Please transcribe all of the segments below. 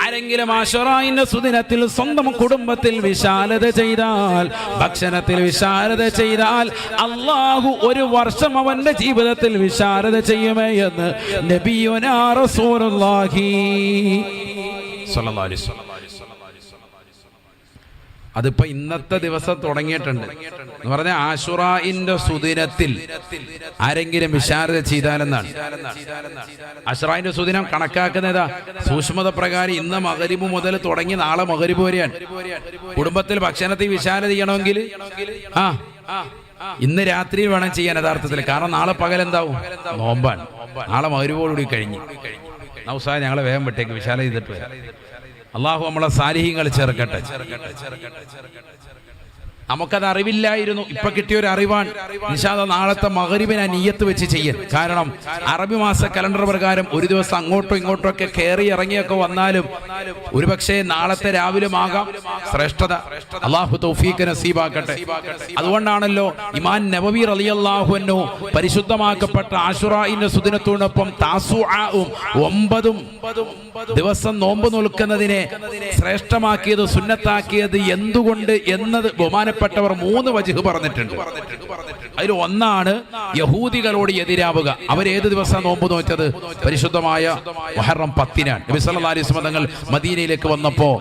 ആരെങ്കിലും ആശുറായിന്റെ സുദിനത്തിൽ സ്വന്തം കുടുംബത്തിൽ വിശാലത ചെയ്താൽ, ഭക്ഷണത്തിൽ വിശാലത ചെയ്താൽ, അല്ലാഹു ഒരു വർഷം അവന്റെ ജീവിതത്തിൽ വിശാലത ചെയ്യുമേ എന്ന് നബിയുനാ റസൂലുള്ളാഹി സ്വല്ലല്ലാഹു അലൈഹി വസല്ലം. അതിപ്പോ ഇന്നത്തെ ദിവസം തുടങ്ങിയിട്ടുണ്ട് എന്ന് പറഞ്ഞാൽ ആശുറായിന്റെ സുദിനത്തിൽ ആരെങ്കിലും വിശാലത ചെയ്താലെന്നാണ്. ആശുറായിന്റെ സുദിനം കണക്കാക്കുന്നതാ സൂക്ഷ്മത പ്രകാരം ഇന്ന് മഗ്‌രിബ് മുതൽ തുടങ്ങി നാളെ മഗ്‌രിബ് വരെയാണ്. കുടുംബത്തിൽ ഭക്ഷണത്തിൽ വിശാലത ചെയ്യണമെങ്കിൽ ഇന്ന് രാത്രി വേണം ചെയ്യാൻ യഥാർത്ഥത്തിൽ. കാരണം നാളെ പകൽ എന്താവും? നോമ്പാണ്. നാളെ മഗ്‌രിബോടുകൂടി കഴിഞ്ഞു. നൗസാദ് ഞങ്ങളെ വേഗം വിട്ടേക്ക്, വിശാലത ചെയ്തിട്ട് വരാം. അള്ളാഹു നമ്മളെ സാലിഹീങ്ങൾ ചേർക്കട്ടെ. നമുക്കത് അറിവില്ലായിരുന്നു, ഇപ്പൊ കിട്ടിയൊരു അറിവാണ്. ഇൻഷാ അല്ലാഹ് നാളത്തെ മഗ്‌രിബിനെ നിയ്യത്ത് വെച്ച് ചെയ്യൽ. കാരണം അറബി മാസ കലണ്ടർ പ്രകാരം ഒരു ദിവസം അങ്ങോട്ടോ ഇങ്ങോട്ടോ ഒക്കെ കയറി ഇറങ്ങിയൊക്കെ വന്നാലും ഒരുപക്ഷെ നാളത്തെ രാവിലെ ആകാം ശ്രേഷ്ഠത. അള്ളാഹു തൗഫീഖ് നസീബാക്കട്ടെ. അതുകൊണ്ടാണല്ലോ ഇമാം നബവി റളിയല്ലാഹു അൻഹു പരിശുദ്ധമാക്കപ്പെട്ട ആശുറായിന്റെ സുദിനത്തോടൊപ്പം താസുആഉം 9 ദിവസം നോമ്പ് നോൽക്കുന്നതിനെ ശ്രേഷ്ഠമാക്കിയത്, സുന്നത്താക്കിയത് എന്തുകൊണ്ട് എന്നത് ബഹുമാനപ്പെട്ടവർ 3 വജ്ഹ് പറഞ്ഞിട്ടുണ്ട്. അതിൽ ഒന്നാണ് യഹൂദികളോട് എതിരാവുക. അവരേത് ദിവസം നോമ്പ് നോറ്റത്? പരിശുദ്ധമായ മുഹറം 10-നാണ്. നബി സല്ലല്ലാഹു അലൈഹി വസല്ലം തങ്ങൾ മദീനയിലേക്ക് വന്നപ്പോൾ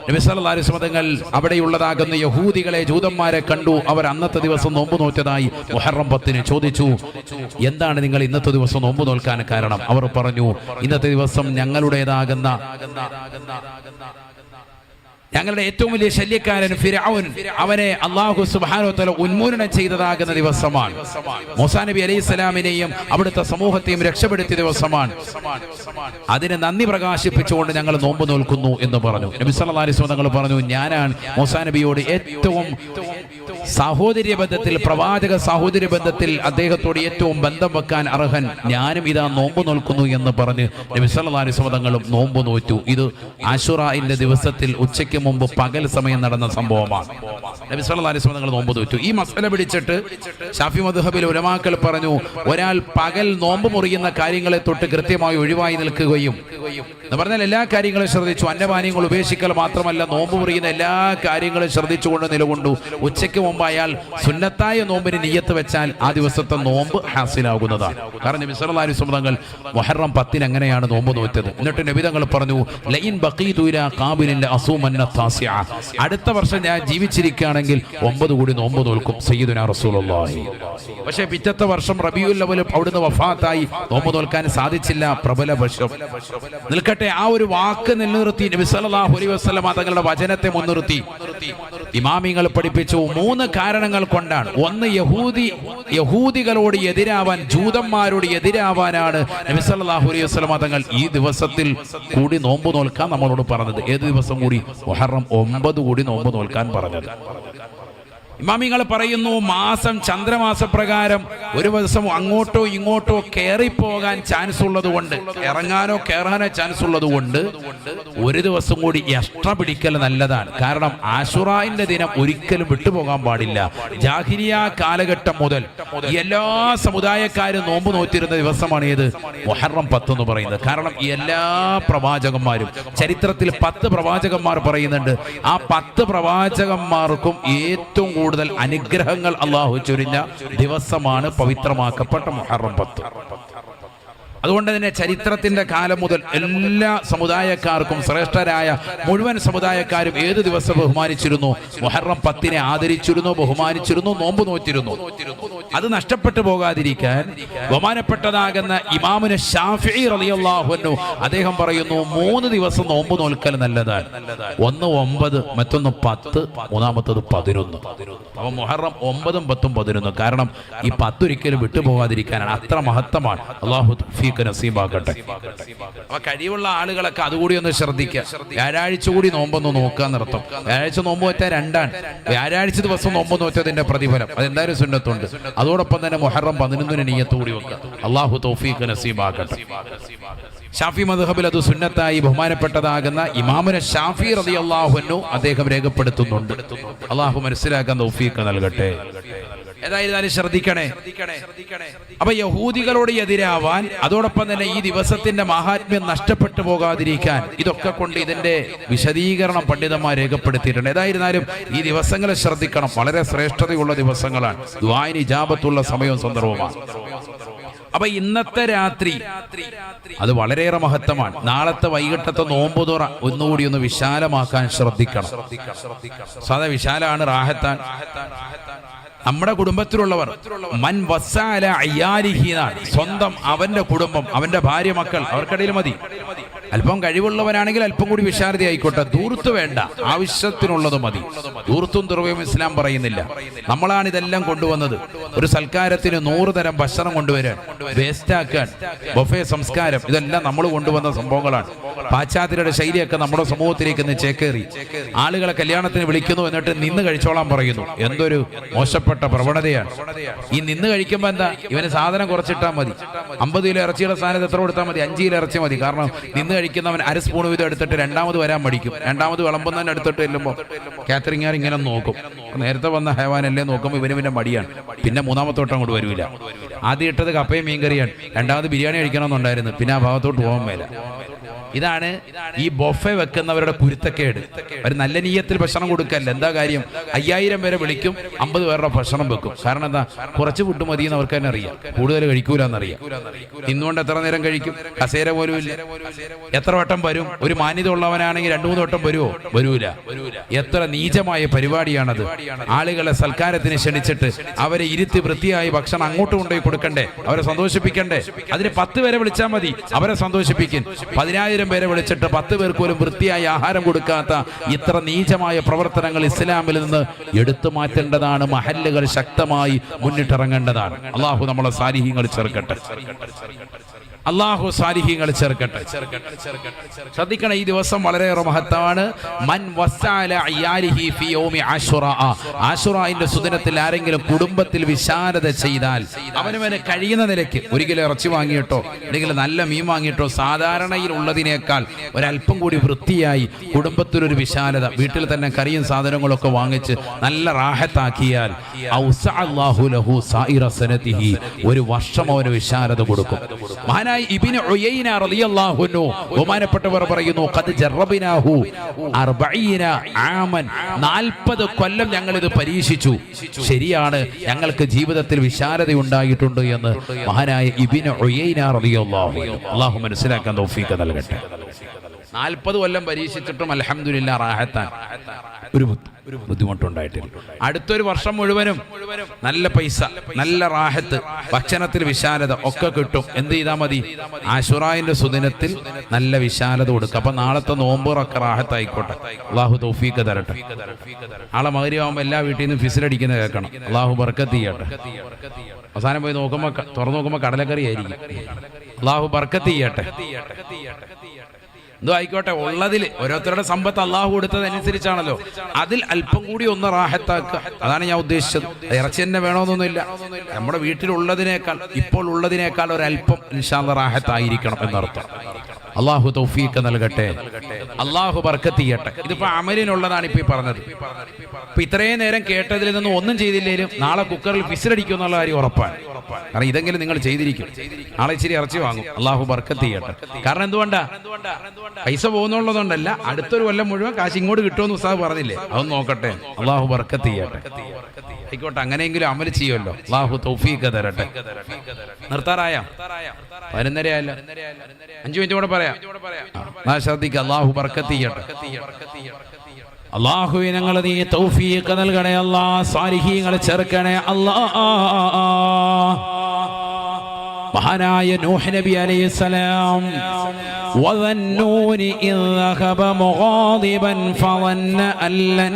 നബി സല്ലല്ലാഹു അലൈഹി വസല്ലം തങ്ങൾ അവിടെയുള്ളതാകുന്ന യഹൂദികളെ, ജൂതന്മാരെ കണ്ടു. അവർ അന്നത്തെ ദിവസം നോമ്പ് നോറ്റതായി മുഹറം 10-ന് ചോദിച്ചു, എന്താണ് നിങ്ങൾ ഇന്നത്തെ ദിവസം നോമ്പ് നോൽക്കാൻ കാരണം? അവർ പറഞ്ഞു, ഇന്നത്തെ ദിവസം ഞങ്ങളുടേതാകുന്ന ഞങ്ങളുടെ ഏറ്റവും വലിയ ശല്യക്കാരൻ ഫിർഔൻ, അവനെ അല്ലാഹു സുബ്ഹാനഹു വ തആല ഉന്മൂലനം ചെയ്തതാകുന്ന ദിവസമാണ്. മൂസാ നബി അലൈഹിസ്സലാമിനെയും അവിടുത്തെ സമൂഹത്തെയും രക്ഷപ്പെടുത്തിയ ദിവസമാണ്. അതിന് നന്ദി പ്രകാശിപ്പിച്ചുകൊണ്ട് ഞങ്ങൾ നോമ്പ് നോൽക്കുന്നു എന്ന് പറഞ്ഞു. നബി സല്ലല്ലാഹു അലൈഹി വസല്ലം തങ്ങൾ പറഞ്ഞു, ഞാനാണ് മൂസാ നബിയോട് ഏറ്റവും സാഹോദര്യ ബന്ധത്തിൽ, പ്രവാചക സാഹോദര്യ ബന്ധത്തിൽ അദ്ദേഹത്തോട് ഏറ്റവും ബന്ധം വെക്കാൻ അർഹൻ. ഞാനും ഇതാ നോമ്പ് നോൽക്കുന്നു എന്ന് പറഞ്ഞ് നബി സല്ലല്ലാഹു അലൈഹി വസല്ലം തങ്ങളും നോമ്പ് നോറ്റു. ഇത് ആശുറായിന്റെ ദിവസത്തിൽ ഉച്ചയ്ക്ക് മുമ്പ് പകൽ സമയം നടന്ന സംഭവമാണ്. നബി സല്ലല്ലാഹു അലൈഹി വസല്ലം തങ്ങൾ നോമ്പ് നോറ്റു. ഈ മസല പിടിച്ചിട്ട് ശാഫി മദ്ഹബിൽ ഉലമാക്കൾ പറഞ്ഞു, ഒരാൾ പകൽ നോമ്പ് മുറിയുന്ന കാര്യങ്ങളെ തൊട്ട് കൃത്യമായി ഒഴിവായി നിൽക്കുകയും എന്ന് പറഞ്ഞാൽ എല്ലാ കാര്യങ്ങളും ശ്രദ്ധിച്ചു, അന്നപാനീയങ്ങൾ ഉപേക്ഷിക്കൽ മാത്രമല്ല, നോമ്പ് മുറിയുന്ന എല്ലാ കാര്യങ്ങളും ശ്രദ്ധിച്ചുകൊണ്ട് നിലകൊണ്ടു. ഉച്ചയ്ക്ക് മുമ്പ് അയാൾ സുന്നത്തായ നോമ്പിന് നിയ്യത്ത് വെച്ചാൽ ആ ദിവസത്തെ നോമ്പ് ഹാസിലാകുന്നതാണ്. കാരണം നബി സല്ലല്ലാഹു അലൈഹി വസല്ലം തങ്ങൾ മുഹറം 10-ന് അങ്ങനെയാണ് നോമ്പ് നോറ്റത്. എന്നിട്ട് നബി തങ്ങൾ പറഞ്ഞു, ലഇൻ ബഖീതു ഇലാ ഖാബിലിൻ ലഅസൂമന്ന താസിഅ, അടുത്ത വർഷം ഞാൻ ജീവിച്ചിരിക്കുകയാണെങ്കിൽ 9 കൂടി നോമ്പ് നോൽക്കും സയ്യിദുനാ റസൂലുള്ളാഹി. പക്ഷേ പിറ്റത്തെ വർഷം റബീഉൽ അവ്വൽ അവിടുന്ന് വഫാത്തായി, നോമ്പ് നോൽക്കാൻ സാധിച്ചില്ല. പ്രബല വശം നിൽക്കട്ടെ. ആ ഒരു വാക്ക് നിലനിർത്തി നബി സല്ലല്ലാഹു അലൈഹി വസല്ലം തങ്ങളുടെ വചനത്തെ മുൻനിർത്തി ഇമാമിങ്ങൾ പഠിപ്പിച്ചു 3 കാരണങ്ങൾ കൊണ്ടാണ്. ഒന്ന്, യഹൂദികളോട് എതിരാവാൻ, ജൂതന്മാരോട് എതിരാവാനാണ് നബി സല്ലല്ലാഹു അലൈഹി വസല്ലം തങ്ങൾ ഈ ദിവസത്തിൽ കൂടി നോമ്പ് നോൽക്കാൻ നമ്മളോട് പറഞ്ഞത്. ഏത് ദിവസം കൂടി? മുഹറം 9 കൂടി നോമ്പ് നോൽക്കാൻ പറഞ്ഞത്. ഇമാമിങ്ങൾ പറയുന്നു, മാസം ചന്ദ്രമാസപ്രകാരം ഒരു ദിവസം അങ്ങോട്ടോ ഇങ്ങോട്ടോ കയറിപ്പോകാൻ ചാൻസ് ഉള്ളത് കൊണ്ട്, ഇറങ്ങാനോ കയറാനോ ചാൻസ് ഉള്ളത് കൊണ്ട് ഒരു ദിവസം കൂടി എക്സ്ട്രാ പിടിക്കൽ നല്ലതാണ്. കാരണം ആശുറായിന്റെ ദിനം ഒരിക്കലും വിട്ടുപോകാൻ പാടില്ല. ജാഹിലിയ കാലഘട്ടം മുതൽ എല്ലാ സമുദായക്കാരും നോമ്പ് നോറ്റിരുന്ന ദിവസമാണ് ഏത്? മുഹറം 10 എന്ന് പറയുന്നത്. കാരണം എല്ലാ പ്രവാചകന്മാരും, ചരിത്രത്തിൽ 10 പ്രവാചകന്മാർ പറയുന്നുണ്ട്, ആ 10 പ്രവാചകന്മാർക്കും ഏറ്റവും കൂടുതൽ അനുഗ്രഹങ്ങൾ അല്ലാഹു ചൊരിഞ്ഞ ദിവസമാണ് പവിത്രമാക്കപ്പെട്ട മുഹറം 10. അതുകൊണ്ട് തന്നെ ചരിത്രത്തിന്റെ കാലം മുതൽ എല്ലാ സമുദായക്കാർക്കും, ശ്രേഷ്ഠരായ മുഴുവൻ സമുദായക്കാരും ഏത് ദിവസം ബഹുമാനിച്ചിരുന്നു? മുഹറം 10-നെ ആദരിച്ചിരുന്നു, ബഹുമാനിച്ചിരുന്നു, നോമ്പ് നോറ്റിരുന്നു. അത് നഷ്ടപ്പെട്ടു പോകാതിരിക്കാൻ ബഹുമാനപ്പെട്ടതാകുന്ന ഇമാമുന ശാഫിഈ റളിയല്ലാഹു അൻഹു അദ്ദേഹം പറയുന്നു, 3 ദിവസം നോമ്പ് നോൽക്കൽ നല്ലതാണ്. ഒന്ന് 9, മറ്റൊന്ന് 10, മൂന്നാമത്തത് 11. അപ്പൊ മുഹറം 9, 10, 11. കാരണം ഈ 10 ഒരിക്കലും വിട്ടുപോകാതിരിക്കാനാണ്. അത്ര മഹത്വമാണ്. അല്ലാഹു തൗഫീഖ് നസീബാക്കട്ടെ. അപ്പൊ കഴിവുള്ള ആളുകളൊക്കെ അതുകൂടി ഒന്ന് ശ്രദ്ധിക്കുക. വ്യാഴാഴ്ച കൂടി നോമ്പൊന്ന് നോക്കുക നിർത്തും. വ്യാഴാഴ്ച നോമ്പ് നോറ്റാൽ 2ആണ്. വ്യാഴാഴ്ച ദിവസം നോമ്പ് നോറ്റതിന്റെ പ്രതിഫലം അതെന്തായാലും സുന്നത്തുണ്ട്. അതോടൊപ്പം തന്നെ മുഹറം 11-ന് നിയ്യത്ത് കൂടി വെക്കുക. അല്ലാഹു തൗഫീഖ് നസീബാക്കട്ടെ. ഷാഫി മദ്ഹബിൽ അത് സുന്നത്തായി ബഹുമാനപ്പെട്ടതാകുന്ന ഇമാമുന ഷാഫി റളിയല്ലാഹു അൻഹു അദ്ദേഹം രേഖപ്പെടുത്തുന്നുണ്ട്. അല്ലാഹു മനസ്സിലാക്കാൻ തൗഫീഖ് നൽകട്ടെ. ഏതായിരുന്നാലും ശ്രദ്ധിക്കണേ. അപ്പൊ യഹൂദികളോട് എതിരാവാൻ, അതോടൊപ്പം തന്നെ ഈ ദിവസത്തിന്റെ മഹാത്മ്യം നഷ്ടപ്പെട്ടു പോകാതിരിക്കാൻ, ഇതൊക്കെ കൊണ്ട് ഇതിന്റെ വിശദീകരണം പണ്ഡിതന്മാർ രേഖപ്പെടുത്തിയിട്ടുണ്ട്. ഏതായിരുന്നാലും ഈ ദിവസങ്ങളെ ശ്രദ്ധിക്കണം. വളരെ ശ്രേഷ്ഠതയുള്ള ദിവസങ്ങളാണ്. ദുആഇന് ഇജാബത്തുള്ള സമയവും സന്ദർഭമാണ്. അപ്പൊ ഇന്നത്തെ രാത്രി അത് വളരെയേറെ മഹത്വമാണ്. നാളത്തെ വൈകിട്ടത്തെ നോമ്പ് തുറ ഒന്നുകൂടി ഒന്ന് വിശാലമാക്കാൻ ശ്രദ്ധിക്കണം. സാധാ വിശാലാണ്, റാഹത്താൻ. നമ്മുടെ കുടുംബത്തിലുള്ളവർ മൻ വസ്സാല അയ്യാലിഹി, സ്വന്തം അവന്റെ കുടുംബം, അവന്റെ ഭാര്യ, മക്കൾ, അവർക്കിടയിൽ മതി. അല്പം കഴിവുള്ളവനാണെങ്കിൽ അല്പം കൂടി വിശാലത ആയിക്കോട്ടെ. ദൂർത്ത് വേണ്ട, ആവശ്യത്തിനുള്ളത് മതി. ദൂർത്തും തുറവയും ഇസ്ലാം പറയുന്നില്ല. നമ്മളാണ് ഇതെല്ലാം കൊണ്ടുവന്നത്. ഒരു സൽക്കാരത്തിന് 100 തരം ഭക്ഷണം കൊണ്ടുവരാൻ, വേസ്റ്റാക്കാൻ, ബൊഫേ സംസ്കാരം, ഇതെല്ലാം നമ്മൾ കൊണ്ടുവന്ന സംഭവങ്ങളാണ്. പാശ്ചാത്യരുടെ ശൈലിയൊക്കെ നമ്മുടെ സമൂഹത്തിലേക്ക് ഇന്ന് ചേക്കേറി. ആളുകളെ കല്യാണത്തിന് വിളിക്കുന്നു, എന്നിട്ട് നിന്ന് കഴിച്ചോളാൻ പറയുന്നു. എന്തൊരു മോശപ്പെട്ട പ്രവണതയാണ്. ഈ നിന്ന് കഴിക്കുമ്പോ എന്താ, ഇവന് സാധനം കുറച്ചിട്ടാൽ മതി. 50 കിലോ ഇറച്ചിയുടെ സ്ഥാനത്ത് എത്ര കൊടുത്താൽ മതി? 5 കിലോ ഇറച്ചി മതി. കാരണം നിന്ന് കഴിക്കുന്നവൻ 1/2 സ്പൂൺ വീതം എടുത്തിട്ട് രണ്ടാമത് വരാൻ മടിക്കും. രണ്ടാമത് വിളമ്പുന്നതിന് എടുത്തിട്ട് ചെല്ലുമ്പോൾ കാറ്ററിംഗുകാർ ഇങ്ങനെ നോക്കും. നേരത്തെ വന്ന ഹൈവാനല്ലേ നോക്കുമ്പോൾ ഇവന് പിന്നെ മടിയാണ്. പിന്നെ 3ാമത്തെ വട്ടം അങ്ങോട്ട് വരില്ല. ആദ്യം ഇട്ടത് കപ്പയും മീൻകറിയാണ്. രണ്ടാമത് ബിരിയാണി കഴിക്കണമെന്നുണ്ടായിരുന്നു. പിന്നെ ആ ഭാഗത്തോട്ട് പോകാൻ മേല. ഇതാണ് ഈ ബൊഫെ വെക്കുന്നവരുടെ കുരുത്തക്കേട്. ഒരു നല്ല നീയത്തിൽ ഭക്ഷണം കൊടുക്കല്ല. എന്താ കാര്യം? 5000 പേരെ വിളിക്കും, 50 പേരുടെ ഭക്ഷണം വെക്കും. കാരണം എന്താ? കുറച്ച് ഫുഡ് മതിയെന്ന് അവർക്ക് തന്നെ അറിയാം. കൂടുതൽ കഴിക്കൂലെന്നറിയാം. ഇന്നുകൊണ്ട് എത്ര നേരം കഴിക്കും? കസേര പോലും ഇല്ല. എത്ര വട്ടം വരും? ഒരു മാന്യത ഉള്ളവനാണെങ്കിൽ 2-3 വട്ടം വരുമോ? വരൂല. എത്ര നീചമായ പരിപാടിയാണത്. ആളുകളെ സൽക്കാരത്തിന് ക്ഷണിച്ചിട്ട് അവരെ ഇരുത്തി വൃത്തിയായി ഭക്ഷണം അങ്ങോട്ട് കൊണ്ടുപോയി കൊടുക്കണ്ടേ? അവരെ സന്തോഷിപ്പിക്കണ്ടേ? അതിന് 10 പേരെ വിളിച്ചാൽ മതി, അവരെ സന്തോഷിപ്പിക്കും. 10,000 പേരെ വിളിച്ചിട്ട് 10 പേർക്ക് പോലും വൃത്തിയായി ആഹാരം കൊടുക്കാത്ത ഇത്ര നീചമായ പ്രവർത്തനങ്ങൾ ഇസ്ലാമിൽ നിന്ന് എടുത്തു മാറ്റേണ്ടതാണ്. മഹല്ലുകൾ ശക്തമായി മുന്നിട്ടിറങ്ങേണ്ടതാണ്. അള്ളാഹു നമ്മളെ സാലിഹീങ്ങൾ ചേർക്കട്ടെ. അള്ളാഹു സാലിഹീങ്ങൾ ചേർക്കട്ടെ. ശ്രദ്ധിക്കണം, ഈ ദിവസം വളരെയേറെ മഹത്വമാണ്. മൻ വസ്സാല അയ്യാലിഹി ഫി യൗമി ആശുറാ, ആശുറാഇന്റെ സുദിനത്തിൽ ആരെങ്കിലും കുടുംബത്തിൽ വിശാലത ചെയ്താൽ, അവനവന് കഴിയുന്ന നിലയ്ക്ക് 1 കിലോ ഇറച്ചി വാങ്ങിയിട്ടോ അല്ലെങ്കിൽ നല്ല മീൻ വാങ്ങിയിട്ടോ സാധാരണയിൽ ഉള്ളതിനേക്കാൾ ഒരല്പം കൂടി വൃത്തിയായി കുടുംബത്തിലൊരു വിശാലത, വീട്ടിൽ തന്നെ കറിയും സാധനങ്ങളൊക്കെ വാങ്ങിച്ച് നല്ല റാഹത്താക്കിയാൽ ഔസഅല്ലാഹു ലഹു സായിറ സനതിഹി, ഒരു വർഷം അവന് വിശാലത കൊടുക്കും. മഹാനായ ഇബ്നു ഉയൈന റളിയല്ലാഹു അൻഹു ബഹുമാനപ്പെട്ടവർ പറയുന്നു, ഖദ് ജറബനാഹു 40 ആമൻ, 40 കൊല്ലം ഞങ്ങൾ ഇത് പരീക്ഷിച്ചു. ശരിയാണ്, ഞങ്ങൾക്ക് ജീവിതത്തിൽ വിശാലത ഉണ്ടായിട്ടുണ്ട് എന്ന് മഹാനായ ഇബ്നു ഉയൈന റളിയല്ലാഹു അൻഹു. അല്ലാഹു മനസ്സിലാക്കാൻ തൗഫീഖ് നൽകട്ടെ. 40 കൊല്ലം പരീക്ഷിച്ചിട്ടും അൽഹംദുലില്ലാഹ് റാഹത്താൻ, ഒരു ബുദ്ധിമുട്ടുണ്ടായിട്ടില്ല. അടുത്തൊരു വർഷം മുഴുവനും നല്ല പൈസ, നല്ല റാഹത്ത്, ഭക്ഷണത്തിൽ വിശാലത ഒക്കെ കിട്ടും. എന്ത് ചെയ്താൽ മതി? ആശുറായിന്റെ സുദിനത്തിൽ നല്ല വിശാലത കൊടുക്കുക. അപ്പൊ നാളത്തെ നോമ്പുറൊക്കെ റാഹത്തായിക്കോട്ടെ. അള്ളാഹു തൗഫീഖ് തരട്ടെ. ആളെ മഗ്‌രിബാകുമ്പോൾ എല്ലാ വീട്ടിൽ നിന്നും ഫിസിലടിക്കുന്നത് കേൾക്കണം. അള്ളാഹു ബർക്കത്ത് ചെയ്യട്ടെ. അവസാനം പോയി നോക്കുമ്പോൾ, തുറന്നു നോക്കുമ്പോൾ കടലക്കറി ആയിരിക്കും. അള്ളാഹു ബർക്കത്ത് ചെയ്യട്ടെ. എന്തോ ആയിക്കോട്ടെ, ഉള്ളതിൽ ഓരോരുത്തരുടെ സമ്പത്ത് അള്ളാഹു കൊടുത്തതനുസരിച്ചാണല്ലോ. അതിൽ അല്പം കൂടി ഒന്ന് റാഹത്താക്കുക, അതാണ് ഞാൻ ഉദ്ദേശിച്ചത്. ഇറച്ചി തന്നെ വേണമെന്നൊന്നുമില്ല. നമ്മുടെ വീട്ടിലുള്ളതിനേക്കാൾ, ഇപ്പോൾ ഉള്ളതിനേക്കാൾ ഒരല്പം ഇൻഷാ അല്ലാഹ് റാഹത്തായിരിക്കണം എന്നർത്ഥം. അള്ളാഹു തൗഫീഖ് നൽകട്ടെ. അള്ളാഹു ബർക്കത്ത് ചെയ്യട്ടെ. ഇതിപ്പോ അമലിനുള്ളതാണ് ഇപ്പൊ ഈ പറഞ്ഞത്. ഇപ്പൊ ഇത്രയും നേരം കേട്ടതിൽ നിന്നും ഒന്നും ചെയ്തില്ലേലും നാളെ കുക്കറിൽ ഫിസിലടിക്കും എന്നുള്ള കാര്യം ഉറപ്പാണ്. കാരണം ഇതെങ്കിലും നിങ്ങൾ ചെയ്തിരിക്കും. നാളെ ഇച്ചിരി ഇറച്ചി വാങ്ങും. അള്ളാഹു ബർക്കത്ത് ചെയ്യട്ടെ. കാരണം എന്തുകൊണ്ടാ? പൈസ പോകുന്നുള്ളതുകൊണ്ടല്ല, അടുത്തൊരു കൊല്ലം മുഴുവൻ കാശ് ഇങ്ങോട്ട് കിട്ടുമെന്ന് ഉസ്താദ് പറഞ്ഞില്ലേ, അതൊന്നും നോക്കട്ടെ. അള്ളാഹു ബർക്കത്ത് ചെയ്യട്ടെ. ആയിക്കോട്ടെ, അങ്ങനെയെങ്കിലും അമൽ ചെയ്യുമല്ലോ. അള്ളാഹു തൗഫീഖ് തരട്ടെ. നിർത്താറായ 11:30 ആയല്ലോ, 5 മിനിറ്റ് കൂടെ പറയാം. ശ്രദ്ധിക്കുക. അള്ളാഹു ബർക്കത്ത് ചെയ്യട്ടെ. അള്ളാഹുവേ, ഞങ്ങൾ നീ തൗഫീഖ് നൽകണേ. അല്ലാഹ് സാലിഹീങ്ങളെ ചേർക്കണേ. അല്ലാഹ് മഹാനായ നൂഹ് നബി അലൈഹിസ്സലാം വദന്നൂനി ഇദ് ذهب مغاضبا فظن أن لن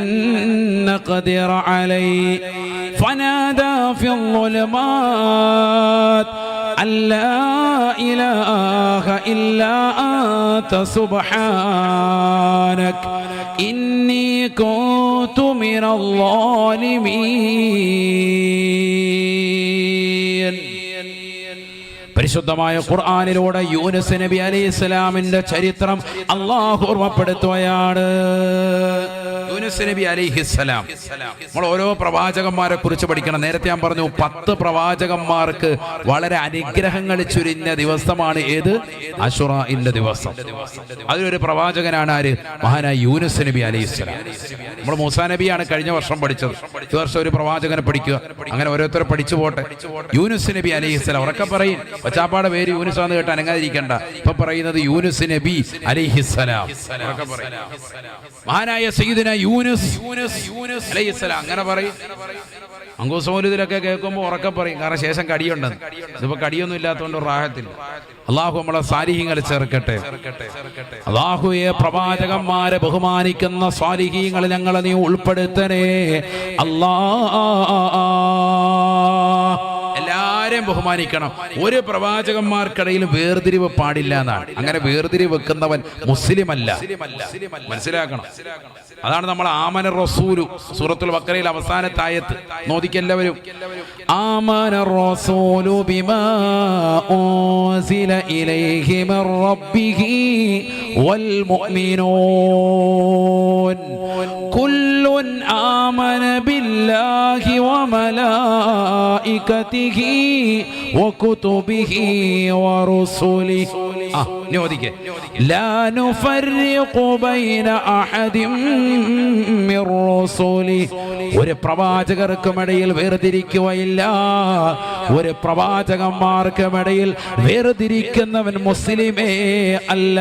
نقدر عليه فنادى في الظلمات أن لا إله إلا أنت سبحانك إني كنت من الظالمين. പരിശുദ്ധമായ ഖുർആനിലൂടെ യൂനുസ് നബി അലൈഹിസ്സലാമിന്റെ ചരിത്രം അല്ലാഹു ഓർമ്മപ്പെടുത്തുകയാണ്. യൂനുസ് നബി അലൈഹിസ്സലാം, നമ്മൾ ഓരോ പ്രവാചകന്മാരെ കുറിച്ച് പഠിക്കണം. നേരത്തെ ഞാൻ പറഞ്ഞു 10 പ്രവാചകന്മാർക്ക് വളരെ അനുഗ്രഹങ്ങൾ ചുരിഞ്ഞ ദിവസമാണ് ഏത്? അശുറാഇന്റെ ദിവസം. അതിലൊരു പ്രവാചകനാണ് ആര്? മഹാനായ യൂനുസ് നബി അലൈഹിസ്സലാം. നമ്മൾ മൂസാ നബിയാണ് കഴിഞ്ഞ വർഷം പഠിച്ചത്. ഈ വർഷം ഒരു പ്രവാചകനെ പഠിക്കുക. അങ്ങനെ ഓരോരുത്തരെ പഠിച്ചു പോട്ടെ. യൂനുസ് നബി അലൈഹിസ്സലാം, ഉറക്കെ പറയും. ഒച്ചാപ്പാടെ പേര് യൂനുസ് ആണെന്ന് കേട്ട് അനങ്ങാതിരിക്കണ്ട. ഇപ്പൊ പറയുന്നത് യൂനുസ് നബി അലൈഹിസ്സലാം. മഹാനായ സയ്യിദുന യൂനുസ് അലൈഹിസ്സലാം അങ്ങനെ പറയും. അങ്കൂസ് മൗലിദിലൊക്കെ കേൾക്കുമ്പോൾ ഉറക്കെ പറയും, കാരണം ശേഷം കടിയുണ്ടെന്ന്. ഇതിപ്പോ കടിയൊന്നും ഇല്ലാത്തതുകൊണ്ട് റാഹത്തിൽ. അള്ളാഹു നമ്മളെ സാലിഹീങ്ങളെ ചേർക്കട്ടെ. അള്ളാഹുയെ പ്രവാചകന്മാരെ ബഹുമാനിക്കുന്ന സാലിഹീങ്ങളെ ഞങ്ങളെ നീ ഉൾപ്പെടുത്തണേ അല്ലാ. എല്ലാരെയും ബഹുമാനിക്കണം. ഒരു പ്രവാചകന്മാർക്കിടയിൽ വേർതിരിവ് പാടില്ല എന്നാണ്. അങ്ങനെ വേർതിരിവ് വെക്കുന്നവൻ മുസ്ലിം അല്ല, മനസ്സിലാക്കണം. അതാണ് നമ്മൾ ആമന റസൂലു സൂറത്തുൽ ബഖറയിൽ അവസാനത്തെ ആയത്ത് നോദിക്കെല്ലാവരും. ആമന റസൂലു ബിമാ ഉൻസില ഇലൈഹി മിർ റബ്ബിഹി വൽ മുഅ്മിനൂൻ കുല്ലുൻ ആമന ബില്ലാഹി വമലായികതിഹി വകുതുബിഹി വറുസുലിഹി. നോദിക്കെ ലാ നുഫർരിഖു ബൈന അഹദിൻ മിർ റസൂലിഹി. ഒരു പ്രവാചകർക്കുമിടയിൽ വേർതിരിക്കുകയില്ല. ഒരു പ്രവാചകന്മാർക്കുമിടയിൽ വേർതിരിക്കുന്നവൻ മുസ്ലിമേ അല്ല.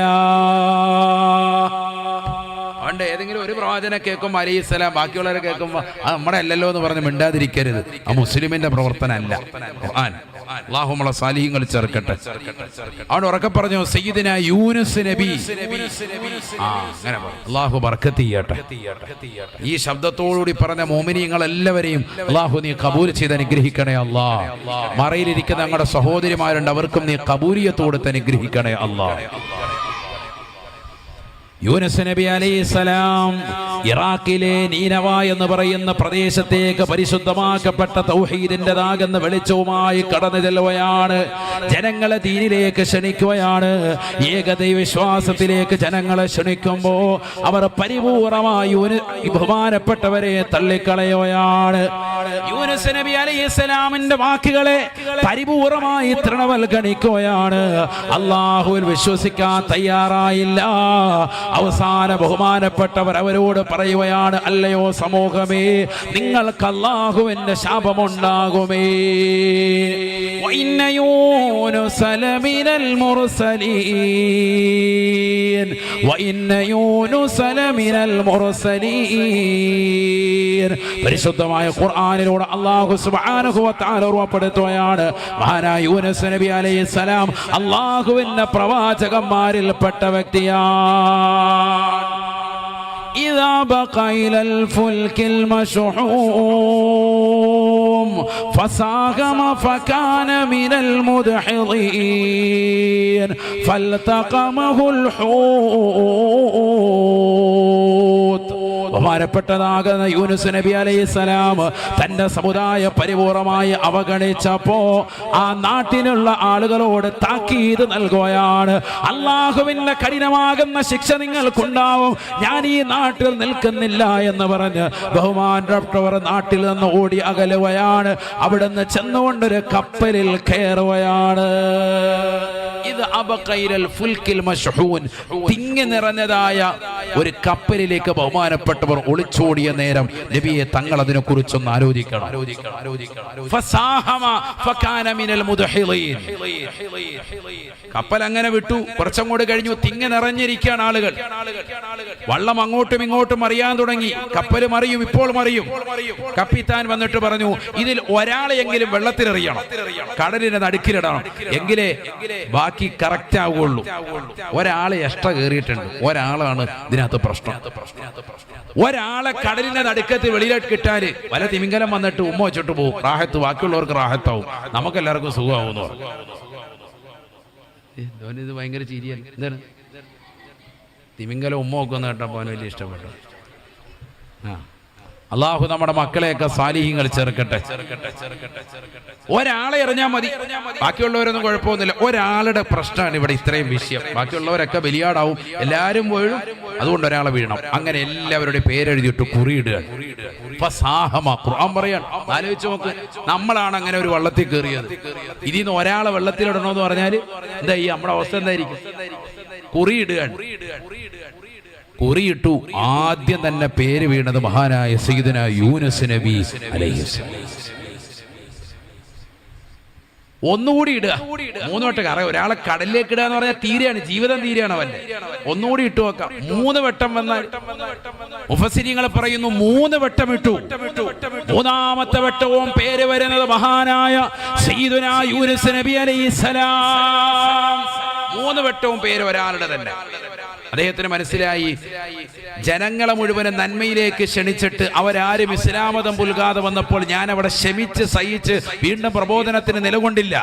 അതുകൊണ്ട് ഏതെങ്കിലും ഒരു പ്രവാചനെ കേൾക്കുമ്പോൾ അലൈഹിസ്സലാം, ബാക്കിയുള്ളവരെ കേൾക്കുമ്പോൾ അത് നമ്മുടെ അല്ലല്ലോ എന്ന് പറഞ്ഞ് മിണ്ടാതിരിക്കരുത്. ആ മുസ്ലിമിന്റെ പ്രവർത്തനം അല്ല. അല്ലാഹു നമ്മളെ സാലിഹീങ്ങൾ ചേർക്കട്ടെ. അവിടെ ഉറക്കെ പറഞ്ഞു സയ്യിദുന യൂനുസ് നബി. അങ്ങനെ അല്ലാഹു ബർക്കത്ത് ചെയ്യട്ടെ. ഈ ശബ്ദത്തോടുകൂടി പറഞ്ഞ മോമിനീങ്ങൾ എല്ലാവരെയും അല്ലാഹു നീ കബൂൽ ചെയ്ത് അനുഗ്രഹിക്കണേ അല്ലാ. മറയിലിരിക്കുന്ന ഞങ്ങളുടെ സഹോദരിമാരുണ്ട്, അവർക്കും നീ കബൂലിയത്ത് കൊടുത്ത് അനുഗ്രഹിക്കണേ അല്ലാ. യൂനുസ് നബി അലൈഹിസ്സലാം ഇറാഖിലെ നീനവ എന്ന് പറയുന്ന പ്രദേശത്തേക്ക് പരിശുദ്ധമാക്കപ്പെട്ട തൗഹീദിന്റേതാകുന്ന വെളിച്ചവുമായി കടന്നു ചെല്ലുകയാണ്. ജനങ്ങളെ ദീനിലേക്ക് ക്ഷണിക്കുകയാണ്. ഏകദൈവ വിശ്വാസത്തിലേക്ക് ജനങ്ങളെ ക്ഷണിക്കുമ്പോ അവർ പരിപൂർണമായി ബഹുമാനപ്പെട്ടവരെ തള്ളിക്കളയുകയാണ്. യൂനുസ് നബി അലൈഹിസ്സലാമിന്റെ വാക്കുകളെ പരിപൂർണമായി തൃണവൽഗണിക്കുകയാണ്. അല്ലാഹുവിൽ വിശ്വസിക്കാൻ തയ്യാറായില്ല. അവസാന ബഹുമാനപ്പെട്ടവർ അവരോട് പറയുകയാണ്, അല്ലയോ സമൂഹമേ, നിങ്ങൾക്ക് അല്ലാഹുവിന്റെ ശാപമുണ്ടാകുമേ. വഇന്ന യൂനുസ ലമിനൽ മുർസലീൻ വഇന്ന യൂനുസ ലമിനൽ മുർസലീൻ. പരിശുദ്ധമായ ഖുർആനിലൂടെ അല്ലാഹു സുബ്ഹാനഹു വ തആല ഓർമ്മപ്പെടുത്തുകയാണ്, മഹാനായ യൂനുസ് നബി അലൈഹിസ്സലാം അല്ലാഹുവിന്റെ പ്രവാചകന്മാരിൽപ്പെട്ട വ്യക്തിയാണ്. إذا بقى إلى الفلك المشحون فساهم فكان من المدحضين فالتقمه الحوت. ബഹുമാനപ്പെട്ടതാകുന്ന യൂനുസ് നബി അലൈഹിസ്സലാം തന്റെ സമുദായ പരിപൂർണമായി അവഗണിച്ചപ്പോ ആ നാട്ടിലുള്ള ആളുകളോട് താക്കീത് നൽകുകയാണ്. അല്ലാഹുവിന്റെ കഠിനമാകുന്ന ശിക്ഷ നിങ്ങൾക്കുണ്ടാവും, ഞാൻ ഈ നാട്ടിൽ നിൽക്കുന്നില്ല എന്ന് പറഞ്ഞ് ബഹുമാനപ്പെട്ടവർ നാട്ടിൽ നിന്ന് ഓടി അകലുകയാണ്. അവിടുന്ന് ചെന്നുകൊണ്ടൊരു കപ്പലിൽ കയറുകയാണ്. ഇത് അബഖൈലൽ ഫുൽക്കിൽ മശ്ഹൂൻ, തിങ്ങി നിറഞ്ഞതായ ഒരു കപ്പലിലേക്ക് ബഹുമാനപ്പെട്ടവർ ഒളിച്ചോടിയ നേരം നബിയെ തങ്ങൾ അതിനെ കുറിച്ചൊന്ന് ആലോചിക്കണം. ഫസാഹമ ഫകാന മിനൽ മുദ്ഹിളീൻ. കപ്പൽ അങ്ങനെ വിട്ടു. കുറച്ചങ്ങോട്ട് കഴിഞ്ഞു, തിങ്ങി നിറഞ്ഞിരിക്കുകയാണ് ആളുകൾ. വള്ളം അങ്ങോട്ടും ഇങ്ങോട്ടും അറിയാൻ തുടങ്ങി. കപ്പൽ മറിയും, ഇപ്പോൾ മറിയും. കപ്പിത്താൻ വന്നിട്ട് പറഞ്ഞു, ഇതിൽ ഒരാളെയെങ്കിലും വെള്ളത്തിലെറിയണം, കടലിന്റെ നടുക്കിലിടണം, എങ്കിലേ ബാക്കി കറക്റ്റ് ആവുകയുള്ളൂ. ഒരാളെ എക്സ്ട്രാ കയറിയിട്ടുണ്ട്, ഒരാളാണ് ഇതിനകത്ത് പ്രശ്നം. ഒരാളെ കടലിന്റെ നടുക്കത്ത് വെളിയിലോട്ട് കിട്ടാല് വല തിമിംഗലം വന്നിട്ട് ഉമ്മ വെച്ചിട്ട് പോകും. റാഹത്ത്, ബാക്കിയുള്ളവർക്ക് റാഹത്താവും, നമുക്കെല്ലാവർക്കും സുഖമാവുന്നു. ഇത് ഭയങ്കര ചിരിയല്ല. എന്താണ് തിമിംഗലം ഉമ്മ വെക്കുന്ന കേട്ടപ്പോൾ അവന് വലിയ ഇഷ്ടപ്പെട്ടു. അള്ളാഹു നമ്മുടെ മക്കളെയൊക്കെ സാലിഹ്യങ്ങൾ ചേർക്കട്ടെ. ഒരാളെ എറിഞ്ഞാൽ മതി, ബാക്കിയുള്ളവരൊന്നും കുഴപ്പമൊന്നുമില്ല. ഒരാളുടെ പ്രശ്നമാണ് ഇവിടെ ഇത്രയും വിഷയം. ബാക്കിയുള്ളവരൊക്കെ ബലിയാടാവും, എല്ലാവരും വീഴും, അതുകൊണ്ട് ഒരാളെ വീഴണം. അങ്ങനെ എല്ലാവരുടെയും പേരെഴുതിയിട്ട് കുറിയിടുക. ഖുർആൻ പറയാൻ ആലോചിച്ച് നോക്ക്, നമ്മളാണ് അങ്ങനെ ഒരു വള്ളത്തിൽ കയറിയത്. ഇതിന്ന് ഒരാളെ വെള്ളത്തിലിടണമെന്ന് പറഞ്ഞാൽ എന്താ ഈ നമ്മുടെ അവസ്ഥ എന്തായിരിക്കും? കുറിയിടുകയാണ്. കുറിയിട്ടു. ആദ്യം തന്നെ പേര് വീണത് മഹാനായ സയ്യിദുനാ യൂനുസ് നബി അലൈഹിസ്സലാം. ഒന്നുകൂടി ഇടുക. 3 വട്ടം. അറിയാം, ഒരാളെ കടലിലേക്ക് ഇടുക എന്ന് പറഞ്ഞാൽ തീരെയാണ്, ജീവിതം തീരെയാണ് അവന്റെ. ഒന്നുകൂടി ഇട്ടു നോക്കാം. 3 വട്ടം വന്നാൽ മുഫസ്സിരീങ്ങൾ പറയുന്നു 3 വട്ടം ഇട്ടു. 3ാമത്തെ വട്ടവും പേര് വരുന്നത് മഹാനായ സയ്യിദുനാ യൂനുസ് നബി അലൈഹിസ്സലാം. 3 വട്ടവും പേര് ഒരാളുടെ തന്നെ. അദ്ദേഹത്തിന് മനസ്സിലായി, ജനങ്ങളെ മുഴുവനും നന്മയിലേക്ക് ക്ഷണിച്ചിട്ട് അവരാരും ഇസ്ലാം മതം പുൽകാതെ വന്നപ്പോൾ ഞാൻ അവിടെ ക്ഷമിച്ച് സഹിച്ച് വീണ്ടും പ്രബോധനത്തിന് നിലകൊണ്ടില്ല.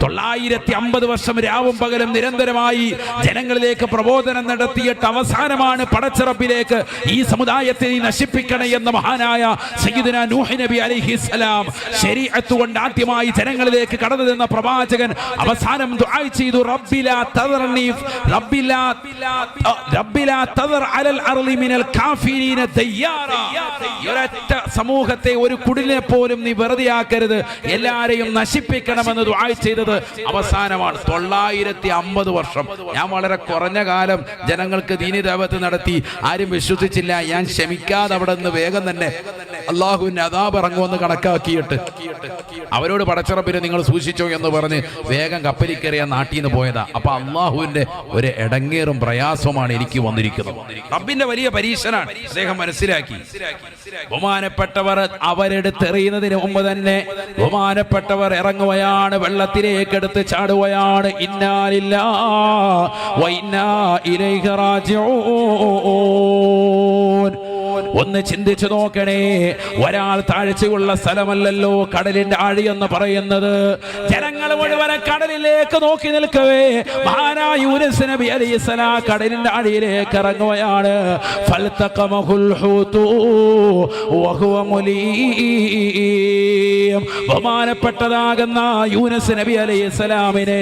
950 വർഷം രാവും പകലും നിരന്തരമായി ജനങ്ങളിലേക്ക് പ്രബോധനം നടത്തിയിട്ട് അവസാനമാണ് പടച്ചിറപ്പിലേക്ക് ഈ സമുദായത്തെ നശിപ്പിക്കണേ എന്ന് മഹാനായ സയ്യിദുനാ നൂഹ് നബി അലൈഹിസ്സലാം ശരീഅത്ത് കൊണ്ട് ആദ്യമായി ജനങ്ങളിലേക്ക് കടന്നു ചെന്ന പ്രവാചകൻ അവസാനം ദുആ ചെയ്തു, റബ്ബിലാ തദർനി റബ്ബിലാ തദർ അലൽ അർളി മിനൽ കാഫിരീന ദയ്യാറ. ഒരൊറ്റ സമൂഹത്തെ, ഒരു കുടിലിനെ പോലും നീ വെറുതെയാക്കരുത്, എല്ലാരെയും നശിപ്പിക്കണമെന്ന് ദുആ ചെയ്തത് അവസാനമാണ്. 950 വർഷം. ഞാൻ വളരെ കുറഞ്ഞ കാലം ജനങ്ങൾക്ക് ദീനി ദഅവത്ത് നടത്തി, ആരും വിശ്വസിച്ചില്ല. ഞാൻ ക്ഷമിക്കാതെ അവിടെ നിന്ന് വേഗം തന്നെ അള്ളാഹുവിന്റെ അദാബ് ഇറങ്ങുമെന്ന് കണക്കാക്കിയിട്ട് അവരോട് പടച്ചിറപ്പിന് നിങ്ങൾ സൂക്ഷിച്ചോ എന്ന് പറഞ്ഞ് വേഗം കപ്പലിൽ കയറിയ നാട്ടിൽ നിന്ന് പോയതാ. അപ്പൊ അള്ളാഹുവിന്റെ ഒരു ഇടങ്ങേറും പ്രയാസമാണ് എനിക്ക് വന്നിരിക്കുന്നത്. റബ്ബിന്റെ വലിയ പരീക്ഷനാണ്. അദ്ദേഹം മനസ്സിലാക്കി. ബഹുമാനപ്പെട്ടവർ അവരെടുത്തെറിയുന്നതിന് മുമ്പ് തന്നെ ബഹുമാനപ്പെട്ടവർ ഇറങ്ങുകയാണ്, വെള്ളത്തിലേക്ക് എടുത്ത് ചാടുകയാണ്. ഇന്നാ ലില്ലാഹി വ ഇന്നാ ഇലൈഹി റാജിഊൻ. ഒന്ന് ചിന്തിച്ചു നോക്കണേ, ഒരാൾ താഴ്ചയുള്ള സ്ഥലമല്ലല്ലോ കടലിന്റെ ആഴി എന്ന് പറയുന്നത്. ജനങ്ങൾ മുഴുവൻ കടലിലേക്ക് നോക്കി നിൽക്കവേ മഹാനായ യൂനുസ് നബി അലൈഹിസ്സലാം കടലിന്റെ ആഴിയിലേക്ക് ഇറങ്ങുകയാണ്. ഫൽതഖമഹുൽ ഹൂതു വഹുവ മുലീം. ബഹുമാനപ്പെട്ടതാകുന്ന യൂനുസ് നബി അലൈഹിസ്സലാമിനെ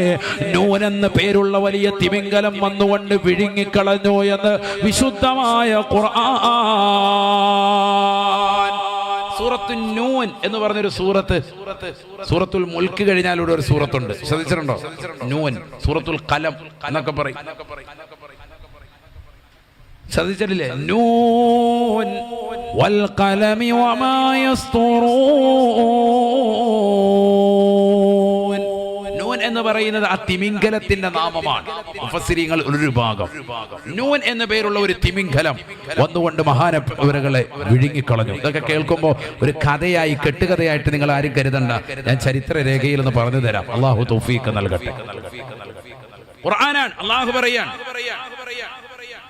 നൂൻ എന്ന് പേരുള്ള വലിയ തിമിംഗലം വന്നുകൊണ്ട് വിഴുങ്ങിക്കളഞ്ഞു എന്ന് വിശുദ്ധമായ ഖുർആൻ. സൂറത്തു നൂൻ എന്ന് പറഞ്ഞൊരു സൂറത്തുൽ മുൽക്ക് കഴിഞ്ഞാൽ ഒരു സൂറത്തുണ്ട്, ശ്രദ്ധിച്ചിട്ടുണ്ടോ? നൂൻ, സൂറത്തുൽ ഖലം എന്നൊക്കെ പറയും, ശ്രദ്ധിച്ചിട്ടില്ലേ? നൂൻ വൽ ഖലമി വമാ യസ്തുറൂൻ. നൂൻ എന്ന് പറയുന്നത് ആ തിമിംഗലത്തിന്റെ നാമമാണ്. മുഫസ്സിരീങ്ങൾ ഒരു ഭാഗം നൂൻ എന്ന പേരുള്ള ഒരു തിമിംഗലം വന്നുകൊണ്ട് മഹാനവരുകളെ വിഴുങ്ങിക്കളഞ്ഞു. ഇതൊക്കെ കേൾക്കുമ്പോൾ ഒരു കഥയായി, കെട്ടുകഥയായിട്ട് നിങ്ങൾ ആരും കരുതണ്ട. ഞാൻ ചരിത്ര രേഖയിൽ നിന്ന് പറഞ്ഞു തരാം. അള്ളാഹു തൗഫീഖ് നൽകട്ടെ. ഖുർആനാണ്. അള്ളാഹു പറയാൻ,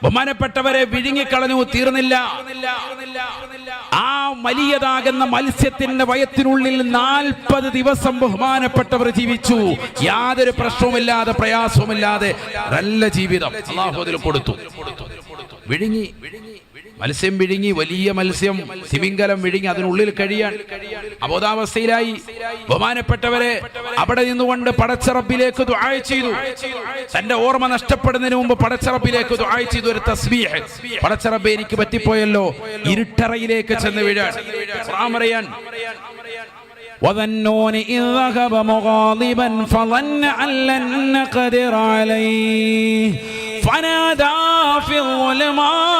ബഹുമാനപ്പെട്ടവരെ വിഴുങ്ങിക്കളഞ്ഞു. തീർന്നില്ല. ആ വലിയതാകുന്ന മത്സ്യത്തിന്റെ വയറ്റിനുള്ളിൽ 40 ദിവസം ബഹുമാനപ്പെട്ടവർ ജീവിച്ചു. യാതൊരു പ്രശ്നവുമില്ലാതെ, പ്രയാസവുമില്ലാതെ നല്ല ജീവിതം അല്ലാഹു അതിൽ കൊടുത്തു. വിഴുങ്ങി, മത്സ്യം വിഴുങ്ങി, വലിയ മത്സ്യം തിമിംഗലം വിഴുങ്ങി അതിനുള്ളിൽ കഴിയാൻ അബോധാവസ്ഥയിലായി. ബഹുമാനപ്പെട്ടവരെ അവിടെ നിന്നുകൊണ്ട് പടച്ചറബിലേക്ക് ദുആ ചെയ്തു. തന്റെ ഓർമ്മ നഷ്ടപ്പെടുന്നതിന് മുമ്പ് പടച്ചറബിലേക്ക് ദുആ ചെയ്തു. ഒരു തസ്ബീഹ്, പടച്ചറബേ എനിക്ക് പറ്റിപ്പോയല്ലോ. ഇരുട്ടറയിലേക്ക് ചെന്ന് വീഴാൻ ഖുർആൻ പറയാൻ, وَظَنُّونِ إِذْ ذَهَبَ مُغَاضِبًا فَظَنَّ أَن لَّن نَّقْدِرَ عَلَيْهِ فَنَادَى فِي الظُّلُمَاتِ.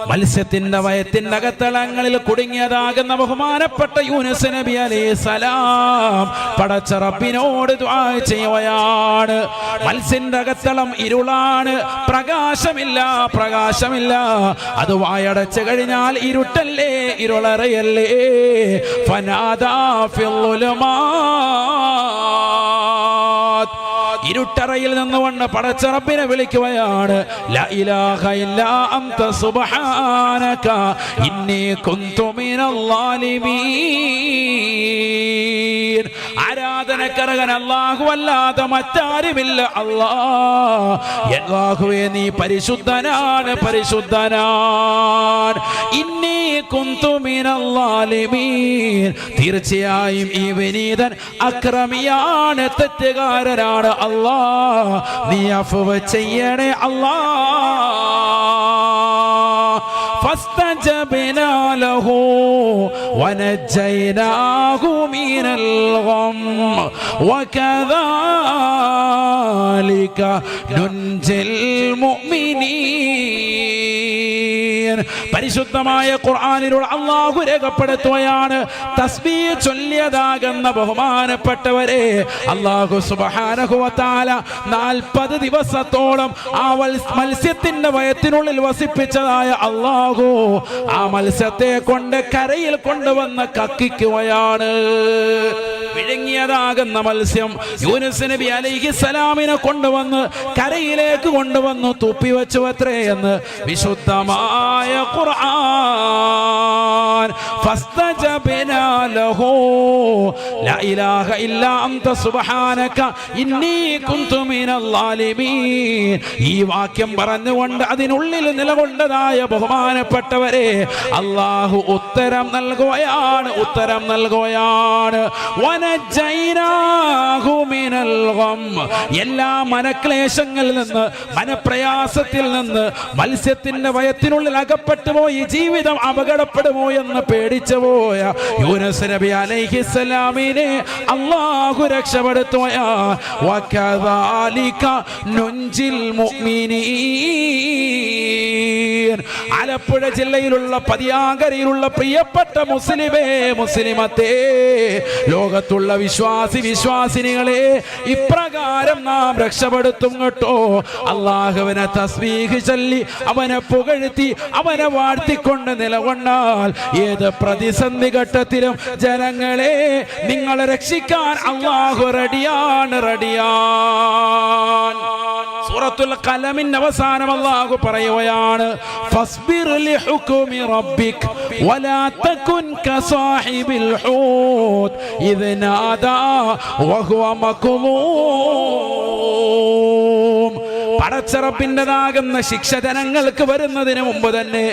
മത്സ്യത്തിന്റെ വയറ്റിന്റെ അകത്തളങ്ങളിൽ കുടുങ്ങിയതാകുന്ന ബഹുമാനപ്പെട്ട യൂനുസ് നബി അലൈഹിസ്സലാം പടച്ച റബ്ബിനോട് ദുആ ചെയ്യുകയാണ്. മത്സ്യന്റെ അകത്തളം ഇരുളാണ്, പ്രകാശമില്ല. അത് വായടച്ചു കഴിഞ്ഞാൽ ഇരുട്ടല്ലേ, ഇരുളറയല്ലേ. ഫനാദാ ഫിൽ ളുലുമാത്. ഇരുട്ടറയിൽ നിന്നുകൊണ്ട് പടച്ച റബ്ബിനെ വിളിക്കുകയാണ്. ലാ ഇലാഹ ഇല്ലാ അൻത സുബ്ഹാനക ഇന്നീ കുന്തു മിനൽ ളാലിമീൻ. ആരാ ആരാധനക്കർഹൻ അല്ലാഹു അല്ലാതെ മറ്റാരുമില്ല. അല്ലാഹുവേ നീ പരിശുദ്ധനാണ്, പരിശുദ്ധനാണ്. ഇന്നി കുന്തു മിനൽ ളാലിമീൻ, തീർച്ചയായും ഈ വിനീതൻ അക്രമിയാണ്, തെറ്റുകാരനാണ്. അല്ലാഹ് നീ അഫ്വ് ചെയ്യണേ അല്ലാഹ്. ഫസ്തജബ്നാ ലഹു വനജയ്നാഹു മിനൽ ഗം വകദാലിക നുൻജിൽ മുഅ്മിനീൻ. പരിശുദ്ധമായ ഖുർആനിലൂടെ അല്ലാഹു രേഖപ്പെടുത്തുകയാണ്, തസ്ബീഹ് ചൊല്ലിയതാകുന്ന ബഹുമാനപ്പെട്ടവരെ അല്ലാഹു സുബ്ഹാനഹു വ തആല 40 ദിവസത്തോളം ആ മത്സ്യത്തിന്റെ വയറ്റിനുള്ളിൽ വസിപ്പിച്ചതായ അല്ലാഹു ആ മത്സ്യത്തെ കൊണ്ട് കരയിൽ കൊണ്ടുവന്ന് കക്കിക്കുകയാണ്. വിഴുങ്ങിയതാകുന്ന മത്സ്യം യൂനുസ് നബി അലൈഹിസ്സലാമിനെ കൊണ്ടുവന്ന് കരയിലേക്ക് കൊണ്ടുവന്നു തുപ്പിവെച്ചു അത്രേ എന്ന് വിശുദ്ധമായ ഖുർആൻ. ഫസ്തജബ്നാ ലഹു ലാ ഇലാഹ ഇല്ലാ അൻത സുബ്ഹാനക ഇന്നി കുന്തു മിനൽ ളാലിമീൻ. ഈ വാക്യം പറഞ്ഞുകൊണ്ട് അതിനുള്ളിൽ നിലകൊണ്ടതായ ബഹുമാനപ്പെട്ടവരെ അല്ലാഹു ഉത്തരം നൽകുകയാണ്, ഉത്തരം നൽകുകയാണ്. വനജൈനാഹു മിനൽ ഗം, എല്ലാ മനക്ലേശങ്ങളിൽ നിന്ന്, മനപ്രയാസത്തിൽ നിന്ന്, മത്സ്യത്തിന്റെ വയറ്റിനുള്ളിൽ അകപ്പെട്ടു പോയി ജീവിതം അപകടപ്പെടുമോ എന്ന് പേടിച്ചു പോയ യൂനുസ് നബി അലൈഹിസ്സലാമിനെ അല്ലാഹു രക്ഷപ്പെടുത്തുകയാ. വകദാലിക നുൻജിൽ മുഅ്മിനീൻ. ആലപ്പുഴ ജില്ലയിലുള്ള പതിയാങ്കരയിലുള്ള പ്രിയപ്പെട്ട മുസ്ലിമേ, മുസ്ലിമത്തേ, ലോകത്തുള്ള വിശ്വാസിനികളെ ഇപ്രകാരം നാം രക്ഷപ്പെടുത്തും കേട്ടോ. അല്ലാഹുവിനെ തസ്ബീഹ് ചൊല്ലി അവനെ പുകഴ്ത്തി അവനെ വാഴ്ത്തിക്കൊണ്ട് നിലകൊണ്ടാൽ ഏത് പ്രതിസന്ധി ഘട്ടത്തിലും ജനങ്ങളെ നിങ്ങളെ രക്ഷിക്കാൻ അല്ലാഹു റെഡിയാണ്, റെഡിയാണ്. സൂറത്തുൽ ഖലമിന്റെ അവസാനം അല്ലാഹു പറയുകയാണ്, ഫസ്ബിർ ലിഹുക്മി റബ്ബിക് വലാ തകുൻ കസാഹിബിൽ ഹൂത് ഇദ് നാദാ വഹുവ മക്ലൂം. പടച്ചറപ്പിൻ്റെതാകുന്ന ശിക്ഷ ജനങ്ങൾക്ക് വരുന്നതിന് മുമ്പ് തന്നെ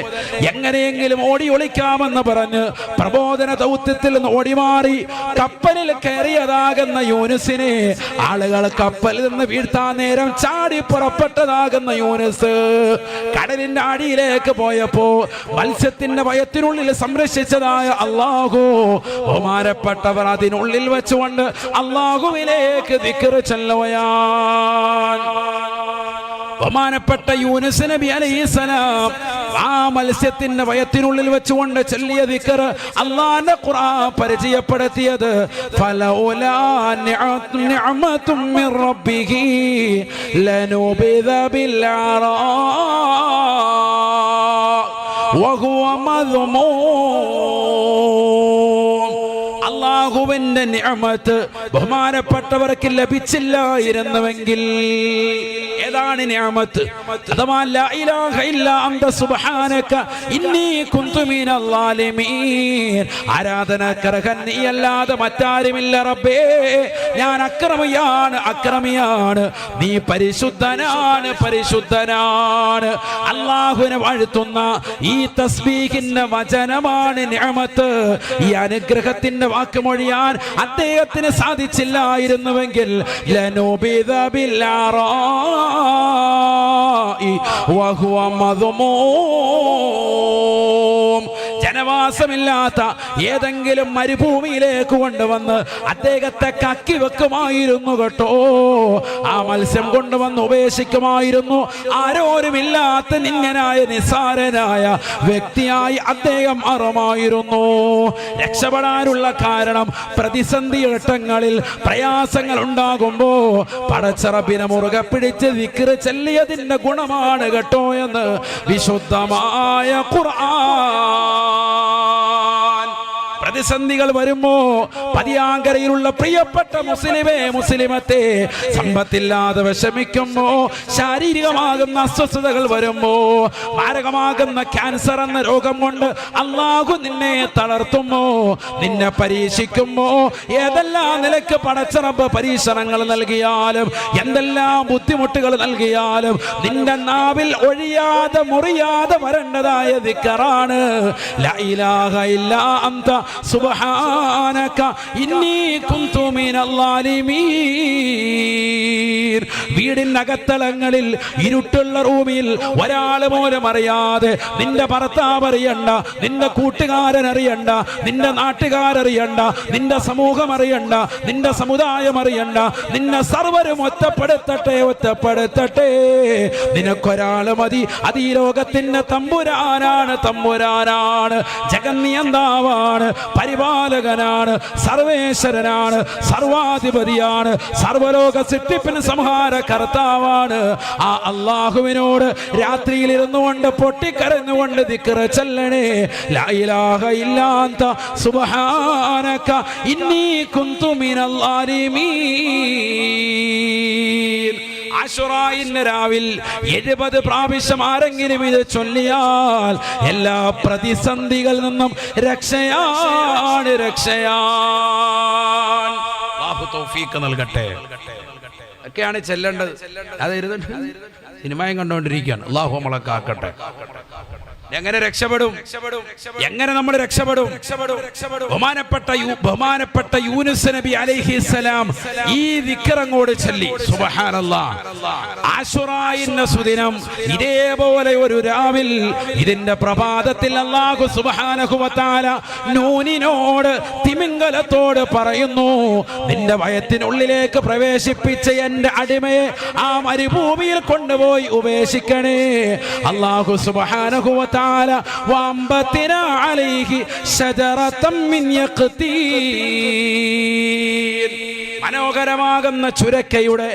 എങ്ങനെയെങ്കിലും ഓടി ഒളിക്കാമെന്ന് പറഞ്ഞ് പ്രബോധന ദൗത്യത്തിൽ നിന്ന് ഓടിമാറി കപ്പലിൽ കയറിയതാകുന്ന യൂനുസിനെ ആളുകൾ കപ്പലിൽ നിന്ന് വീഴ്ത്താൻ നേരം ചാടി പുറപ്പെട്ടതാകുന്ന യൂനുസ് കടലിന്റെ അടിയിലേക്ക് പോയപ്പോ മത്സ്യത്തിന്റെ വയറ്റിനുള്ളിൽ സംരക്ഷിച്ചതായ അല്ലാഹു ബഹുമാനപ്പെട്ടവർ അതിനുള്ളിൽ വെച്ചുകൊണ്ട് അല്ലാഹുവിലേക്ക് ദിക്ർ ചൊല്ലുകയാണ്. ബഹുമാനപ്പെട്ട യൂനുസ് നബി അലൈഹിസ്സലാം ആ മത്സ്യത്തിന്റെ വയറ്റിനുള്ളിൽ വെച്ചുകൊണ്ട് ചൊല്ലിയ ദിക്ർ അല്ലാഹുവിന്റെ ഖുർആൻ പരിചയപ്പെടുത്തിയത് ഫലൗലാ നിഅമതും മിർ റബ്ബിഹി ലനുബിദ ബിൽ അറാ വഹുവ മദ്മൂം. അല്ലാഹുവിന്റെ നിഅമത്ത് ബഹുമാനപ്പെട്ടവർക്ക് ലഭിച്ചില്ലായിരുന്നുവെങ്കിൽ ഏതാണ് നിഅമത്ത്? അഥവാ ലാ ഇലാഹ ഇല്ലാ അൻത സുബ്ഹാനക ഇന്നി കുന്തു മിനൽ ളാലിമീൻ. ആരാധനക്കർഹൻ നീയല്ലാതെ മറ്റാരുമില്ല റബ്ബേ, ഞാൻ അക്രമിയാണ്, അക്രമിയാണ്, നീ പരിശുദ്ധനാണ്, പരിശുദ്ധനാണ്. അല്ലാഹുവിനെ വാഴ്ത്തുന്ന ഈ തസ്ബീഹിന്റെ വചനമാണ് നിഅമത്ത്. ഈ അനുഗ്രഹത്തിന്റെ വാക്ക് മൊഴിയാൻ അദ്ദേഹത്തിന് സാധിച്ചില്ലായിരുന്നുവെങ്കിൽ ലനുബിദ ബിൽ അറാ വഹുവ മദ്മൂം. ജനവാസമില്ലാത്ത ഏതെങ്കിലും മരുഭൂമിയിലേക്ക് കൊണ്ടുവന്ന് അദ്ദേഹത്തെ കക്കി വെക്കുമായിരുന്നു കേട്ടോ. ആ മത്സ്യം കൊണ്ടുവന്ന് ഉപേക്ഷിക്കുമായിരുന്നു. ആരോരുമില്ലാത്ത നിന്യനായ നിസ്സാരനായ വ്യക്തിയായി അദ്ദേഹം മാറുമായിരുന്നു. രക്ഷപ്പെടാനുള്ള കാരണം പ്രതിസന്ധി ഘട്ടങ്ങളിൽ പ്രയാസങ്ങൾ ഉണ്ടാകുമ്പോ പടച്ചറബിനെ മുറുകെ പിടിച്ച് ദിക്ർ ചൊല്ലിയതിന്റെ ഗുണമാണ് കേട്ടോ എന്ന് വിശുദ്ധമായ ഖുർആൻ. പ്രതിസന്ധികൾ വരുമ്പോ പതിയാങ്കരയിലുള്ള പ്രിയപ്പെട്ട മുസ്ലിമേ മുസ്ലിമത്തെ സമ്പത്തില്ലാതെ വിഷമിക്കുമ്പോ ശാരീരികമാകുന്ന അസ്വസ്ഥതകൾ വരുമ്പോ മാരകമാകുന്ന ക്യാൻസർ എന്ന രോഗം കൊണ്ട് അല്ലാഹു നിന്നെ തളർത്തുമ്പോ നിന്നെ പരീക്ഷിക്കുമ്പോ ഏതെല്ലാം നിലക്ക് പടച്ച റബ്ബ് പരീക്ഷണങ്ങൾ നൽകിയാലും എന്തെല്ലാം ബുദ്ധിമുട്ടുകൾ നൽകിയാലും നിന്റെ നാവിൽ ഒഴിയാതെ മുറിയാതെ വരേണ്ടതായ ദിക്റാണ് ലാ ഇലാഹ ഇല്ലാ അന്ത സുബ്ഹാനക ഇന്നി കുന്തു മിനൽ ളാലിമീൻ. വീടിനകത്തളങ്ങളിൽ ഇരുട്ടുള്ള റൂമിൽ ഒരാൾ പോലും അറിയാതെ, നിന്റെ ഭർത്താവ് അറിയണ്ട, നിന്റെ കൂട്ടുകാരൻ അറിയണ്ട, നിന്റെ നാട്ടുകാരറിയണ്ട, നിന്റെ സമൂഹം അറിയണ്ട, നിന്റെ സമുദായം അറിയണ്ട, നിന്നെ സർവരും ഒറ്റപ്പെടുത്തട്ടെ. നിനക്കൊരാള് മതി. അത് ഈ ലോകത്തിന്റെ തമ്പുരാനാണ്, ജഗന്നിയന്താവാണ്, പരിപാലകനാണ്, സർവേശ്വരനാണ്, സർവാധിപതിയാണ്, സർവലോക സൃഷ്ടിപ്പിന് സംഹാര കർത്താവാണ്. ആ അല്ലാഹുവിനോട് രാത്രിയിൽ ഇരുന്നുകൊണ്ട് പൊട്ടിക്കരഞ്ഞുകൊണ്ട് ദിക്ർ ചൊല്ലണേ. ലാ ഇലാഹ ഇല്ലാ അന്ത സുബ്ഹാനക ഇന്നി കുന്തു മിനൽ ളാലിമീൻ. ആശുറായിന്റെ രാവിൽ 70 പ്രാവശ്യം ആരെങ്കിലും ഇത് ചൊല്ലിയാൽ എല്ലാ പ്രതിസന്ധികളിൽ നിന്നും രക്ഷയാണ്. അല്ലാഹു തൗഫീഖ് നൽകട്ടെ. ഒക്കെയാണ് ചെല്ലേണ്ടത്. അത് ഇരുന്നിട്ട് സിനിമയും കണ്ടുകൊണ്ടിരിക്കുകയാണ്. അല്ലാഹു നമ്മളെ കാക്കട്ടെ. എങ്ങനെ രക്ഷപ്പെടും? എങ്ങനെ നമ്മൾ രക്ഷപ്പെടും? ബഹുമാനപ്പെട്ട യൂനുസ് നബി അലൈഹിസ്സലാം ഈ ദിക്റങ്ങോട് ചൊല്ലി. സുബ്ഹാനല്ലാഹ്. ആശുറായിന്റെ സുദിനം ഇതേപോലെ ഒരു രാവിൽ ഇതിന്റെ പ്രഭാതത്തിൽ അല്ലാഹു സുബ്ഹാനഹു വ തആല നൂനിനോട്, തിമിംഗലത്തോട് പറയുന്നു, നിന്റെ വയറ്റിനുള്ളിലേക്ക് പ്രവേശിപ്പിച്ച എന്റെ അടിമയെ ആ മരുഭൂമിയിൽ കൊണ്ടുപോയി ഉപേക്ഷിക്കണേ. അല്ലാഹു സുബ്ഹാനഹു വ തആല വഅംബതിനാ അലൈഹി ശജറതൻ മിൻ യഖ്തീൻ. മനോഹരമാകുന്ന ചുരക്കയുടെ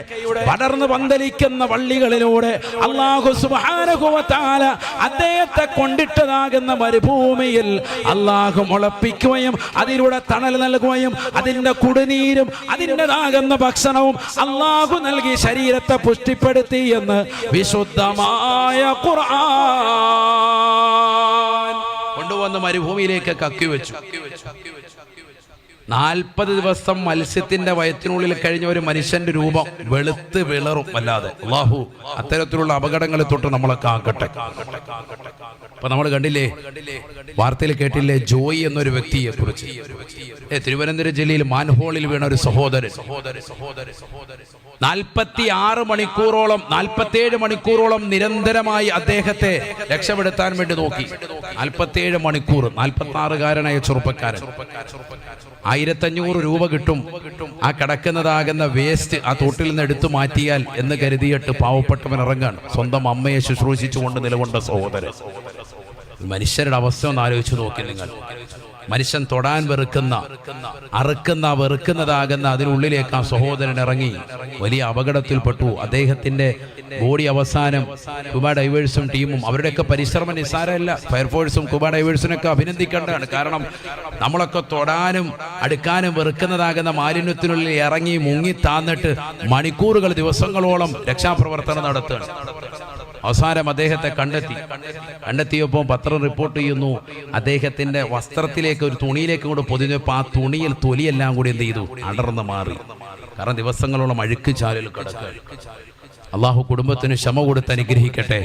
പടർന്നു പന്തലിക്കുന്ന വള്ളികളിലൂടെ അല്ലാഹു സുബ്ഹാനഹു വ തആല അദ്ദേഹത്തെ കൊണ്ടിട്ടതാകുന്ന മരുഭൂമിയിൽ അല്ലാഹു മുളപ്പിക്കുകയും അതിലൂടെ തണൽ നൽകുകയും അതിന്റെ കുടിനീരും അതിൻ്റെതാകുന്ന ഭക്ഷണവും അല്ലാഹു നൽകി ശരീരത്തെ പുഷ്ടിപ്പെടുത്തി എന്ന് വിശുദ്ധമായ ഖുർആൻ കൊണ്ടുവന്ന് മരുഭൂമിയിലേക്ക് കക്കി വെച്ചു. 40 ദിവസം മത്സ്യത്തിന്റെ വയറ്റിനുള്ളിൽ കഴിഞ്ഞ ഒരു മനുഷ്യന്റെ രൂപം വെളുത്ത് വിളറും അല്ലാതെ. അല്ലാഹു അത്തരത്തിലുള്ള അപകടങ്ങളെ തൊട്ട് നമ്മളെ കാക്കട്ടെ. അപ്പൊ നമ്മൾ കണ്ടില്ലേ, വാർത്തയിൽ കേട്ടില്ലേ, ജോയി എന്നൊരു വ്യക്തിയെ കുറിച്ച്. തിരുവനന്തപുരം ജില്ലയിൽ മാൻഹോളിൽ വീണ ഒരു സഹോദരൻ 46 മണിക്കൂറോളം 47 മണിക്കൂറോളം നിരന്തരമായി അദ്ദേഹത്തെ രക്ഷപ്പെടുത്താൻ വേണ്ടി നോക്കി. 47 മണിക്കൂർ. 46-കാരനായ ചെറുപ്പക്കാരൻ. 1500 രൂപ കിട്ടും. ആ കിടക്കുന്നതാകുന്ന വേസ്റ്റ് ആ തോട്ടിൽ നിന്ന് എടുത്തു മാറ്റിയാൽ എന്ന് കരുതിയിട്ട് പാവപ്പെട്ടവൻ ഇറങ്ങാൻ സ്വന്തം അമ്മയെ ശുശ്രൂഷിച്ചുകൊണ്ട് നിലകൊണ്ട സഹോദരൻ. മനുഷ്യരുടെ അവസ്ഥ ഒന്ന് ആലോചിച്ച് നോക്കി നിങ്ങൾ. മനുഷ്യൻ തൊടാൻ വെറുക്കുന്നതാകുന്ന അതിനുള്ളിലേക്ക് ആ സഹോദരൻ ഇറങ്ങി വലിയ അപകടത്തിൽപ്പെട്ടു. അദ്ദേഹത്തിന്റെ ബോഡി അവസാനം കുബ ഡൈവേഴ്സും ടീമും അവരുടെയൊക്കെ പരിശ്രമം നിസ്സാരമല്ല. ഫയർഫോഴ്സും കുബ ഡൈവേഴ്സിനൊക്കെ അഭിനന്ദിക്കേണ്ടതാണ്. കാരണം നമ്മളൊക്കെ തൊടാനും അടുക്കാനും വെറുക്കുന്നതാകുന്ന മാലിന്യത്തിനുള്ളിൽ ഇറങ്ങി മുങ്ങി താന്നിട്ട് മണിക്കൂറുകൾ ദിവസങ്ങളോളം രക്ഷാപ്രവർത്തനം നടത്തുകയാണ്. അവസാനം അദ്ദേഹത്തെ കണ്ടെത്തിയപ്പോൾ പത്രം റിപ്പോർട്ട് ചെയ്യുന്നു, അദ്ദേഹത്തിന്റെ വസ്ത്രത്തിലേക്ക് ഒരു തുണിയിലേക്ക് കൂടെ പൊതിഞ്ഞപ്പോൾ ആ തുണിയിൽ തൊലിയെല്ലാം കൂടി എന്ത് ചെയ്തു, അടർന്ന് മാറി. കാരണം ദിവസങ്ങളോളം അഴുക്ക് ചാലിൽ കിടക്കുക. അള്ളാഹു കുടുംബത്തിന് ക്ഷമ കൊടുത്ത് അനുഗ്രഹിക്കട്ടെ.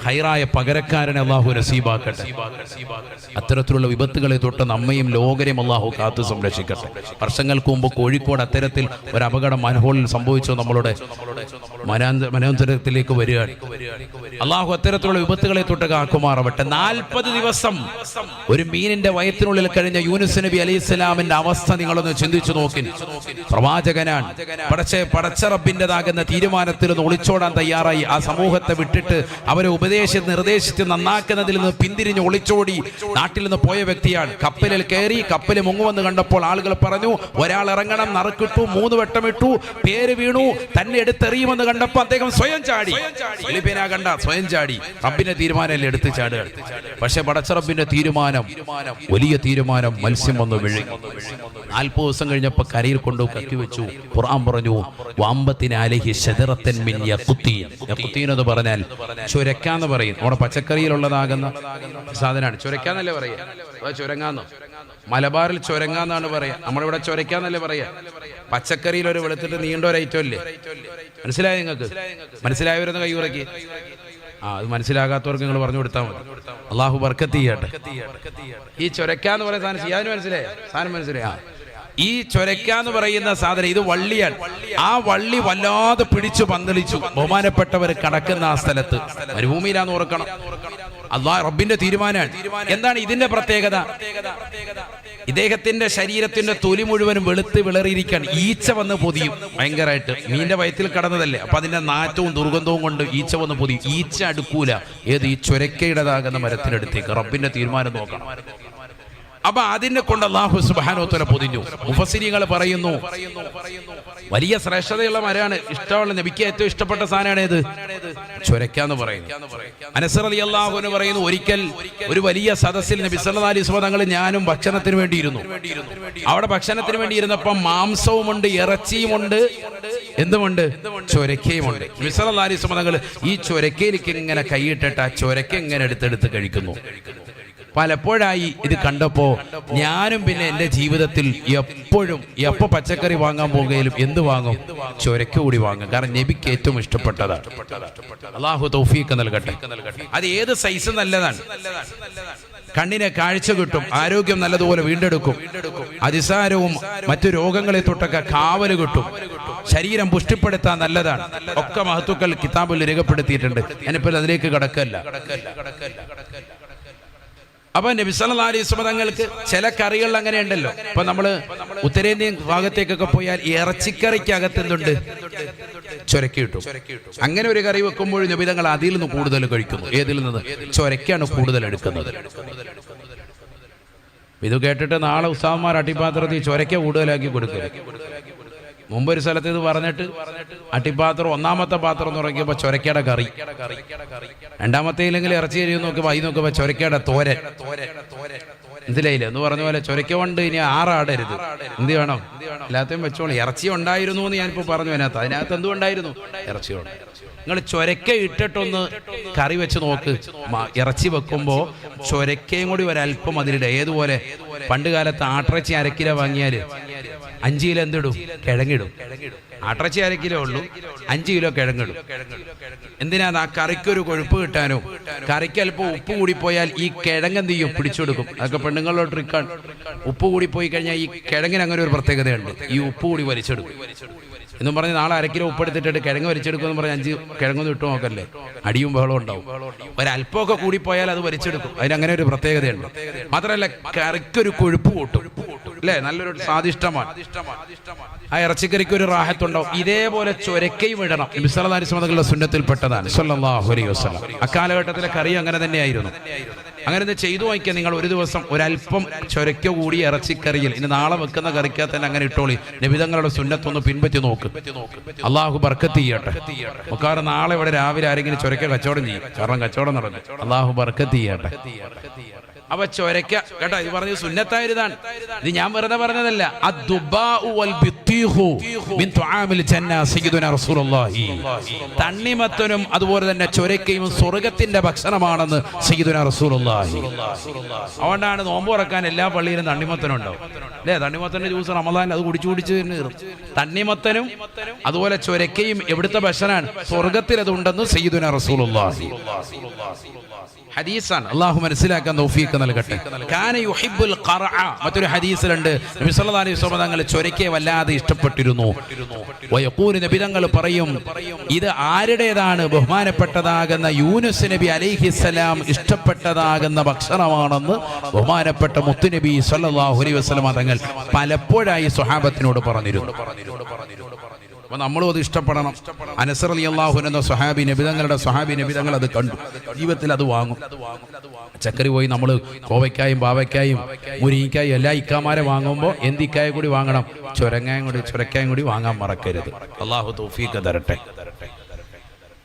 ഹൈറായ പകരക്കാരനെ അള്ളാഹു നസീബാക്കട്ടെ. അത്തരത്തിലുള്ള വിപത്തുകളെ തൊട്ട് നമ്മയും ലോകരെയും അള്ളാഹു കാത്തു സംരക്ഷിക്കട്ടെ. വർഷങ്ങൾക്ക് മുമ്പ് കോഴിക്കോട് അത്തരത്തിൽ ഒരു അപകടം മാൻഹോളിൽ സംഭവിച്ചു. നമ്മളുടെ മനോന്തരത്തിലേക്ക് വരികയാണ്. അള്ളാഹു അത്തരത്തിലുള്ള വിപത്തുകളെ തൊട്ട് കാക്കുമാറാവട്ടെ. 40 ദിവസം ഒരു മീനിന്റെ വയറ്റിനുള്ളിൽ കഴിഞ്ഞ യൂനുസ് നബി അലൈഹിസ്സലാമിന്റെ അവസ്ഥ നിങ്ങളൊന്ന് ചിന്തിച്ചു നോക്കി. പ്രവാചകനാണ്. പടച്ച റബ്ബിൻ്റെതാകുന്ന തീരുമാനത്തിൽ നിന്ന് ഒളിച്ചോടാൻ തയ്യാറായി. ആ സമൂഹത്തെ വിട്ടിട്ട് അവരെ നിർദ്ദേശിച്ച് നന്നാക്കുന്നതിൽ നിന്ന് പിന്തിരിഞ്ഞ് ഒളിച്ചോടി നാട്ടിൽ നിന്ന് പോയ വ്യക്തിയാണ്. കപ്പലിൽ കയറി കപ്പൽ മുങ്ങുവെന്ന് കണ്ടപ്പോൾ ആളുകൾ പറഞ്ഞു, ഒരാൾ ഇറങ്ങണം. നറുക്കിട്ടു, 3 വട്ടമിട്ടു, പേര് വീണു. തന്നെ എടുത്തെറിയുമെന്ന് കണ്ടപ്പോൾ അദ്ദേഹം സ്വയം ചാടി. ഫിലിപ്പിനാ കണ്ട സ്വയം ചാടി. റബ്ബിന്റെ തീരുമാനമല്ലേ എടുത്ത് ചാടുക. പക്ഷെ പടച്ച റബ്ബിന്റെ തീരുമാനം വലിയ തീരുമാനം. മത്സ്യം വന്ന് വിഴുങ്ങി. 40 ദിവസം കഴിഞ്ഞപ്പോൾ കരയിൽ കൊണ്ടു കത്തി വെച്ചു. ഖുർആൻ പറഞ്ഞു, വഅംബത്തിനാലൈഹി ശജറത്തൻ മിൻ യഖ്തീൻ. യഖ്തീൻ എന്ന് പറഞ്ഞാൽ ചുരക്കാന്ന് പറയും. നമ്മുടെ പച്ചക്കറിയിലുള്ളതാകുന്ന സാധനമാണ്. ചുരക്കാന്നല്ലേ പറയാ? ചുരങ്ങാന്നോ? മലബാറിൽ ചുരങ്ങാന്നാണ് പറയാ. നമ്മളിവിടെ ചുരക്കാന്നല്ലേ പറയാ. പച്ചക്കറിയിൽ ഒരു വെളുത്തിട്ട് നീണ്ട ഒരു ഐറ്റം അല്ലേ? മനസ്സിലായോ നിങ്ങൾക്ക്? മനസ്സിലായവരൊന്ന് കൈ ഉറക്കി. അത് മനസ്സിലാകാത്തവർക്ക് നിങ്ങൾ പറഞ്ഞു കൊടുത്താൽ മതി. അള്ളാഹു ബർക്കത്ത് ചെയ്യട്ടെ. ഈ ചൊരക്കാന്ന് പറയുന്ന സാധനം ചെയ്യാൻ മനസ്സിലായോ? സാധനം മനസ്സിലായോ? ഈ ചൊരക്കാന്ന് പറയുന്ന സാധനം ഇത് വള്ളിയാണ്. ആ വള്ളി വല്ലാതെ പിടിച്ചു പന്തളിച്ചു. ബഹുമാനപ്പെട്ടവർ കടക്കുന്ന ആ സ്ഥലത്ത് മരുഭൂമിയിലാന്ന് ഓർക്കണം. അല്ലാഹ് റബ്ബിന്റെ തീരുമാനമാണ്. എന്താണ് ഇതിന്റെ പ്രത്യേകത? ഇദ്ദേഹത്തിന്റെ ശരീരത്തിന്റെ തൊലി മുഴുവനും വെളുത്ത് വിളറിയിരിക്കാൻ ഈച്ച വന്ന് പൊതിയും ഭയങ്കരമായിട്ട്. മീന്റെ വയറ്റിൽ കടന്നതല്ലേ, അപ്പൊ അതിന്റെ നാറ്റവും ദുർഗന്ധവും കൊണ്ട് ഈച്ച വന്ന് പൊതിയും. ഈച്ച അടുക്കൂല ഏത് ഈ ചൊരക്കയുടേതാകുന്ന മരത്തിനടുത്തേക്ക്. റബ്ബിന്റെ തീരുമാനം നോക്കണം. അപ്പൊ അതിനെ കൊണ്ട് അല്ലാഹു സുബ്ഹാനഹു വ തആല പൊതിഞ്ഞു. മുഫസ്സിരീങ്ങൾ പറയുന്നു വലിയ ശ്രേഷ്ഠതയുള്ള മരമാണ്. ഇഷ്ടമുള്ള നബിക്ക് ഏറ്റവും ഇഷ്ടപ്പെട്ട സാധനമാണ് ഏത്? ചൊരക്കാന്ന് പറയുന്നു. അനസ് റളിയല്ലാഹു അൻഹു പറയുന്നു, ഒരിക്കൽ ഒരു വലിയ സദസ്സിൽ നബി സല്ലല്ലാഹു അലൈഹി വസല്ലം തങ്ങൾ ഞാനും ഭക്ഷണത്തിന് വേണ്ടി ഇരുന്നു. അവിടെ ഭക്ഷണത്തിന് വേണ്ടി ഇരുന്നപ്പോൾ മാംസവുമുണ്ട്, ഇറച്ചിയുമുണ്ട്, എന്തുമുണ്ട്? ചൊരക്കയുമുണ്ട്. നബി സല്ലല്ലാഹു അലൈഹി വസല്ലം തങ്ങൾ ഈ ചൊരക്കയിലേക്ക് ഇങ്ങനെ കൈയിട്ടിട്ട് ആ ചൊരക്ക ഇങ്ങനെ എടുത്തെടുത്ത് കഴിക്കുന്നു. പലപ്പോഴായി ഇത് കണ്ടപ്പോ ഞാനും പിന്നെ എൻ്റെ ജീവിതത്തിൽ എപ്പോ പച്ചക്കറി വാങ്ങാൻ പോകുകയിലും എന്ത് വാങ്ങും? ചൊരക്ക കൂടി വാങ്ങും. കാരണം നബിക്ക് ഏറ്റവും ഇഷ്ടപ്പെട്ടതാണ്. അല്ലാഹു തൗഫീഖ് നൽകട്ടെ. അത് ഏത് സൈസ് നല്ലതാണ്. കണ്ണിനെ കാഴ്ച കിട്ടും, ആരോഗ്യം നല്ലതുപോലെ വീണ്ടെടുക്കും, അതിസാരവും മറ്റു രോഗങ്ങളെ തൊട്ടൊക്കെ കാവല് കിട്ടും, ശരീരം പുഷ്ടിപ്പെടുത്താൻ നല്ലതാണ്. ഒക്കെ മഹത്തുക്കൾ കിതാബിൽ രേഖപ്പെടുത്തിയിട്ടുണ്ട്. ഞാനിപ്പോൾ അതിലേക്ക് കടക്കല്ല. അപ്പൊ നബി സല്ലല്ലാഹു അലൈഹി വസല്ലം തങ്ങൾക്ക് ചില കറികൾ അങ്ങനെ ഉണ്ടല്ലോ. ഇപ്പൊ നമ്മള് ഉത്തരേന്ത്യൻ ഭാഗത്തേക്കൊക്കെ പോയാൽ ഇറച്ചിക്കറിക്കകത്ത് എന്തുണ്ട്? ചൊരക്ക കിട്ടും. അങ്ങനെ ഒരു കറി വെക്കുമ്പോൾ നബി തങ്ങൾ അതിൽ നിന്ന് കൂടുതൽ കഴിക്കുന്നു. ഏതിൽ നിന്ന്? ചൊരക്കാണ് കൂടുതൽ എടുക്കുന്നത്. ഇത് കേട്ടിട്ട് നാളെ ഉസ്താദ്മാർ അട്ടിപ്പാത്രത്തിൽ ചൊരക്ക കൂടുതലാക്കി കൊടുക്കുക. മുമ്പൊരു സ്ഥലത്ത് ഇത് പറഞ്ഞിട്ട് അട്ടിപ്പാത്രം ഒന്നാമത്തെ പാത്രം എന്ന് പറയുമ്പോൾ ചൊരക്കയുടെ കറി, രണ്ടാമത്തേലെങ്കിൽ ഇറച്ചി അരി നോക്കുമ്പോൾ അതിൽ നോക്കുമ്പോൾ ചൊരക്കയുടെ തോരൻ. മനസ്സിലായില്ല എന്ന് പറഞ്ഞ പോലെ ചൊരക്ക കൊണ്ട് ഇനി ആറാടരുത്. എന്ത് വേണം? എല്ലാத்தைയും വെച്ചോളൂ. ഇറച്ചി ഉണ്ടായിരുന്നു എന്ന് ഞാനിപ്പോൾ പറഞ്ഞു. അതിനകത്ത് എന്തുകൊണ്ടായിരുന്നു? ഇറച്ചി ഉണ്ട്. നിങ്ങൾ ചൊരക്ക ഇട്ടിട്ടൊന്ന് കറി വെച്ച് നോക്ക്. ഇറച്ചി വെക്കുമ്പോൾ ചൊരക്കയും കൂടി ഒരല്പം അതിലിടുക. ഏതുപോലെ പണ്ട് കാലത്ത് ആട്ടിറച്ചി 1/2 കിലോ വാങ്ങിയാൽ 5 കിലോ എന്തിടും? കിഴങ്ങിടും. ആട്ടിറച്ചി 1/2 കിലോ ഉള്ളൂ, 5 കിലോ കിഴങ്ങിടും. എന്തിനാണ്? ആ കറിക്കൊരു കൊഴുപ്പ് കിട്ടാനോ. കറിക്ക് അല്പം ഉപ്പ് കൂടിപ്പോയാൽ ഈ കിഴങ്ങെന്ത് ചെയ്യും? പിടിച്ചെടുക്കും. അതൊക്കെ പെണ്ണുങ്ങളുടെ ട്രിക്കാണ്. ഉപ്പ് കൂടിപ്പോയി കഴിഞ്ഞാൽ ഈ കിഴങ്ങിന് അങ്ങനെ ഒരു പ്രത്യേകതയുണ്ട്. ഈ ഉപ്പ് കൂടി വലിച്ചെടുക്കും എന്നും പറഞ്ഞ് നാളെ 1/2 കിലോ ഉപ്പെടുത്തിട്ട് കിഴങ്ങ് വലിച്ചെടുക്കുമെന്ന് പറഞ്ഞ് 5 കിഴങ്ങൊന്നും ഇട്ടു നോക്കല്ലേ, അടിയും ബഹളം ഉണ്ടാവും. ഒരല്പമൊക്കെ കൂടിപ്പോയാൽ അത് വലിച്ചെടുക്കും. അതിനങ്ങനെ ഒരു പ്രത്യേകതയുണ്ട്. മാത്രമല്ല കറിക്കൊരു കൊഴുപ്പ് കൂട്ടും അല്ലേ, നല്ലൊരു സ്വാദിഷ്ടമാണ്. ആ ഇറച്ചിക്കറിക്ക് ഒരു റാഹത്തുണ്ടാവും. ഇതേപോലെ ചൊരക്കയും ഇടണം. നബി സല്ലല്ലാഹു അലൈഹി വസല്ലം സുന്നത്തിൽപ്പെട്ടതാണ് സല്ലല്ലാഹു അലൈഹി വസല്ലം. അക്കാലഘട്ടത്തിലെ കറി അങ്ങനെ തന്നെയായിരുന്നു. അങ്ങനെ ചെയ്തു നോക്കിയാൽ നിങ്ങൾ ഒരു ദിവസം ഒരല്പം ചൊരക്ക കൂടി ഇറച്ചിക്കറിയിൽ, ഇനി നാളെ വെക്കുന്ന കറിക്കകത്ത് തന്നെ അങ്ങനെ ഇട്ടോളി. നബിതങ്ങളുടെ സുന്നത്തൊന്ന് പിൻപറ്റി നോക്ക്. അള്ളാഹു ബർക്കത്ത് ചെയ്യട്ടെ. കാരണം നാളെ ഇവിടെ രാവിലെ ആരെങ്കിലും ചൊരക്ക കച്ചവടം ചെയ്യും. കാരണം കച്ചവടം നടന്നു. അള്ളാഹു ബർക്കത്ത് ചെയ്യട്ടെ. അപ്പൊ ചൊരക്ക കേട്ടോ, ഇത് പറഞ്ഞത് സുന്നത്തായതാണ്. ഇത് ഞാൻ വെറുതെ പറഞ്ഞതല്ല. തണ്ണിമത്തനും അതുപോലെ തന്നെ ചൊരക്കയും സ്വർഗത്തിന്റെ ഭക്ഷണമാണെന്ന് സയ്യിദുനാ റസൂലുള്ളാഹി. അതുകൊണ്ടാണ് നോമ്പ് തുറക്കാൻ എല്ലാ പള്ളിയിലും തണ്ണിമത്തനും ഉണ്ടാവും അല്ലേ. തണ്ണിമത്തന്റെ ജ്യൂസ് റമദാൻ അത് കുടിച്ചു തണ്ണിമത്തനും അതുപോലെ ചൊരക്കയും എവിടുത്തെ ഭക്ഷണമാണ്? സ്വർഗത്തിൽ അതുണ്ടെന്ന് സയ്യിദുനാ റസൂലുള്ളാഹി. ഹദീസാണ്. അല്ലാഹു മനസ്സിലാക്കാൻ തൗഫീഖ് നൽകട്ടെ. കാന യുഹിബ്ബുൽ ഖർഅ. മറ്റൊരു ഹദീസിലുണ്ട് നബി സല്ലല്ലാഹു അലൈഹി വസല്ലം തങ്ങൾ ചൊരക്കയെ വല്ലാതെ ഇഷ്ടപ്പെട്ടിരുന്നു. വയഖൂലു, നബി തങ്ങൾ പറയും, ഇത് ആരുടേതാണ്? ബഹുമാനപ്പെട്ടതാകുന്ന യൂനുസ് നബി അലൈഹിസ്സലാം ഇഷ്ടപ്പെട്ടതാകുന്ന ഭക്ഷണമാണെന്ന് ബഹുമാനപ്പെട്ട മുത്തുനബി സല്ലല്ലാഹു അലൈഹി വസല്ലം തങ്ങൾ പലപ്പോഴായി സ്വഹാബത്തിനോട് പറഞ്ഞിരുന്നു. അപ്പൊ നമ്മളും അത് ഇഷ്ടപ്പെടണം. അനസ് റളിയല്ലാഹു അൻഹു എന്ന സ്വഹാബി നബിതങ്ങൾ അത് കണ്ടു, ജീവിതത്തിൽ അത് വാങ്ങും. ചക്കരി പോയി നമ്മൾ കോവയ്ക്കായും പാവയ്ക്കായും മുരിങ്ങക്കായും എല്ലാ ഇക്കാമാരെ വാങ്ങുമ്പോൾ എന്തിക്കായ കൂടി വാങ്ങണം, ചുരക്കായും കൂടി വാങ്ങാൻ മറക്കരുത്. അള്ളാഹു തൗഫീഖ് തരട്ടെ.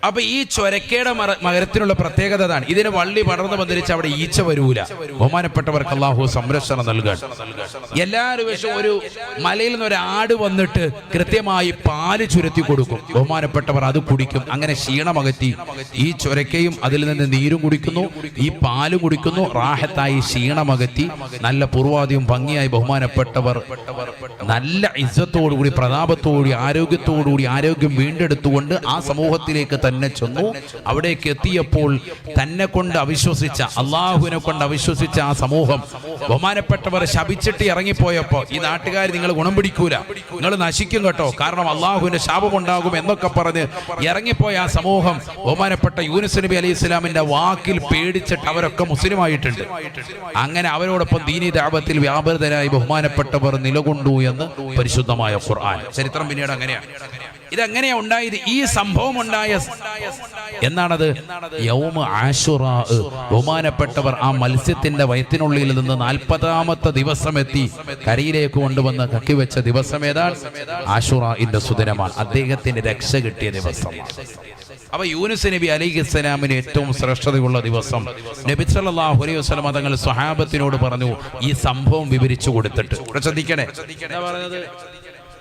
അപ്പൊ ഈ ചൊരക്കയുടെ മരത്തിനുള്ള പ്രത്യേകത അതാണ്. ഇതിന് വള്ളി പടർന്നു വന്നിരിച്ച് അവിടെ ഈച്ച വരൂല. ബഹുമാനപ്പെട്ടവർക്ക് അല്ലാഹു സംരക്ഷണം നൽകാൻ. എല്ലാ ദിവസവും ഒരു മലയിൽ നിന്ന് ഒരു ആട് വന്നിട്ട് കൃത്യമായി പാല് ചുരത്തി കൊടുക്കും. ബഹുമാനപ്പെട്ടവർ അത് കുടിക്കും. അങ്ങനെ ക്ഷീണമകറ്റി ഈ ചൊരക്കയും അതിൽ നിന്ന് നീരും കുടിക്കുന്നു, ഈ പാല് കുടിക്കുന്നു. റാഹത്തായി ക്ഷീണമകറ്റി നല്ല പൂർവാദിയും ഭംഗിയായി ബഹുമാനപ്പെട്ടവർ നല്ല ഇസ്സത്തോടുകൂടി പ്രതാപത്തോടുകൂടി ആരോഗ്യത്തോടുകൂടി ആരോഗ്യം വീണ്ടെടുത്തുകൊണ്ട് ആ സമൂഹത്തിലേക്ക് തന്നെ ചെന്നു. അവിടേക്ക് എത്തിയപ്പോൾ തന്നെ കൊണ്ട് അവിശ്വസിച്ച, അള്ളാഹുവിനെ കൊണ്ട് അവിശ്വസിച്ച ആ സമൂഹം ബഹുമാനപ്പെട്ടവർ ശപിച്ചിട്ട് ഇറങ്ങിപ്പോയപ്പോ ഈ നാട്ടുകാർ നിങ്ങൾ ഗുണം പിടിക്കൂല, നിങ്ങൾ നശിക്കും കേട്ടോ, കാരണം അള്ളാഹുവിന്റെ ശാപമുണ്ടാകും എന്നൊക്കെ പറഞ്ഞ് ഇറങ്ങിപ്പോയ ആ സമൂഹം ബഹുമാനപ്പെട്ട യൂനുസ് നബി അലൈഹി ഇസ്ലാമിന്റെ വാക്കിൽ പേടിച്ചിട്ട് അവരൊക്കെ മുസ്ലിമായിട്ടുണ്ട്. അങ്ങനെ അവരോടൊപ്പം ദീനി ദഅവത്തിൽ വ്യാപൃതരായി ബഹുമാനപ്പെട്ടവർ നിലകൊണ്ടു എന്ന് പരിശുദ്ധമായ ഖുർആൻ. ചരിത്രം പിന്നീട് അങ്ങനെയാണ്. ഇതെങ്ങനെയാ ഉണ്ടായത്? ഈ സംഭവം ഉണ്ടായ എന്നാണത് യൗമ ആശുറാ. ബഹുമാനപ്പെട്ടവർ ആ മത്സ്യത്തിന്റെ വയറ്റിനുള്ളിൽ നിന്ന് 40ാമത്തെ ദിവസം എത്തി കരയിലേക്ക് കൊണ്ടുവന്ന് കക്കിവെച്ച ദിവസം ഏതാണ്? ആശുറാഇന്റെ സുദിനമാണ്. അദ്ദേഹത്തിന് രക്ഷ കിട്ടിയ ദിവസമാണ്. അപ്പൊ യൂനുസ് നബി അലൈഹിസ്സലാമിന് ഏറ്റവും ശ്രേഷ്ഠതയുള്ള ദിവസം നബി സല്ലല്ലാഹു അലൈഹി വസല്ലം തങ്ങൾ സ്വഹാബത്തിനോട് പറഞ്ഞു ഈ സംഭവം വിവരിച്ചു കൊടുത്തിട്ട്. ശ്രദ്ധിക്കണേ, എന്താ പറഞ്ഞത്?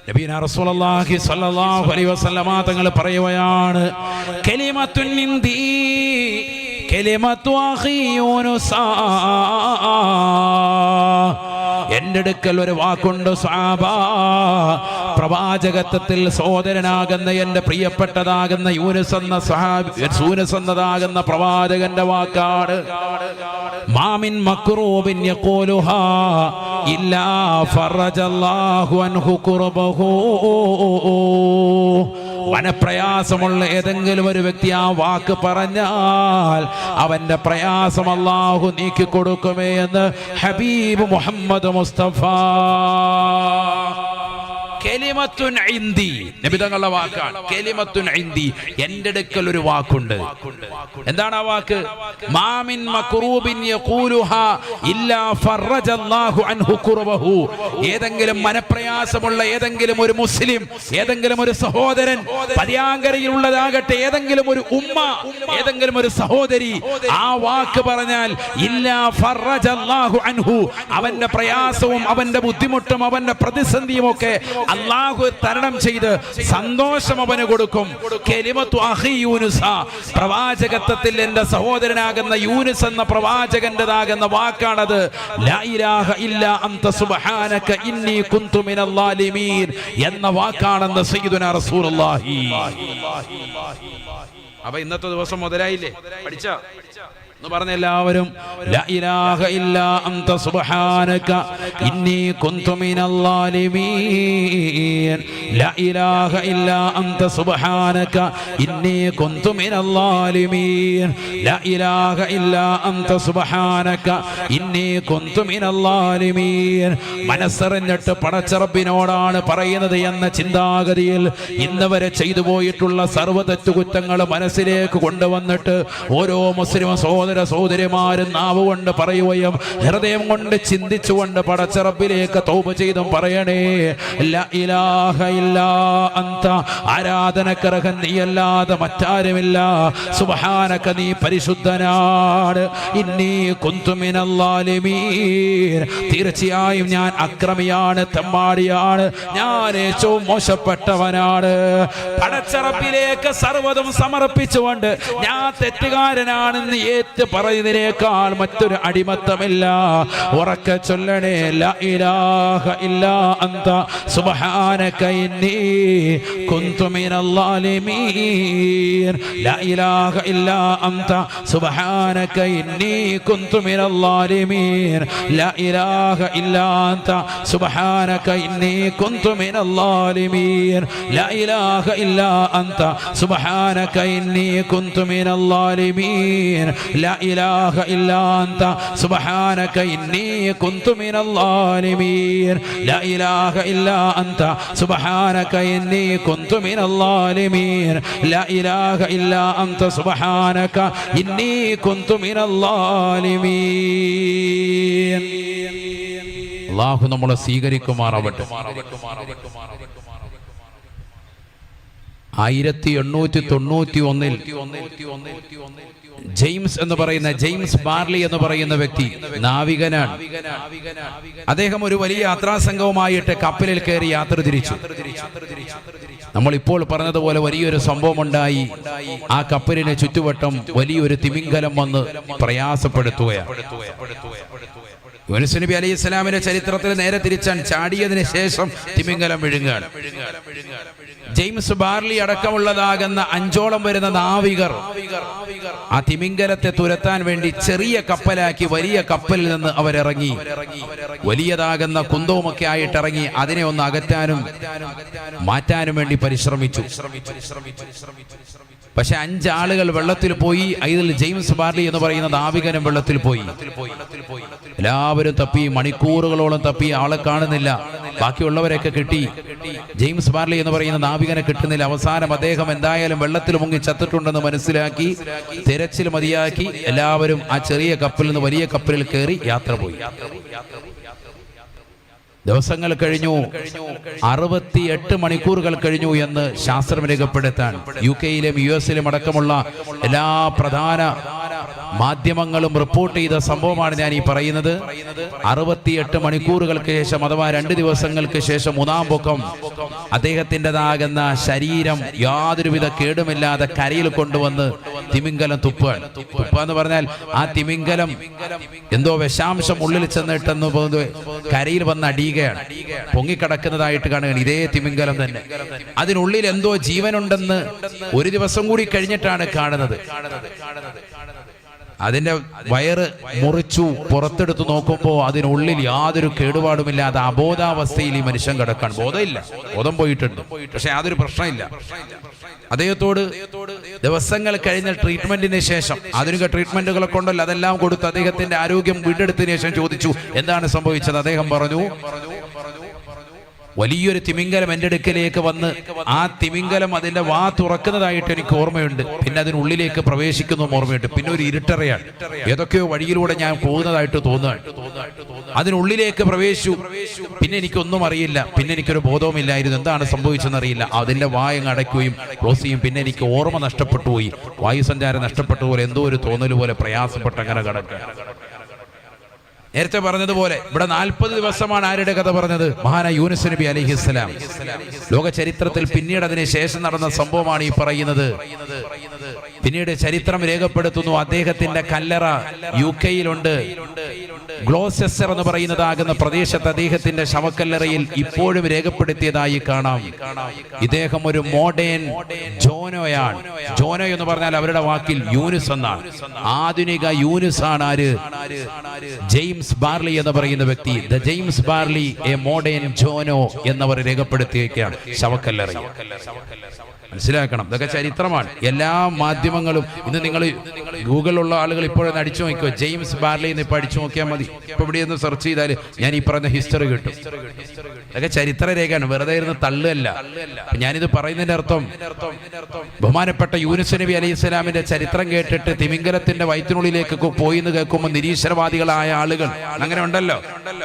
നബിയുനാ റസൂലുള്ളാഹി സ്വല്ലല്ലാഹു അലൈഹി വസല്ലം തങ്ങൾ പറയുകയാണ്, കലിമത്തുൻ നിന്ദി കലിമത്തു അഖീ യൂനുസ. എൻ്റെ അടുക്കൽ ഒരു വാക്കുണ്ട് സ്വഹാബാ, പ്രവാചകത്വത്തിൽ സഹോദരനാകുന്ന എൻ്റെ പ്രിയപ്പെട്ടതാകുന്ന യൂനുസ് എന്നതാകുന്ന പ്രവാചകന്റെ വാക്കാണ്. മാമിൻ മക്റൂബിൻ യഖൂലുഹാ ഇല്ലാ ഫറജല്ലാഹു അൻഹു കുർബഹു. മനപ്രയാസമുള്ള ഏതെങ്കിലും ഒരു വ്യക്തി ആ വാക്ക് പറഞ്ഞാൽ അവന്റെ പ്രയാസം അല്ലാഹു നീക്കി കൊടുക്കുമേ എന്ന് ഹബീബ് മുഹമ്മദ് മുസ്തഫ. കലിമത്തുൻ ഇൻദി, നബി തങ്ങളുടെ വാക്കാണ്. കലിമത്തുൻ ഇൻദി, എൻ്റെ അടുക്കൽ ഒരു വാക്കുണ്ട്. എന്താണ് ആ വാക്ക്? മാമിൻ മക്റൂബിൻ യഖൂലുഹാ ഇല്ലാ ഫറജല്ലാഹു അൻഹു കുർബഹു. ഏതെങ്കിലും മനപ്രയാസമുള്ള ഏതെങ്കിലും ഒരു മുസ്ലിം, ഏതെങ്കിലും ഒരു സഹോദരൻ, പതിയാങ്കരയിലുള്ളതാകട്ടെ ഏതെങ്കിലും ഒരു ഉമ്മ, ഏതെങ്കിലും ഒരു സഹോദരി ആ വാക്ക് പറഞ്ഞാൽ ഇല്ലാ ഫറജല്ലാഹു അൻഹു, അവന്റെ പ്രയാസവും അവന്റെ ബുദ്ധിമുട്ടും അവന്റെ പ്രതിസന്ധിയും ഒക്കെ അല്ലാഹു തരണം ചെയ്ത് സന്തോഷം അവന് കൊടുക്കും. കലിമത്തു അഖീ യൂനുസ, പ്രവാചകത്വത്തിൽ എൻ്റെ സഹോദരനാകുന്ന യൂനുസ് എന്ന പ്രവാചകന്റേതാകുന്ന വാക്കാണത്. ലാ ഇലാഹ ഇല്ലാ അൻത സുബ്ഹാനക ഇന്നി കുന്തു മിനൽ ളാലിമീൻ എന്ന വാക്കാണെന്ന് സയ്യിദുനാ റസൂലുള്ളാഹി. അപ്പൊ ഇന്നത്തെ ദിവസം മുതലായില്ലേ? പഠിച്ചോ എന്ന് പറഞ്ഞ എല്ലാവരും ലാ ഇലാഹ ഇല്ലാ അൻത സുബ്ഹാനക ഇന്നി കുന്തു മിനൽ ളാലിമീൻ. ലാ ഇലാഹ ഇല്ലാ അൻത സുബ്ഹാനക ഇന്നി കുന്തു മിനൽ ളാലിമീൻ. ലാ ഇലാഹ ഇല്ലാ അൻത സുബ്ഹാനക ഇന്നി കുന്തു മിനൽ ളാലിമീൻ. മനസ്സറിഞ്ഞിട്ട് പടച്ച റബ്ബിനോടാണ് പറയുന്നത് എന്ന ചിന്താഗതിയിൽ ഇന്ന് വരെ ചെയ്തു പോയിട്ടുള്ള സർവ്വ തെറ്റുകുറ്റങ്ങൾ മനസ്സിലേക്ക് കൊണ്ടുവന്നിട്ട് ഓരോ മുസ്ലിം സഹോദരന്മാരും നാവ് കൊണ്ട് പറയുകയും ഹൃദയം കൊണ്ട് ചിന്തിച്ചുകൊണ്ട് പടച്ച റബ്ബിലേക്ക് തൗബ ചെയ്തും പറയണേ, ലാ ഇലാഹ ഇല്ലാ അൻത, ആരാധനക്കർഹൻ നീയല്ലാതെ മറ്റാരുമില്ല. സുബ്ഹാനക, നീ പരിശുദ്ധനാണ്. ഇന്നി കുന്തു മിനൽ ളാലിമീൻ, തീർച്ചയായും ഞാൻ അക്രമിയാണ്, തെമ്മാടിയാണ്, ഞാൻ ഏറ്റവും മോശപ്പെട്ടവനാണ്. പടച്ച റബ്ബിലേക്ക് സർവ്വതും സമർപ്പിച്ചുകൊണ്ട് ഞാൻ തെറ്റുകാരനാണെന്ന് ഏറ്റു പറയുന്നതിനേക്കാൾ മറ്റൊരു അടിമത്തമില്ല. ഉറക്കെ ചൊല്ലണേ, ലാ ഇലാഹ ഇല്ലാ അൻത സുബ്ഹാനക ഇന്നി കുന്തു മിനൽ ളാലിമീൻ. ലാ ഇലാഹ ഇല്ലാ അൻത സുബ്ഹാനക ഇന്നി കുന്തു മിനൽ ളാലിമീൻ. ലാ ഇലാഹ ഇല്ലാ അൻത സുബ്ഹാനക ഇന്നി കുന്തു മിനൽ ളാലിമീൻ. ലാ ഇലാഹ ഇല്ലാ അൻത സുബ്ഹാനക ഇന്നി കുന്തു മിനൽ ളാലിമീൻ. ലാ ലാ ഇലാഹ ഇല്ലാ അൻത സുബ്ഹാനക ഇന്നി കുന്തു മിനൽ ളാലിമീൻ ലാ ഇലാഹ ഇല്ലാ അൻത സുബ്ഹാനക ഇന്നി കുന്തു മിനൽ ളാലിമീൻ ലാ ഇലാഹ ഇല്ലാ അൻത സുബ്ഹാനക ഇന്നി കുന്തു മിനൽ ളാലിമീൻ. അല്ലാഹു നമ്മളെ സ്വീകരിക്കുമാറാവട്ടെ. 1891 ജെയിംസ് എന്ന് പറയുന്ന ജെയിംസ് ബാർലി എന്ന് പറയുന്ന വ്യക്തി നാവികനാണ്. അദ്ദേഹം ഒരു വലിയ യാത്രാ സംഘവുമായിട്ട് കപ്പലിൽ കയറി യാത്ര തിരിച്ചു. നമ്മൾ ഇപ്പോൾ പറഞ്ഞതുപോലെ വലിയൊരു സംഭവം ഉണ്ടായി. ആ കപ്പലിന് ചുറ്റുവട്ടം വലിയൊരു തിമിംഗലം വന്ന് പ്രയാസപ്പെടുത്തുകയാണ്. യൂനുസ് നബി അലൈഹി സ്വലാമിന്റെ ചരിത്രത്തിൽ നേരെ തിരിച്ചാൻ ചാടിയതിന് ശേഷം തിമിംഗലം വിഴുങ്ങുകയാണ്. ജെയിംസ് ബാർലി അടക്കമുള്ളതാകുന്ന 5ഓളം വരുന്ന നാവികർ ആ തിമിംഗലത്തെ തുരത്താൻ വേണ്ടി ചെറിയ കപ്പലാക്കി വലിയ കപ്പലിൽ നിന്ന് അവരിറങ്ങി. വലിയതാകുന്ന കുന്തവുമൊക്കെ ആയിട്ട് ഇറങ്ങി അതിനെ ഒന്ന് അകറ്റാനും മാറ്റാനും വേണ്ടി പരിശ്രമിച്ചു. പക്ഷെ 5 ആളുകൾ വെള്ളത്തിൽ പോയി. ഇതിൽ ജെയിംസ് ബാർലി എന്ന് പറയുന്ന നാവികനും വെള്ളത്തിൽ പോയി. എല്ലാവരും തപ്പി, മണിക്കൂറുകളോളം തപ്പി, ആളെ കാണുന്നില്ല. ബാക്കിയുള്ളവരൊക്കെ കിട്ടി, ജെയിംസ് ബാർലി എന്ന് പറയുന്ന നാവികനെ കിട്ടുന്നില്ല. അവസാനം അദ്ദേഹം എന്തായാലും വെള്ളത്തിൽ മുങ്ങി ചത്തിട്ടുണ്ടെന്ന് മനസ്സിലാക്കി തിരച്ചിൽ മതിയാക്കി എല്ലാവരും ആ ചെറിയ കപ്പലിൽ നിന്ന് വലിയ കപ്പലിൽ കയറി യാത്ര പോയി. ദിവസങ്ങൾ കഴിഞ്ഞു, 68 മണിക്കൂറുകൾ കഴിഞ്ഞു എന്ന് ശാസ്ത്രം രേഖപ്പെടുത്താൻ UK-യിലും US-ലും അടക്കമുള്ള എല്ലാ പ്രധാന മാധ്യമങ്ങളും റിപ്പോർട്ട് ചെയ്ത സംഭവമാണ് ഞാൻ ഈ പറയുന്നത്. 68 മണിക്കൂറുകൾക്ക് ശേഷം, അഥവാ 2 ദിവസങ്ങൾക്ക് ശേഷം, 3-ാം പൊക്കം അദ്ദേഹത്തിൻ്റെതാകുന്ന ശരീരം യാതൊരുവിധ കേടുമില്ലാതെ കരയിൽ കൊണ്ടുവന്ന് തിമിംഗലം തുപ്പാണ്. തുപ്പാന്ന് പറഞ്ഞാൽ ആ തിമിംഗലം എന്തോ വിഷാംശം ഉള്ളിൽ ചെന്നിട്ടെന്ന് കരയിൽ വന്ന് അടിയുകയാണ്. പൊങ്ങിക്കിടക്കുന്നതായിട്ട് കാണുകയാണ്. ഇതേ തിമിംഗലം തന്നെ. അതിനുള്ളിൽ എന്തോ ജീവനുണ്ടെന്ന് ഒരു ദിവസം കൂടി കഴിഞ്ഞിട്ടാണ് കാണുന്നത്. അതിന്റെ വയറ് മുറിച്ചു പുറത്തെടുത്ത് നോക്കുമ്പോൾ അതിനുള്ളിൽ യാതൊരു കേടുപാടുമില്ലാതെ അബോധാവസ്ഥയിൽ ഈ മനുഷ്യൻ കിടക്കാൻ. ബോധമില്ല, ബോധം പോയിട്ടുണ്ട്, പക്ഷെ യാതൊരു പ്രശ്നമില്ല. അദ്ദേഹത്തോട് ദിവസങ്ങൾ കഴിഞ്ഞ ട്രീറ്റ്മെന്റിന് ശേഷം, ആധുനിക ട്രീറ്റ്മെന്റുകളൊക്കെ ഉണ്ടല്ലോ, അതെല്ലാം കൊടുത്ത് അദ്ദേഹത്തിന്റെ ആരോഗ്യം വീണ്ടെടുത്തതിന് ശേഷം ചോദിച്ചു എന്താണ് സംഭവിച്ചത്. അദ്ദേഹം പറഞ്ഞു, വലിയൊരു തിമിംഗലം എൻ്റെ അടുക്കലേക്ക് വന്ന് ആ തിമിംഗലം അതിന്റെ വാ തുറക്കുന്നതായിട്ട് എനിക്ക് ഓർമ്മയുണ്ട്. പിന്നെ അതിനുള്ളിലേക്ക് പ്രവേശിക്കുന്നതും ഓർമ്മയുണ്ട്. പിന്നെ ഒരു ഇരുട്ടറയാണ്, ഏതൊക്കെയോ വഴിയിലൂടെ ഞാൻ പോകുന്നതായിട്ട് തോന്നുകയാണ്. അതിനുള്ളിലേക്ക് പ്രവേശിച്ചു. പിന്നെ എനിക്കൊന്നും അറിയില്ല, പിന്നെ എനിക്കൊരു ബോധവുമില്ലായിരുന്നു, എന്താണ് സംഭവിച്ചെന്ന് അറിയില്ല. അതിന്റെ വായങ്ങ് അടയ്ക്കുകയും ക്ലോസ് ചെയ്യും. പിന്നെ എനിക്ക് ഓർമ്മ നഷ്ടപ്പെട്ടു പോയി, വായുസഞ്ചാരം നഷ്ടപ്പെട്ട പോലെ, എന്തോ ഒരു തോന്നൽ പോലെ പ്രയാസപ്പെട്ട് അങ്ങനെ കിടക്കുക. നേരത്തെ പറഞ്ഞതുപോലെ ഇവിടെ 40 ദിവസമാണ് ആരുടെ കഥ പറഞ്ഞത്? മഹാനായ യൂനുസ് നബി അലൈഹിസ്സലാം. ലോക ചരിത്രത്തിൽ പിന്നീട് അതിന് ശേഷം നടന്ന സംഭവമാണ് ഈ പറയുന്നത്. പിന്നീട് ചരിത്രം രേഖപ്പെടുത്തുന്നു, അദ്ദേഹത്തിന്റെ കല്ലറ UK-യിലുണ്ട്. ഗ്ലോസെസ്റ്റർ എന്ന് പറയുന്നതാകുന്ന പ്രദേശത്ത് അദ്ദേഹത്തിന്റെ ശവക്കല്ലറയിൽ ഇപ്പോഴും രേഖപ്പെടുത്തിയതായി കാണാം. ഇദ്ദേഹം ഒരു മോഡേൺ ജോനോയാണ്. ജോനോ എന്ന് പറഞ്ഞാൽ അവരുടെ വാക്കിൽ യൂനുസ് എന്നാണ്. ആധുനിക യൂനുസ് ആണ് ആര്? ജെയിംസ് ബാർലി എന്ന് പറയുന്ന വ്യക്തി. The James Barley a modern ജോനോ എന്നവർ രേഖപ്പെടുത്തിയൊക്കെയാണ് ശവക്കല്ലറയിൽ. മനസ്സിലാക്കണം, ഇതൊക്കെ ചരിത്രമാണ്. എല്ലാ മാധ്യമങ്ങളും ഇന്ന് നിങ്ങൾ ഗൂഗിളിലുള്ള ആളുകൾ ഇപ്പോഴൊന്ന് അടിച്ചു നോക്കിയോ, ജെയിംസ് ബാർലി എന്ന് ഇപ്പൊ അടിച്ചു നോക്കിയാൽ മതി. ഇപ്പൊ ഇവിടെ ഒന്ന് സെർച്ച് ചെയ്താൽ ഞാൻ ഈ പറഞ്ഞ ഹിസ്റ്ററി കിട്ടും. ഇതൊക്കെ ചരിത്ര രേഖയാണ്, വെറുതെ ഇരുന്ന് തള്ളുകയല്ല. ഞാനിത് പറയുന്നതിന്റെ അർത്ഥം, ബഹുമാനപ്പെട്ട യൂനുസ് നബി അലൈഹി സ്വലാമിന്റെ ചരിത്രം കേട്ടിട്ട് തിമിംഗലത്തിന്റെ വയറ്റിനുള്ളിലേക്ക് പോയി എന്ന് കേൾക്കുമ്പോൾ നിരീശ്വരവാദികളായ ആളുകൾ അങ്ങനെ ഉണ്ടല്ലോ,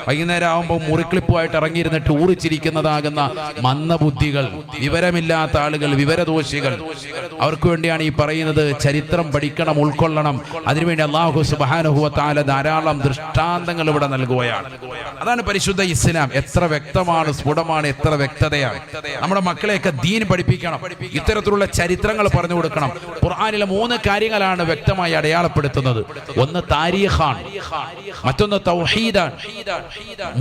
വൈകുന്നേരം ആകുമ്പോൾ മുറിക്ലിപ്പുമായിട്ട് ഇറങ്ങിയിരുന്നിട്ട് ഊറിച്ചിരിക്കുന്നതാകുന്ന മന്ദബുദ്ധികൾ, വിവരമില്ലാത്ത ആളുകൾ, വിവരദോഷികൾ. അവർക്ക് വേണ്ടിയാണ് ഈ പറയുന്നത്. ചരിത്രം പഠിക്കണം, ഉൾക്കൊള്ളണം. അതിനുവേണ്ടി അല്ലാഹു സുബ്ഹാനഹു വ തആല ധാരാളം ദൃഷ്ടാന്തങ്ങൾ ഇവിടെ നൽകുകയാണ്. അതാണ് പരിശുദ്ധ ഇസ്ലാം. എത്ര വ്യക്തമാണ്, സ്ഫുടമാണ്, എത്ര വ്യക്തതയാണ്. നമ്മുടെ മക്കളെയൊക്കെ ദീൻ പഠിപ്പിക്കണം, ഇത്തരത്തിലുള്ള ചരിത്രങ്ങൾ പറഞ്ഞു കൊടുക്കണം. ഖുർആനിലെ 3 കാര്യങ്ങളാണ് വ്യക്തമായി അടയാളപ്പെടുത്തുന്നത്. ഒന്ന് താരീഖാണ്, മറ്റൊന്ന് തൗഹീദാണ്,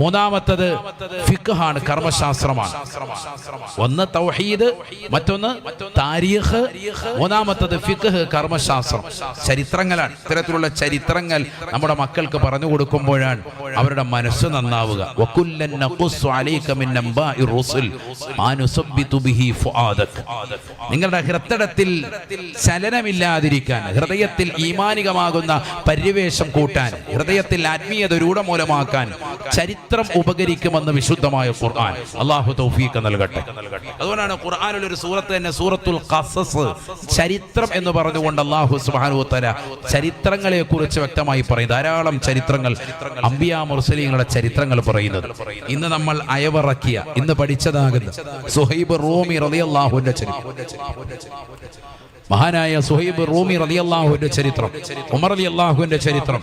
മൂന്നാമത്തത് ഫിഖ്ഹാണ്, കർമ്മശാസ്ത്രമാണ്. ഒന്ന് തൗഹീദ്, മറ്റൊന്ന് താരീഖ്, മൂന്നാമത്തത് ഫിഖ്, ഫിഖ്ഹ്, കർമ്മശാസ്ത്രം, ചരിത്രങ്ങളാണ്. ഇത്തരത്തിലുള്ള ചരിത്രങ്ങൾ നമ്മുടെ മക്കൾക്ക് പറഞ്ഞു കൊടുക്കുമ്പോഴാണ് അവരുടെ മനസ്സ് നന്നാവുക. വകുല്ലൻ നഖുസ്സു അലൈക മിൻ അംബാഇർ റുസുൽ മാ നുസബ്ബിതു ബിഹി ഫുആദക്. നിങ്ങളുടെ ഹൃദയത്തിൽ ചലനമില്ലാതിരിക്കാൻ, ഹൃദയത്തിൽ ഈമാനികമാകുന്ന പരിവേഷം കൂട്ടാൻ, ഹൃദയത്തിൽ ആത്മീയത രൂഢമൂലമാക്കാൻ ചരിത്രം ഉപകരിക്കുമെന്ന് വിശുദ്ധമായ ഖുർആൻ. അല്ലാഹു തൗഫീഖ് നൽകട്ടെ. അതുകൊണ്ടാണ് ഖുർആനിൽ ഒരു സൂറത്ത് തന്നെ സൂറത്തുൽ ഖസസ്, ചരിത്രം എന്ന് പറഞ്ഞുകൊണ്ട് അല്ലാഹു സുബ്ഹാനഹു വ തആല ചരിത്രങ്ങളെ കുറിച്ച് വ്യക്തമായി പറയും. ധാരാളം ചരിത്രങ്ങൾ, അംബിയാ മുർസലീങ്ങളുടെ ചരിത്രങ്ങൾ പറയുന്നത്. ഇന്ന് നമ്മൾ അയവിറക്കിയ, ഇന്ന് പഠിച്ചതാകുന്ന സുഹൈബ് റൂമി റളിയല്ലാഹുവിന്റെ ചരിത്രം, മഹാനായ സുഹൈബ് റൂമി റളിയല്ലാഹുവിന്റെ ചരിത്രം, ഉമർ റളിയല്ലാഹുവിന്റെ ചരിത്രം,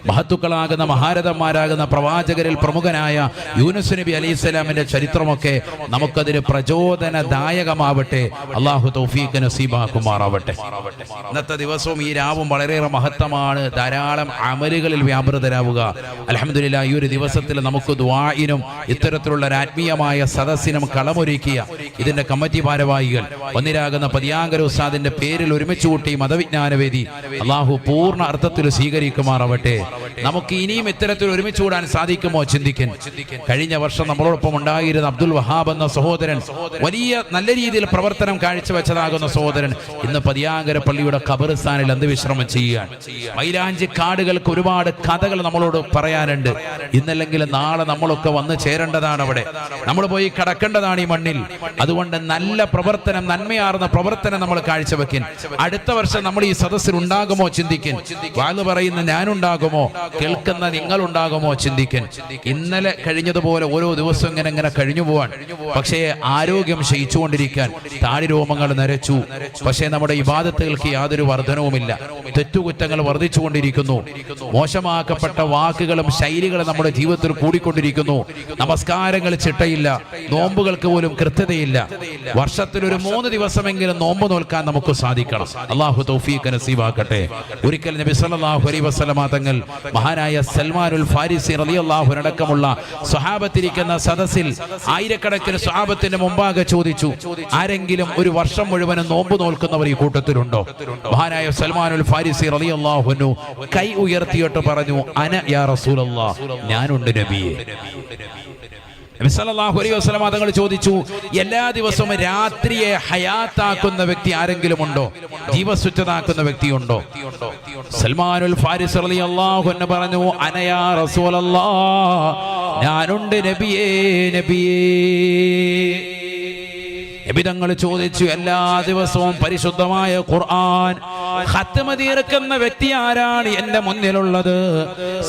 മഹത്തുക്കളാകുന്ന മഹാരഥന്മാരാകുന്ന പ്രവാചകരിൽ പ്രമുഖനായ യൂനുസ് നബി അലൈഹിസ്സലാമിന്റെ ചരിത്രമൊക്കെ നമുക്കതിന് പ്രചോദനദായകമാവട്ടെ. അല്ലാഹു തൗഫീഖ് നസീബാക്കുമാറാവട്ടെ. ഇന്നത്തെ ദിവസവും ഈ രാവും വളരെയേറെ മഹത്തമാണ്. ധാരാളം അമലുകളിൽ വ്യാപൃതരാവുക. അൽഹംദുലില്ലാഹ്, ഈ ഒരു ദിവസത്തിൽ നമുക്ക് ദുആഇനും ഇത്തരത്തിലുള്ള ആത്മീയമായ സദസ്സിനും കളമൊരുക്കിയ ഇതിന്റെ കമ്മിറ്റി ഭാരവാഹികൾ, ഒന്നിരാകുന്ന പതിയാങ്കര ഉസ്താദിന്റെ പേരിൽ ഒരുമിച്ച് കൂട്ടി മതവിജ്ഞാനവേദി അല്ലാഹു പൂർണ്ണ അർത്ഥത്തിൽ സ്വീകരിക്കുമാറാവട്ടെ. നമുക്ക് ഇനിയും ഇത്തരത്തിൽ ഒരുമിച്ച് കൂടാൻ സാധിക്കുമോ ചിന്തിക്കാൻ. കഴിഞ്ഞ വർഷം നമ്മളോടൊപ്പം ഉണ്ടായിരുന്ന അബ്ദുൽ വഹാബ് എന്ന സഹോദരൻ, വലിയ നല്ല രീതിയിൽ പ്രവർത്തനം കാഴ്ചവെച്ചതാകുന്ന സഹോദരൻ, ഇന്ന് പതിയാങ്കര പള്ളിയുടെ ഖബർസ്ഥാനിൽ അന്ത്യവിശ്രമം ചെയ്യുകയാണ്. മൈലാഞ്ചി കാടുകൾക്ക് ഒരുപാട് കഥകൾ നമ്മളോട് പറയാനുണ്ട്. ഇന്നല്ലെങ്കിൽ നാളെ നമ്മളൊക്കെ വന്ന് ചേരേണ്ടതാണ് അവിടെ, നമ്മൾ പോയി കടക്കേണ്ടതാണ് ഈ മണ്ണിൽ. അതുകൊണ്ട് നല്ല പ്രവർത്തനം, നന്മയാർന്ന പ്രവർത്തനം നമ്മൾ കാഴ്ചവെക്കാൻ. അടുത്ത വർഷം നമ്മൾ ഈ സദസ്സിൽ ഉണ്ടാകുമോ ചിന്തിക്കാൻ. വാല് പറയുന്ന ഞാനുണ്ടാകുമോ, കേൾക്കുന്ന നിങ്ങൾ ഉണ്ടാകുമോ ചിന്തിക്കാൻ. ഇന്നലെ കഴിഞ്ഞതുപോലെ ഓരോ ദിവസം ഇങ്ങനെ കഴിഞ്ഞു പോവാൻ. പക്ഷേ ആരോഗ്യം ക്ഷയിച്ചുകൊണ്ടിരിക്കാൻ, താടി രോമങ്ങൾ നരച്ചു. പക്ഷേ നമ്മുടെ ഇബാദത്തുകൾക്ക് യാതൊരു വർധനവുമില്ല. തെറ്റുകുറ്റങ്ങൾ വർദ്ധിച്ചുകൊണ്ടിരിക്കുന്നു. മോശമാക്കപ്പെട്ട വാക്കുകളും ശൈലികളും നമ്മുടെ ജീവിതത്തിൽ കൂടിക്കൊണ്ടിരിക്കുന്നു. നമസ്കാരങ്ങൾ ചിട്ടയില്ല, നോമ്പുകൾക്ക് പോലും കൃത്യതയില്ല. വർഷത്തിൽ ഒരു 3 ദിവസമെങ്കിലും നോമ്പ് നോൽക്കാൻ നമുക്ക് സാധിക്കണം. അല്ലാഹു തൗഫീഖ് നസീബാക്കട്ടെ. ഒരിക്കൽ നബി സല്ലല്ലാഹു അലൈഹി വസല്ലമ തങ്ങൾ മഹാനായ സൽമാനുൽ ഫാരിസി റളിയല്ലാഹു അടക്കമുള്ള സ്വഹാബത്തിരിക്കുന്ന സദസ്സിൽ ആയിരക്കണക്കിന് സ്വഹാബത്തിന്റെ മുമ്പാകെ ചോദിച്ചു, ആരെങ്കിലും ഒരു വർഷം മുഴുവനും നോമ്പ് നോൽക്കുന്നവർ ഈ കൂട്ടത്തിലുണ്ടോ? മഹാനായ സൽമാനുൽ ഫാരിസി റളിയല്ലാഹു അൻഹു കൈ ഉയർത്തിയിട്ട് പറഞ്ഞു, അന യാ റസൂലല്ലാഹ്, ഞാനുണ്ട് നബിയേ. നബി സല്ലല്ലാഹു അലൈഹി വസല്ലം തങ്ങൾ ചോദിച്ചു, എല്ലാ ദിവസവും രാത്രിയെ ഹയാത്താക്കുന്ന വ്യക്തി ആരെങ്കിലും ഉണ്ടോ? ജീവസുറ്റതാക്കുന്ന വ്യക്തിയുണ്ടോ? സൽമാനുൽ ഫാരിസി റളിയല്ലാഹു അൻഹു പറഞ്ഞു, അന യാ റസൂലല്ലാഹ്, ഞാനുണ്ട് നബിയേ, നബിയേ. നബിതങ്ങൾ ചോദിച്ചു, എല്ലാ ദിവസവും പരിശുദ്ധമായ ഖുർആൻ ഖത്മ തീർക്കുന്ന വ്യക്തി ആരാണ് എന്റെ മുന്നിലുള്ളത്?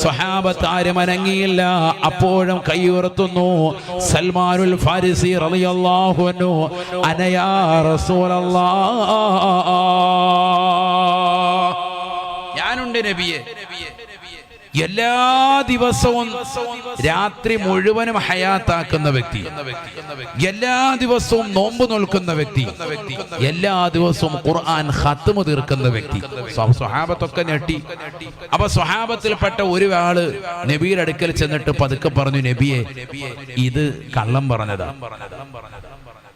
സ്വഹാബത്ത് ആരും അനങ്ങിയില്ല. അപ്പോഴും കൈയുയർത്തുന്നു സൽമാനുൽ ഫാരിസി റളിയല്ലാഹു അൻഹു, അന യാ റസൂലല്ലാഹ്, ഞാനുണ്ട് നബിയേ. എല്ലാ ദിവസവും രാത്രി മുഴുവനും ഹയാത്താക്കുന്ന വ്യക്തി, എല്ലാ ദിവസവും നോമ്പ് നോൽക്കുന്ന വ്യക്തി, എല്ലാ ദിവസവും ഖുർആൻ ഖത്മ തീർക്കുന്ന വ്യക്തി. സ്വഹാബത്തൊക്കെ ഞെട്ടി. അപ്പൊ സ്വഹാബത്തിൽപ്പെട്ട ഒരാള് നബിയുടെ അടുക്കൽ ചെന്നിട്ട് പതുക്കെ പറഞ്ഞു, നബിയെ, ഇത് കള്ളം പറഞ്ഞതാ.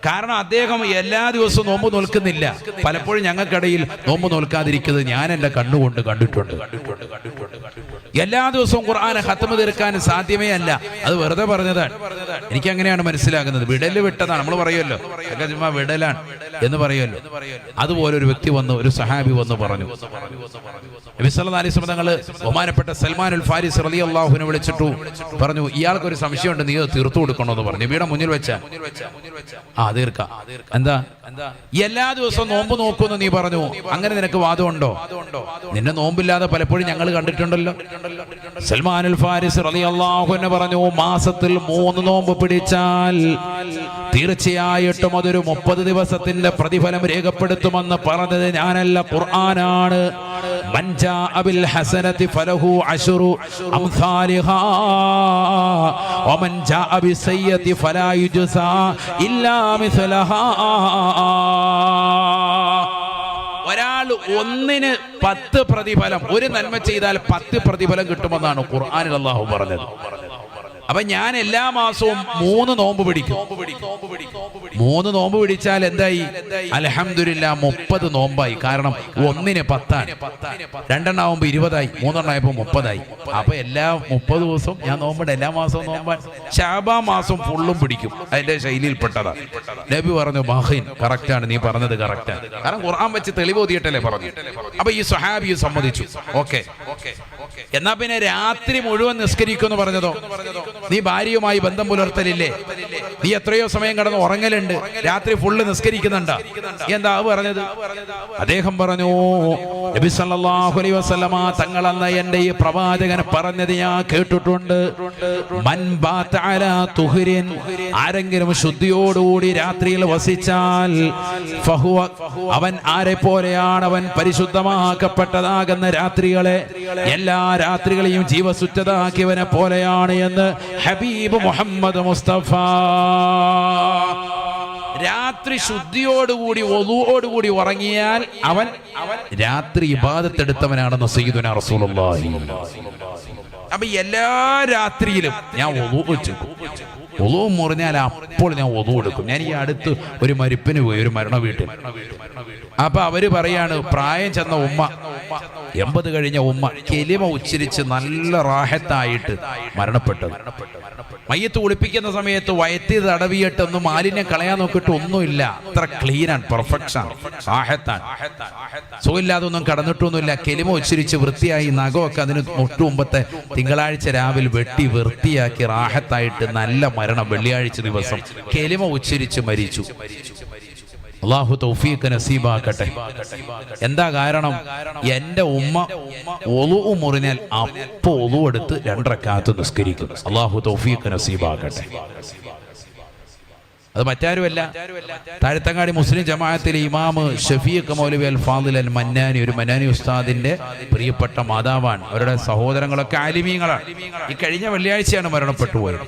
കാരണം അദ്ദേഹം എല്ലാ ദിവസവും നോമ്പ് നോൽക്കുന്നില്ല. പലപ്പോഴും ഞങ്ങൾക്കിടയിൽ നോമ്പ് നോൽക്കാതിരിക്കുന്നത് ഞാൻ എന്റെ കണ്ണുകൊണ്ട് കണ്ടിട്ടുണ്ട്. എല്ലാ ദിവസവും ഖുർആനെ ഖത്മ തീർക്കാൻ സാധ്യമേ അല്ല. അത് വെറുതെ പറഞ്ഞതാണ്. എനിക്ക് അങ്ങനെയാണ് മനസ്സിലാകുന്നത്. വിടല് വിട്ടതാണ്. നമ്മൾ പറയുമല്ലോ, ചുമ്മാ വിടലാണ് എന്ന് പറയുമല്ലോ. അതുപോലെ ഒരു വ്യക്തി വന്നു, ഒരു സഹാബി വന്നു പറഞ്ഞു, നബി സല്ലല്ലാഹു അലൈഹി വസല്ലം തങ്ങൾ ബഹുമാനപ്പെട്ട സൽമാനുൽ ഫാരിസി റളിയല്ലാഹു അൻഹു വിളിച്ചിട്ടു പറഞ്ഞു, ഇയാൾക്കൊരു സംശയമുണ്ട്, നീ അത് തീർത്തു കൊടുക്കണമെന്ന് പറഞ്ഞു. നബിയുടെ മുന്നിൽ വെച്ച തീർക്കാം. എന്താ, എല്ലാ ദിവസവും നോമ്പ് നോക്കുമെന്ന് നീ പറഞ്ഞു, അങ്ങനെ നിനക്ക് വാദമുണ്ടോ? നിന്നെ നോമ്പില്ലാതെ പലപ്പോഴും ഞങ്ങൾ കണ്ടിട്ടുണ്ടല്ലോ. സൽമാനുൽ ഫാരിസി റളിയല്ലാഹു അൻഹു പറഞ്ഞു, മാസത്തിൽ 3 നോമ്പ് പിടിച്ചാൽ തീർച്ചയായിട്ടും അതൊരു 30 ദിവസത്തിന്റെ പ്രതിഫലം രേഖപ്പെടുത്തുമെന്ന് പറഞ്ഞത് ഞാനല്ല, ഖുർആനാണ്. മൻ ജാഅ ബിൽ ഹസനതി ഫലഹു അശ്റു അംസാലിഹാ വമൻ ജാഅ ബിസയ്യതി ഫലാ യുജ്സാ ഇല്ലാ മിസ്ലഹാ. ഒരാൾ ഒന്നിന് 10 പ്രതിഫലം, ഒരു നന്മ ചെയ്താൽ 10 പ്രതിഫലം കിട്ടുമെന്നാണ് ഖുർആനിൽ അല്ലാഹു പറഞ്ഞത്. അപ്പൊ ഞാൻ എല്ലാ മാസവും 3 നോമ്പ് പിടിക്കും. 3 നോമ്പ് പിടിച്ചാൽ എന്തായി? അൽഹംദുലില്ലാ 30 നോമ്പായി. കാരണം 1-ന് 10, 2 ആവുമ്പോ 20 ആയി, 3 ആയപ്പോ 30 ആയി. അപ്പൊ എല്ലാ 30 ദിവസവും ഞാൻ നോമ്പുണ്ട്. എല്ലാ മാസവും നോമ്പാൻ. ശഅബാൻ മാസം ഫുള്ളും പിടിക്കും. അതിന്റെ ശൈലിയിൽപ്പെട്ടതാ. നബി പറഞ്ഞു മഹീൻ കറക്റ്റാണ്, നീ പറഞ്ഞത് കറക്റ്റാണ്. കാരണം ഖുർആൻ വെച്ച് തെളിവോതിയിട്ടല്ലേ പറഞ്ഞു. അപ്പൊ ഈ സ്വഹാബി സമ്മതിച്ചു. ഓക്കെ, എന്നാ പിന്നെ രാത്രി മുഴുവൻ നിസ്കരിക്കുമെന്ന് പറഞ്ഞതോ? നീ ഭാര്യയുമായി ബന്ധം പുലർത്തലില്ലേ? നീ എത്രയോ സമയം കിടന്ന് ഉറങ്ങലുണ്ട്, രാത്രി ഫുള്ള് നിസ്കരിക്കുന്നുണ്ടാ? എന്താ പറഞ്ഞത്? അദ്ദേഹം പറഞ്ഞു നബി സല്ലല്ലാഹു അലൈഹി വസല്ലമ തങ്ങളെന്ന എന്റെ ഈ പ്രവാചകൻ പറഞ്ഞത് ഞാൻ കേട്ടിട്ടുണ്ട്. മൻ ബാത അലാ തുഹ്രിൻ, ആരെങ്കിലും ശുദ്ധിയോടുകൂടി രാത്രിയിൽ വസിച്ചാൽ ഫഹുവ, അവൻ ആരെ പോലെയാണ്? അവൻ പരിശുദ്ധമാക്കപ്പെട്ടതാകുന്ന രാത്രികളെ, എല്ലാ രാത്രികളെയും ജീവസുറ്റതാക്കിയവനെ പോലെയാണ് എന്ന് ഹബീബ് മുഹമ്മദ് മുസ്തഫ. രാത്രി ശുദ്ധിയോടുകൂടി ഒളൂയോടുകൂടി ഉറങ്ങിയാൽ അവൻ രാത്രി ഇബാദത്തെടുത്തവനാണെന്ന് സയ്യിദുനാ റസൂലുള്ളാഹി. അപ്പൊ എല്ലാ രാത്രിയിലും ഞാൻ ഒളൂ വെച്ചു. ഒളൂ മുറിഞ്ഞാൽ അപ്പോൾ ഞാൻ ഒളൂ എടുക്കും. ഞാൻ ഈ അടുത്ത് ഒരു മരിപ്പിന് പോയി, ഒരു മരണ വീട്ടിൽ. അപ്പൊ അവര് പറയാണ്, പ്രായം ചെന്ന ഉമ്മ, 80 കഴിഞ്ഞ ഉമ്മ, കെലിമ ഉച്ചരിച്ച് നല്ല റാഹത്തായിട്ട് മരണപ്പെട്ടത്. മയ്യത്ത് കുളിപ്പിക്കുന്ന സമയത്ത് വയറ്റി തടവിയിട്ടൊന്ന് മാലിന്യം കളയാൻ നോക്കിയിട്ട് ഒന്നുമില്ല. അത്ര ക്ലീനാണ്, പെർഫെക്ഷൻ, റാഹത്താണ്. സുഖമില്ലാതെ ഒന്നും കടന്നിട്ടൊന്നുമില്ല. കെലിമ ഉച്ചരിച്ച് വൃത്തിയായി, നഖമൊക്കെ അതിന് തൊട്ടു മുമ്പത്തെ തിങ്കളാഴ്ച രാവിലെ വെട്ടി വൃത്തിയാക്കി റാഹത്തായിട്ട് നല്ല മരണം. വെള്ളിയാഴ്ച ദിവസം കെലിമ ഉച്ചരിച്ച് മരിച്ചു. അല്ലാഹു തൗഫീഖ് നസീബാക്കട്ടെ. എന്താ കാരണം? എന്റെ ഉമ്മ ഒളു മുറിഞ്ഞാൽ അപ്പൊ ഒളു എടുത്ത് 2 റക്അത്ത് നിസ്കരിക്കും. അല്ലാഹു തൗഫീഖ് നസീബാക്കട്ടെ. അത് മറ്റാരുമല്ല, താഴത്തങ്ങാടി മുസ്ലിം ജമാഅത്തിലെ ഇമാമ് ഷഫീഖ് മൗലവി അൽ ഫാദിൽ അൽ മന്നാനി, ഒരു മന്നാനി ഉസ്താദിന്റെ പ്രിയപ്പെട്ട മാതാവാണ്. അവരുടെ സഹോദരങ്ങളൊക്കെ ആലിമീങ്ങളാണ്. ഈ കഴിഞ്ഞ വെള്ളിയാഴ്ചയാണ് മരണപ്പെട്ടു പോയത്.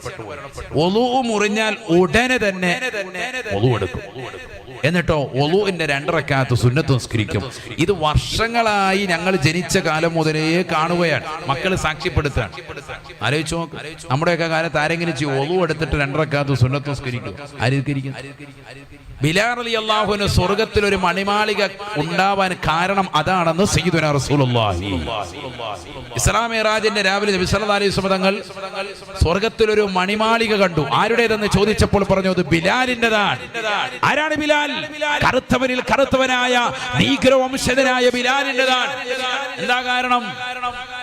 ഒളു മുറിഞ്ഞാൽ ഉടനെ തന്നെ ഒളു എടുക്കും. എന്നിട്ടോ ഒളൂന്റെ 2 റക്അത്ത് സുന്നത്ത് നിസ്കരിക്കും. ഇത് വർഷങ്ങളായി ഞങ്ങൾ ജനിച്ച കാലം മുതലേ കാണുകയാണ്. മക്കൾ സാക്ഷ്യപ്പെടുത്തുകയാണ്. ആലോചിച്ചു നോക്ക്, നമ്മുടെയൊക്കെ കാലത്ത് ആരെങ്കിലും ചെയ്യും ഒളൂ എടുത്തിട്ട് 2 റക്അത്ത് സുന്നത്ത് നിസ്കരിക്കും? ആയിരിക്കും? ബിലാൽ റളിയല്ലാഹു അൻഹു സ്വർഗ്ഗത്തിൽ ഒരു മണിമാളിക ഉണ്ടാവാൻ കാരണം അതാണെന്ന് സയ്യിദുനാ റസൂലുള്ളാഹി. ഇസ്രാ മിഅ്റാജിന്റെ രാവിലെ നബി സല്ലല്ലാഹു അലൈഹി വസല്ലം തങ്ങൾ സ്വർഗ്ഗത്തിൽ ഒരു മണിമാളിക കണ്ടു. ആരുടേതെന്ന് ചോദിച്ചപ്പോൾ പറഞ്ഞു, അത് ബിലാലിന്റെതാണ്. ആരാണ് ബിലാൽ? കറുത്തവനിൽ കറുത്തവനായ നീഗ്രോ വംശജനായ ബിലാലിന്റെതാണ്. എന്താ കാരണം?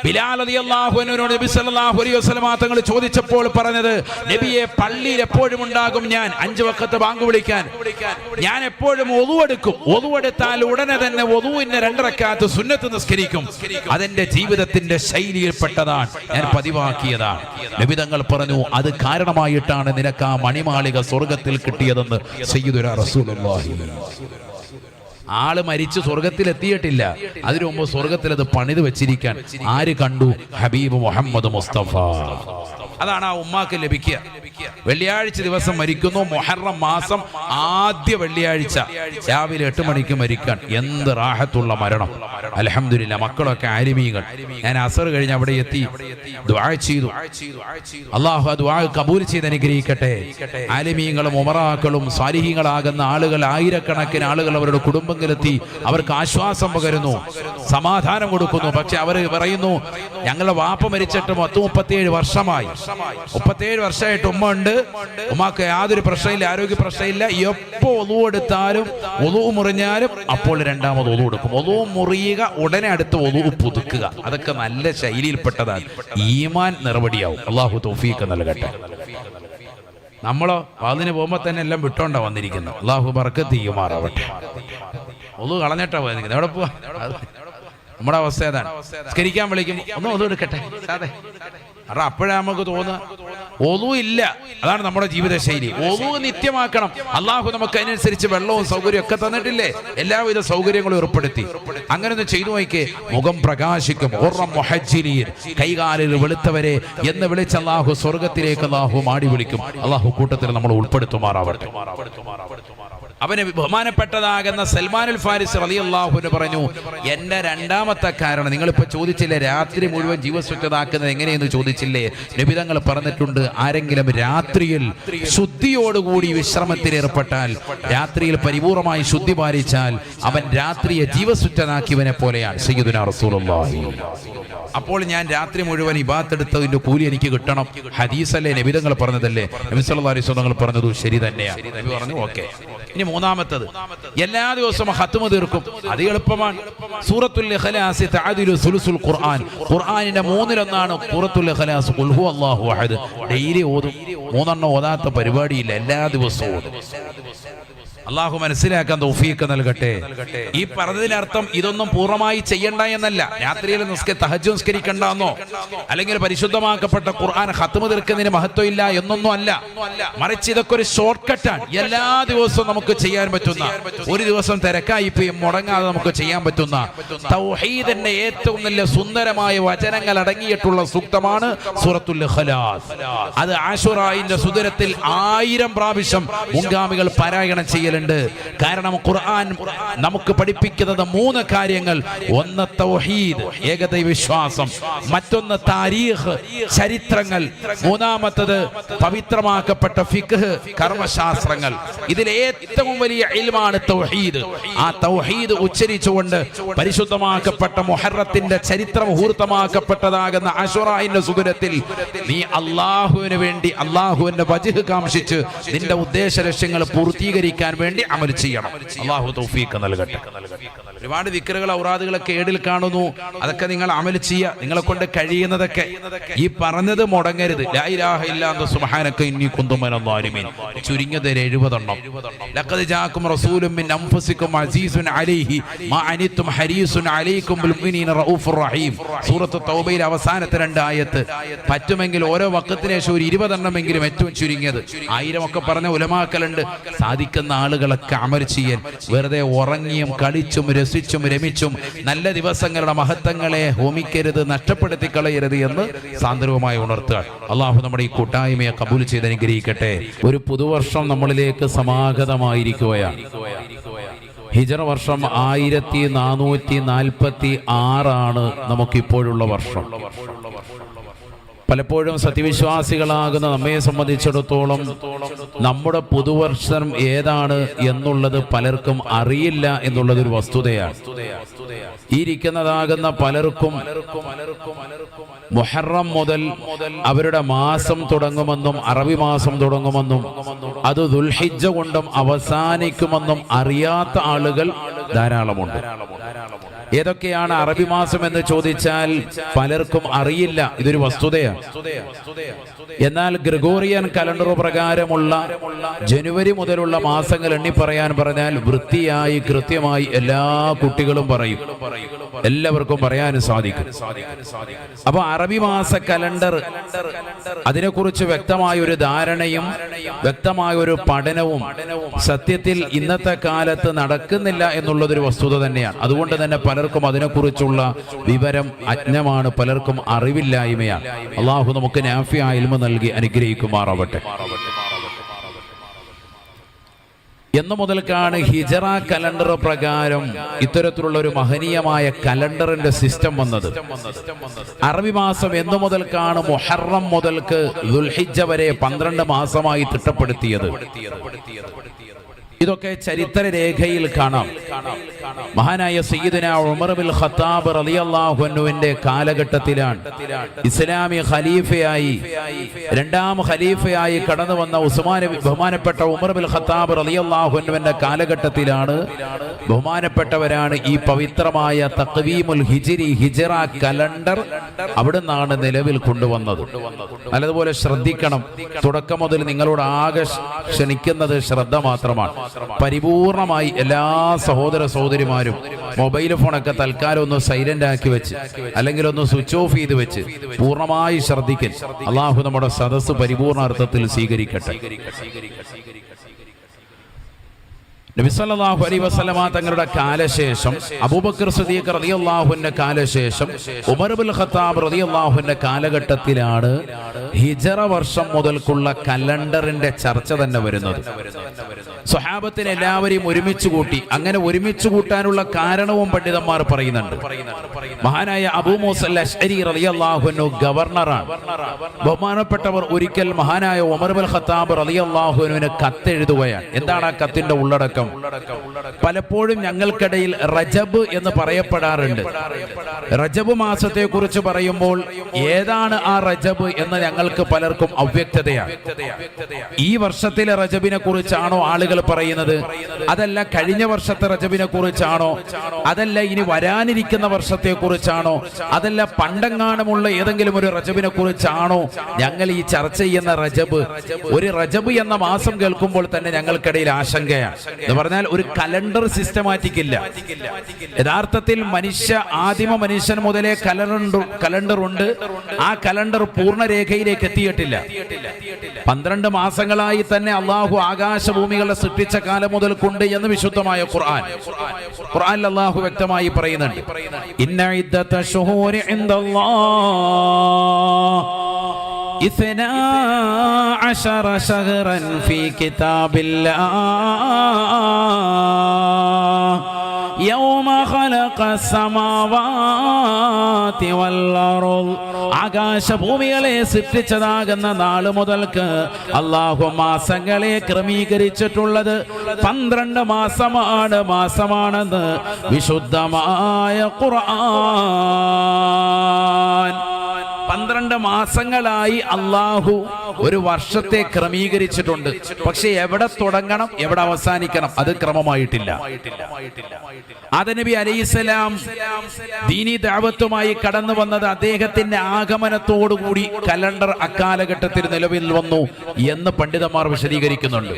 ബിലാൽ റളിയല്ലാഹു അൻഹുവിനോട് നബി സല്ലല്ലാഹു അലൈഹി വസല്ലം തങ്ങൾ ചോദിച്ചപ്പോൾ പറഞ്ഞത്, നബിയെ, പള്ളിയിൽ എപ്പോഴും ഉണ്ടാകും ഞാൻ 5 വഖത്ത് ബാങ്ക് വിളിക്കാൻ. ഞാൻ എപ്പോഴും ഒളു എടുക്കും. ഒളു എടുത്താൽ ഉടനെ തന്നെ ഒളുവിന്റെ 2 റക്അത്ത് സുന്നത്ത് നിസ്കരിക്കും. അതെന്റെ ജീവിതത്തിന്റെ ശൈലിയിൽപ്പെട്ടതാണ്, ഞാൻ പതിവാക്കിയതാണ്. നബി തങ്ങൾ പറഞ്ഞു, അത് കാരണമായിട്ടാണ് നിനക്ക് ആ മണിമാളിക സ്വർഗ്ഗത്തിൽ കിട്ടിയതെന്ന് സയ്യിദുനാ റസൂലുള്ളാഹി. ആള് മരിച്ച് സ്വർഗത്തിൽ എത്തിയിട്ടില്ല, അതിനു മുമ്പ് സ്വർഗത്തിൽ അത് പണിത് വെച്ചിരിക്കാൻ ആര് കണ്ടു? ഹബീബ് മുഹമ്മദ് മുസ്തഫ. അതാണ് ആ ഉമ്മാക്ക് ലഭിക്കുക. വെള്ളിയാഴ്ച ദിവസം മരിക്കുന്നു. മുഹറം മാസം ആദ്യ വെള്ളിയാഴ്ച രാവിലെ 8 മണിക്ക് മരിക്കാൻ. എന്ത് റാഹത്തുള്ള മരണം! അൽഹംദുലില്ലാ. മക്കളൊക്കെ ആലിമീങ്ങൾ. ഞാൻ അസർ കഴിഞ്ഞ് അവിടെ എത്തി ദുആ ചെയ്തു. അല്ലാഹു ആ ദുആ കബൂൽ ചെയ്ത് അനുഗ്രഹിക്കട്ടെ. ആലിമീങ്ങളും ഉമറാക്കളും സാലിഹീങ്ങളാകുന്ന ആളുകൾ, ആയിരക്കണക്കിന് ആളുകൾ അവരുടെ കുടുംബങ്ങളിലെത്തി അവർക്ക് ആശ്വാസം പകരുന്നു, സമാധാനം കൊടുക്കുന്നു. പക്ഷെ അവർ പറയുന്നു, ഞങ്ങളുടെ വാപ്പ മരിച്ചിട്ട് 37 വർഷമായി. 37 വർഷമായിട്ട് ഉമ്മ ഉണ്ട്. ഉമ്മാക്ക് യാതൊരു പ്രശ്നമില്ല, ആരോഗ്യ പ്രശ്നമില്ല. എപ്പോ ഒളു എടുത്താലും, ഒളു മുറിഞ്ഞാലും അപ്പോൾ 2ാമത് ഒളു എടുക്കും. ഒളു മുറിയുക, ഉടനെ അടുത്ത ഒളു പുതുക്കുക. അതൊക്കെ നല്ല ശൈലിയിൽപ്പെട്ടതാണ്. ഈമാൻ നിറവടിയാവും. അല്ലാഹു തൗഫീഖ് നൽകട്ടെ. നമ്മളോ അതിന് പോകുമ്പോ തന്നെ എല്ലാം വിട്ടോണ്ടാ വന്നിരിക്കുന്നത്. അല്ലാഹു ബർക്കത്ത് ചെയ്യുമാറാവട്ടെ. ഒളു കളഞ്ഞിട്ടാ പോയിരിക്കുന്നത്. എവിടെ പോവാ? നമ്മുടെ അവസ്ഥ ഏതാണ്? സ്കരിക്കാൻ വിളിക്കും, ഒന്നും എടുക്കട്ടെ, അതെ. കാരണം അപ്പോഴേ നമുക്ക് തോന്നുക ഒളു ഇല്ല. അതാണ് നമ്മുടെ ജീവിത ശൈലി. ഒളു നിത്യമാക്കണം. അള്ളാഹു നമുക്ക് അതിനനുസരിച്ച് വെള്ളവും സൗകര്യവും ഒക്കെ തന്നിട്ടില്ലേ? എല്ലാവിധ സൗകര്യങ്ങളും ഏർപ്പെടുത്തി. അങ്ങനെ ഒന്ന് ചെയ്തു നോക്കിയേ, മുഖം പ്രകാശിക്കും. കൈകാലിൽ വെളുത്തവരെ എന്ന് വിളിച്ച് അള്ളാഹു സ്വർഗത്തിലേക്ക് അള്ളാഹു മാടി വിളിക്കും. അള്ളാഹു കൂട്ടത്തിൽ നമ്മൾ ഉൾപ്പെടുത്തുമാറാവട്ടെ. അവന് ബഹുമാനപ്പെട്ടതാകുന്ന സൽമാനുൽ ഫാരിസ് റളിയല്ലാഹു അൻഹു പറഞ്ഞു, എന്റെ രണ്ടാമത്തെ കാരണം നിങ്ങളിപ്പോൾ ചോദിച്ചില്ലേ രാത്രി മുഴുവൻ ജീവസ്വച്ഛതാക്കുന്നത് എങ്ങനെയെന്ന് ചോദിച്ചില്ലേ, നബി തങ്ങൾ പറഞ്ഞിട്ടുണ്ട്, ആരെങ്കിലും രാത്രിയിൽ ശുദ്ധിയോടുകൂടി വിശ്രമത്തിൽ ഏർപ്പെട്ടാൽ, രാത്രിയിൽ പരിപൂർണമായി ശുദ്ധി പാലിച്ചാൽ അവൻ രാത്രിയെ ജീവസ്വച്ഛനാക്കിയവനെ പോലെയാണ് സയ്യിദുനാ റസൂലുള്ളാഹി. അപ്പോൾ ഞാൻ രാത്രി മുഴുവൻ ഇബാദത്ത് എടുത്തതിന്റെ കൂലി എനിക്ക് കിട്ടണം. ഹദീസല്ലേ, നബി തങ്ങൾ പറഞ്ഞതല്ലേ, നബി സല്ലല്ലാഹു അലൈഹി വസല്ലം പറഞ്ഞത് ശരി തന്നെയാണ്. നബി പറഞ്ഞു ഓക്കെ. ഇനി മൂന്നാമത്തത്, എല്ലാ ദിവസവും ഖത്മ തീർക്കും. അത് എളുപ്പമാണ്. സൂറത്തുൽ ഇഖ്ലാസ് തഅദിലു സുലുസുൽ ഖുർആൻ, ഖുർആനിന്റെ 1/3 സൂറത്തുൽ ഇഖ്ലാസ്. ഖുൽ ഹുവല്ലാഹു അഹദ് ഡെയിലി ഓതും. 3 ഓതാത്ത പരിപാടിയില്ല, എല്ലാ ദിവസവും ഓതും. അള്ളാഹു മനസ്സിലാക്കാൻ തൗഫീഖ് നൽകട്ടെ. ഈ പറഞ്ഞതിനർത്ഥം ഇതൊന്നും പൂർണ്ണമായി ചെയ്യണ്ട എന്നല്ല. രാത്രിയിൽ തഹജ്ജുദ് നിസ്കരിക്കണ്ടെന്നോ അല്ലെങ്കിൽ പരിശുദ്ധമാക്കപ്പെട്ട ഖുർആൻ ഖത്മ തീർക്കുന്നതിന് മഹത്വം ഇല്ല എന്നൊന്നും അല്ല. മറിച്ച് ഇതൊക്കെ ഒരു ഷോർട്ട് കട്ടാണ്. എല്ലാ ദിവസവും നമുക്ക് ചെയ്യാൻ പറ്റുന്ന, ഒരു ദിവസം തിരക്കായി പോയി മുടങ്ങാതെ നമുക്ക് ചെയ്യാൻ പറ്റുന്ന തൗഹീദിന്റെ ഏറ്റവും നല്ല സുന്ദരമായ വചനങ്ങൾ അടങ്ങിയിട്ടുള്ള സൂക്തമാണ് സൂറത്തുൽ ഇഖ്ലാസ്. അത് ആശുറായിന്റെ സുദിനത്തിൽ 1000 പ്രാവശ്യം മുൻഗാമികൾ പാരായണം ചെയ്യലുണ്ട്. കാരണം ഖുർആൻ നമുക്ക് പഠിപ്പിക്കുന്നത് 3 കാര്യങ്ങൾ. ഒന്ന് തൗഹീദ്, ഏകദൈവ വിശ്വാസം. മറ്റൊന്ന് താരീഖ്, ചരിത്രങ്ങൾ. മൂന്നാമത്തത് പവിത്രമാക്കപ്പെട്ട ഫിഖ്, കർമ്മശാസ്ത്രങ്ങൾ. ഇതിൽ ഏറ്റവും വലിയ ഇൽമാണ് തൗഹീദ്. ആ തൗഹീദ് ഉച്ചരിച്ചുകൊണ്ട് പരിശുദ്ധമാക്കപ്പെട്ട മുഹറത്തിന്റെ ചരിത്ര മുഹൂർത്തമാക്കപ്പെട്ടതാകുന്ന അശുറായിന്റെ സുദിനത്തിൽ നീ അള്ളാഹുവിന് വേണ്ടി, അള്ളാഹുവിന്റെ വജ്ഹ് കാംക്ഷിച്ച് നിന്റെ ഉദ്ദേശ ലക്ഷ്യങ്ങൾ പൂർത്തീകരിക്കാൻ വേണ്ടി അമൽ ചെയ്യണം. അല്ലാഹു തൗഫീഖ് നൽകട്ടെ. ഒരുപാട് ദിക്റുകൾ ഔറാദുകളൊക്കെ ഏടിൽ കാണുന്നു. അതൊക്കെ നിങ്ങൾ അമൽ ചെയ്യുക, നിങ്ങളെ കൊണ്ട് കഴിയുന്നതൊക്കെ. ഈ പറഞ്ഞത് മുടങ്ങരുത്. ലാ ഇലാഹ ഇല്ലാ അൻത സുബ്ഹാനക ഇന്നി കുന്തു മിനൽ ളാലിമീൻ. ചുരുങ്ങിയത് 70 എണ്ണം. ലഖദ് ജാഅകും റസൂലുൻ മിൻ അൻഫുസികും അസീസുൻ അലൈഹി മാ അനിതും ഹരീസുൻ അലൈക്കും ബിൽ മുഅ്മിനീന റഊഫുർ റഹീം. സൂറത്ത് തൗബയിലെ അവസാനത്തെ 2 ആയത്ത്. പറ്റുമെങ്കിൽ ഓരോ വഖത്തിന് ശേഷം ഒരു 20 എണ്ണമെങ്കിലും ഏറ്റവും ചുരുങ്ങിയത്. 1000 ഒക്കെ പറഞ്ഞ ഉലമാക്കളുണ്ട്. സാധിക്കുന്ന ആളുകളൊക്കെ അമൽ ചെയ്യാൻ, വെറുതെ ഉറങ്ങിയും കളിച്ചും രസിച്ചും രമിച്ചും നല്ല ദിവസങ്ങളുടെ മഹത്വങ്ങളെ ഹോമിക്കരുത്, നഷ്ടപ്പെടുത്തി കളയരുത് എന്ന് സാന്ദർഭമായി ഉണർത്തുക. അള്ളാഹു നമ്മുടെ ഈ കൂട്ടായ്മയെ കബൂൽ ചെയ്ത് അനുഗ്രഹിക്കട്ടെ. ഒരു പുതുവർഷം നമ്മളിലേക്ക് സമാഗതമായിരിക്കുകയാണ്. ഹിജറ വർഷം 1446 നമുക്കിപ്പോഴുള്ള വർഷം. പലപ്പോഴും സത്യവിശ്വാസികളാകുന്ന നമ്മെ സംബന്ധിച്ചിടത്തോളം നമ്മുടെ പുതുവർഷം ഏതാണ് എന്നുള്ളത് പലർക്കും അറിയില്ല എന്നുള്ളതൊരു വസ്തുതയാണ്. ഈ ഇരിക്കുന്നതാകുന്ന പലർക്കും മുഹറം മുതൽ അവരുടെ മാസം തുടങ്ങുമെന്നും അറബി മാസം തുടങ്ങുമെന്നും അത് ദുൽഹിജ്ജ കൊണ്ടും അവസാനിക്കുമെന്നും അറിയാത്ത ആളുകൾ ധാരാളമുണ്ട്. ഏതൊക്കെയാണ് അറബി മാസം എന്ന് ചോദിച്ചാൽ പലർക്കും അറിയില്ല. ഇതൊരു വസ്തുതയാണ്. എന്നാൽ ഗ്രിഗോറിയൻ കലണ്ടർ പ്രകാരമുള്ള ജനുവരി മുതലുള്ള മാസങ്ങൾ എണ്ണി പറയാൻ പറഞ്ഞാൽ വൃത്തിയായി കൃത്യമായി എല്ലാ കുട്ടികളും പറയും, എല്ലാവർക്കും പറയാനും സാധിക്കും. അപ്പൊ അറബി മാസ കലണ്ടർ, അതിനെക്കുറിച്ച് വ്യക്തമായ ഒരു ധാരണയും വ്യക്തമായ ഒരു പഠനവും സത്യത്തിൽ ഇന്നത്തെ കാലത്ത് നടക്കുന്നില്ല എന്നുള്ളതൊരു വസ്തുത തന്നെയാണ്. അതുകൊണ്ട് തന്നെ പലർക്കും അതിനെക്കുറിച്ചുള്ള വിവരം അജ്ഞമാണ്, പലർക്കും അറിവില്ലായ്മയാണ്. അള്ളാഹു നമുക്ക് നാഫിയായ ഇൽമ നൽകി അനുഗ്രഹിക്കുമാറാവട്ടെ. എന്നു മുതൽക്കാണ് ഹിജറ കലണ്ടർ പ്രകാരം ഇത്തരത്തിലുള്ള ഒരു മഹനീയമായ കലണ്ടറിന്റെ സിസ്റ്റം വന്നത്? അറബി മാസം എന്നു മുതൽക്കാണ് മുഹറം മുതൽക്ക് ദുൽഹിജ്ജ വരെ 12 മാസമായി തിട്ടപ്പെടുത്തിയത്? ഇതൊക്കെ ചരിത്ര രേഖയിൽ കാണാം. മഹാനായ സയ്യിദുന ഉമർ ബിൻ ഖത്താബ് റളിയല്ലാഹു അൻഹുവിന്റെ കാലഘട്ടത്തിലാണ് ഇസ്ലാമി ഖലീഫയായി, 2ാം ഖലീഫയായി കടന്നു വന്ന ബഹുമാനപ്പെട്ട ഉമർ ബിൻ ഖത്താബ് റളിയല്ലാഹു അൻഹുവിന്റെ കാലഘട്ടത്തിലാണ് ബഹുമാനപ്പെട്ടവരാണ് ഈ പവിത്രമായ തഖ്വീമുൽ ഹിജ്രി, ഹിജറ കലണ്ടർ അവിടുന്നാണ് നിലവിൽ കൊണ്ടുവന്നത്. നല്ലതുപോലെ ശ്രദ്ധിക്കണം. തുടക്കം മുതൽ നിങ്ങളോട് ആകെ ക്ഷണിക്കുന്നത് ശ്രദ്ധ മാത്രമാണ്. പരിപൂർണമായി എല്ലാ സഹോദര സഹോദരിമാരും മൊബൈൽ ഫോണൊക്കെ തൽക്കാലം ഒന്ന് സൈലന്റ് ആക്കി വെച്ച് അല്ലെങ്കിൽ ഒന്ന് സ്വിച്ച് ഓഫ് ചെയ്ത് വെച്ച് പൂർണ്ണമായി ശ്രദ്ധിക്കൽ. അള്ളാഹു നമ്മുടെ സദസ്സ് പരിപൂർണ അർത്ഥത്തിൽ സ്വീകരിക്കട്ടെ. നബി സല്ലല്ലാഹു അലൈഹി വസല്ലമ തങ്ങളുടെ കാലശേഷം അബൂബക്കർ സിദ്ദീഖ് റളിയല്ലാഹു അൻഹുവിന്റെ കാലശേഷം ഉമർ ഇബ്നുൽ ഖത്താബ് റളിയല്ലാഹു അൻഹുവിന്റെ കാലഘട്ടത്തിലാണ് ഹിജറ വർഷം മുതൽക്കുള്ള കലണ്ടറിന്റെ ചർച്ച തന്നെ വരുന്നത്. സ്വഹാബത്തിനെ എല്ലാവരെയും ഒരുമിച്ച് കൂട്ടി. അങ്ങനെ ഒരുമിച്ച് കൂട്ടാനുള്ള കാരണവും പണ്ഡിതന്മാർ പറയുന്നുണ്ട്. മഹാനായ അബൂ മൂസ അൽ-അശ്അരി റളിയല്ലാഹു അൻഹു ഗവർണറാണ്. ബഹുമാനപ്പെട്ടവർ ഒരിക്കൽ മഹാനായ ഉമർ ഇബ്നുൽ ഖത്താബ് റളിയല്ലാഹു അൻഹുവിന് കത്തെഴുതുകയാണ്. എന്താണ് ആ കത്തിന്റെ ഉള്ളടക്കം? പലപ്പോഴും ഞങ്ങൾക്കിടയിൽ റജബ് എന്ന് പറയപ്പെടാറുണ്ട്. റജബ് മാസത്തെ കുറിച്ച് പറയുമ്പോൾ ഏതാണ് ആ റജബ് എന്ന് ഞങ്ങൾക്ക് പലർക്കും അവ്യക്തതയാണ്. ഈ വർഷത്തിലെ റജബിനെ കുറിച്ചാണോ ആളുകൾ പറയുന്നത്? അതല്ല കഴിഞ്ഞ വർഷത്തെ റജബിനെ കുറിച്ചാണോ? അതല്ല ഇനി വരാനിരിക്കുന്ന വർഷത്തെ കുറിച്ചാണോ? അതല്ല പണ്ടെങ്ങാനുമുള്ള ഏതെങ്കിലും ഒരു റജബിനെ കുറിച്ചാണോ ഞങ്ങൾ ഈ ചർച്ച ചെയ്യുന്ന റജബ്? ഒരു റജബ് എന്ന മാസം കേൾക്കുമ്പോൾ തന്നെ ഞങ്ങൾക്കിടയിൽ ആശങ്കയാണ്. എന്ന് പറഞ്ഞാൽ ഒരു കലണ്ടർ സിസ്റ്റമാറ്റിക് ഇല്ല. യഥാർത്ഥത്തിൽ ആദിമ മനുഷ്യൻ മുതലേ കലണ്ടർ ഉണ്ട്. ആ കലണ്ടർ പൂർണ്ണരേഖയിലേക്ക് എത്തിയിട്ടില്ല. 12 മാസങ്ങളായി തന്നെ അള്ളാഹു ആകാശഭൂമികളെ സൃഷ്ടിച്ച കാലം മുതൽക്കുണ്ട് എന്ന് വിശുദ്ധമായ ഖുർആനിൽ അള്ളാഹു വ്യക്തമായി പറയുന്നുണ്ട്. ഇന്ന ഇദ്ദത ശുഹൂരി ഇൻദല്ലാഹ് 12 ശഹ്റൻ ഫീ കിതാബില്ലാഹ് യൗമ ഖലഖസ് സമാവാതി വൽ അർദ്. ആകാശഭൂമികളെ സൃഷ്ടിച്ചതാകുന്ന നാള് മുതൽക്ക് അല്ലാഹു മാസങ്ങളെ ക്രമീകരിച്ചിട്ടുള്ളത് 12 മാസമാണെന്ന് വിശുദ്ധമായ ഖുർആൻ. 12 മാസങ്ങളായി അള്ളാഹു ഒരു വർഷത്തെ ക്രമീകരിച്ചിട്ടുണ്ട്. പക്ഷെ എവിടെ തുടങ്ങണം, എവിടെ അവസാനിക്കണം, അത് ക്രമമായിട്ടില്ല. ആദനബി അലൈഹിസ്സലാം ദീനി ദഅവത്തുമായി കടന്നു വന്നത് അദ്ദേഹത്തിന്റെ ആഗമനത്തോടുകൂടി കലണ്ടർ അക്കാലഘട്ടത്തിൽ നിലവിൽ വന്നു എന്ന് പണ്ഡിതന്മാർ വിശദീകരിക്കുന്നുണ്ട്.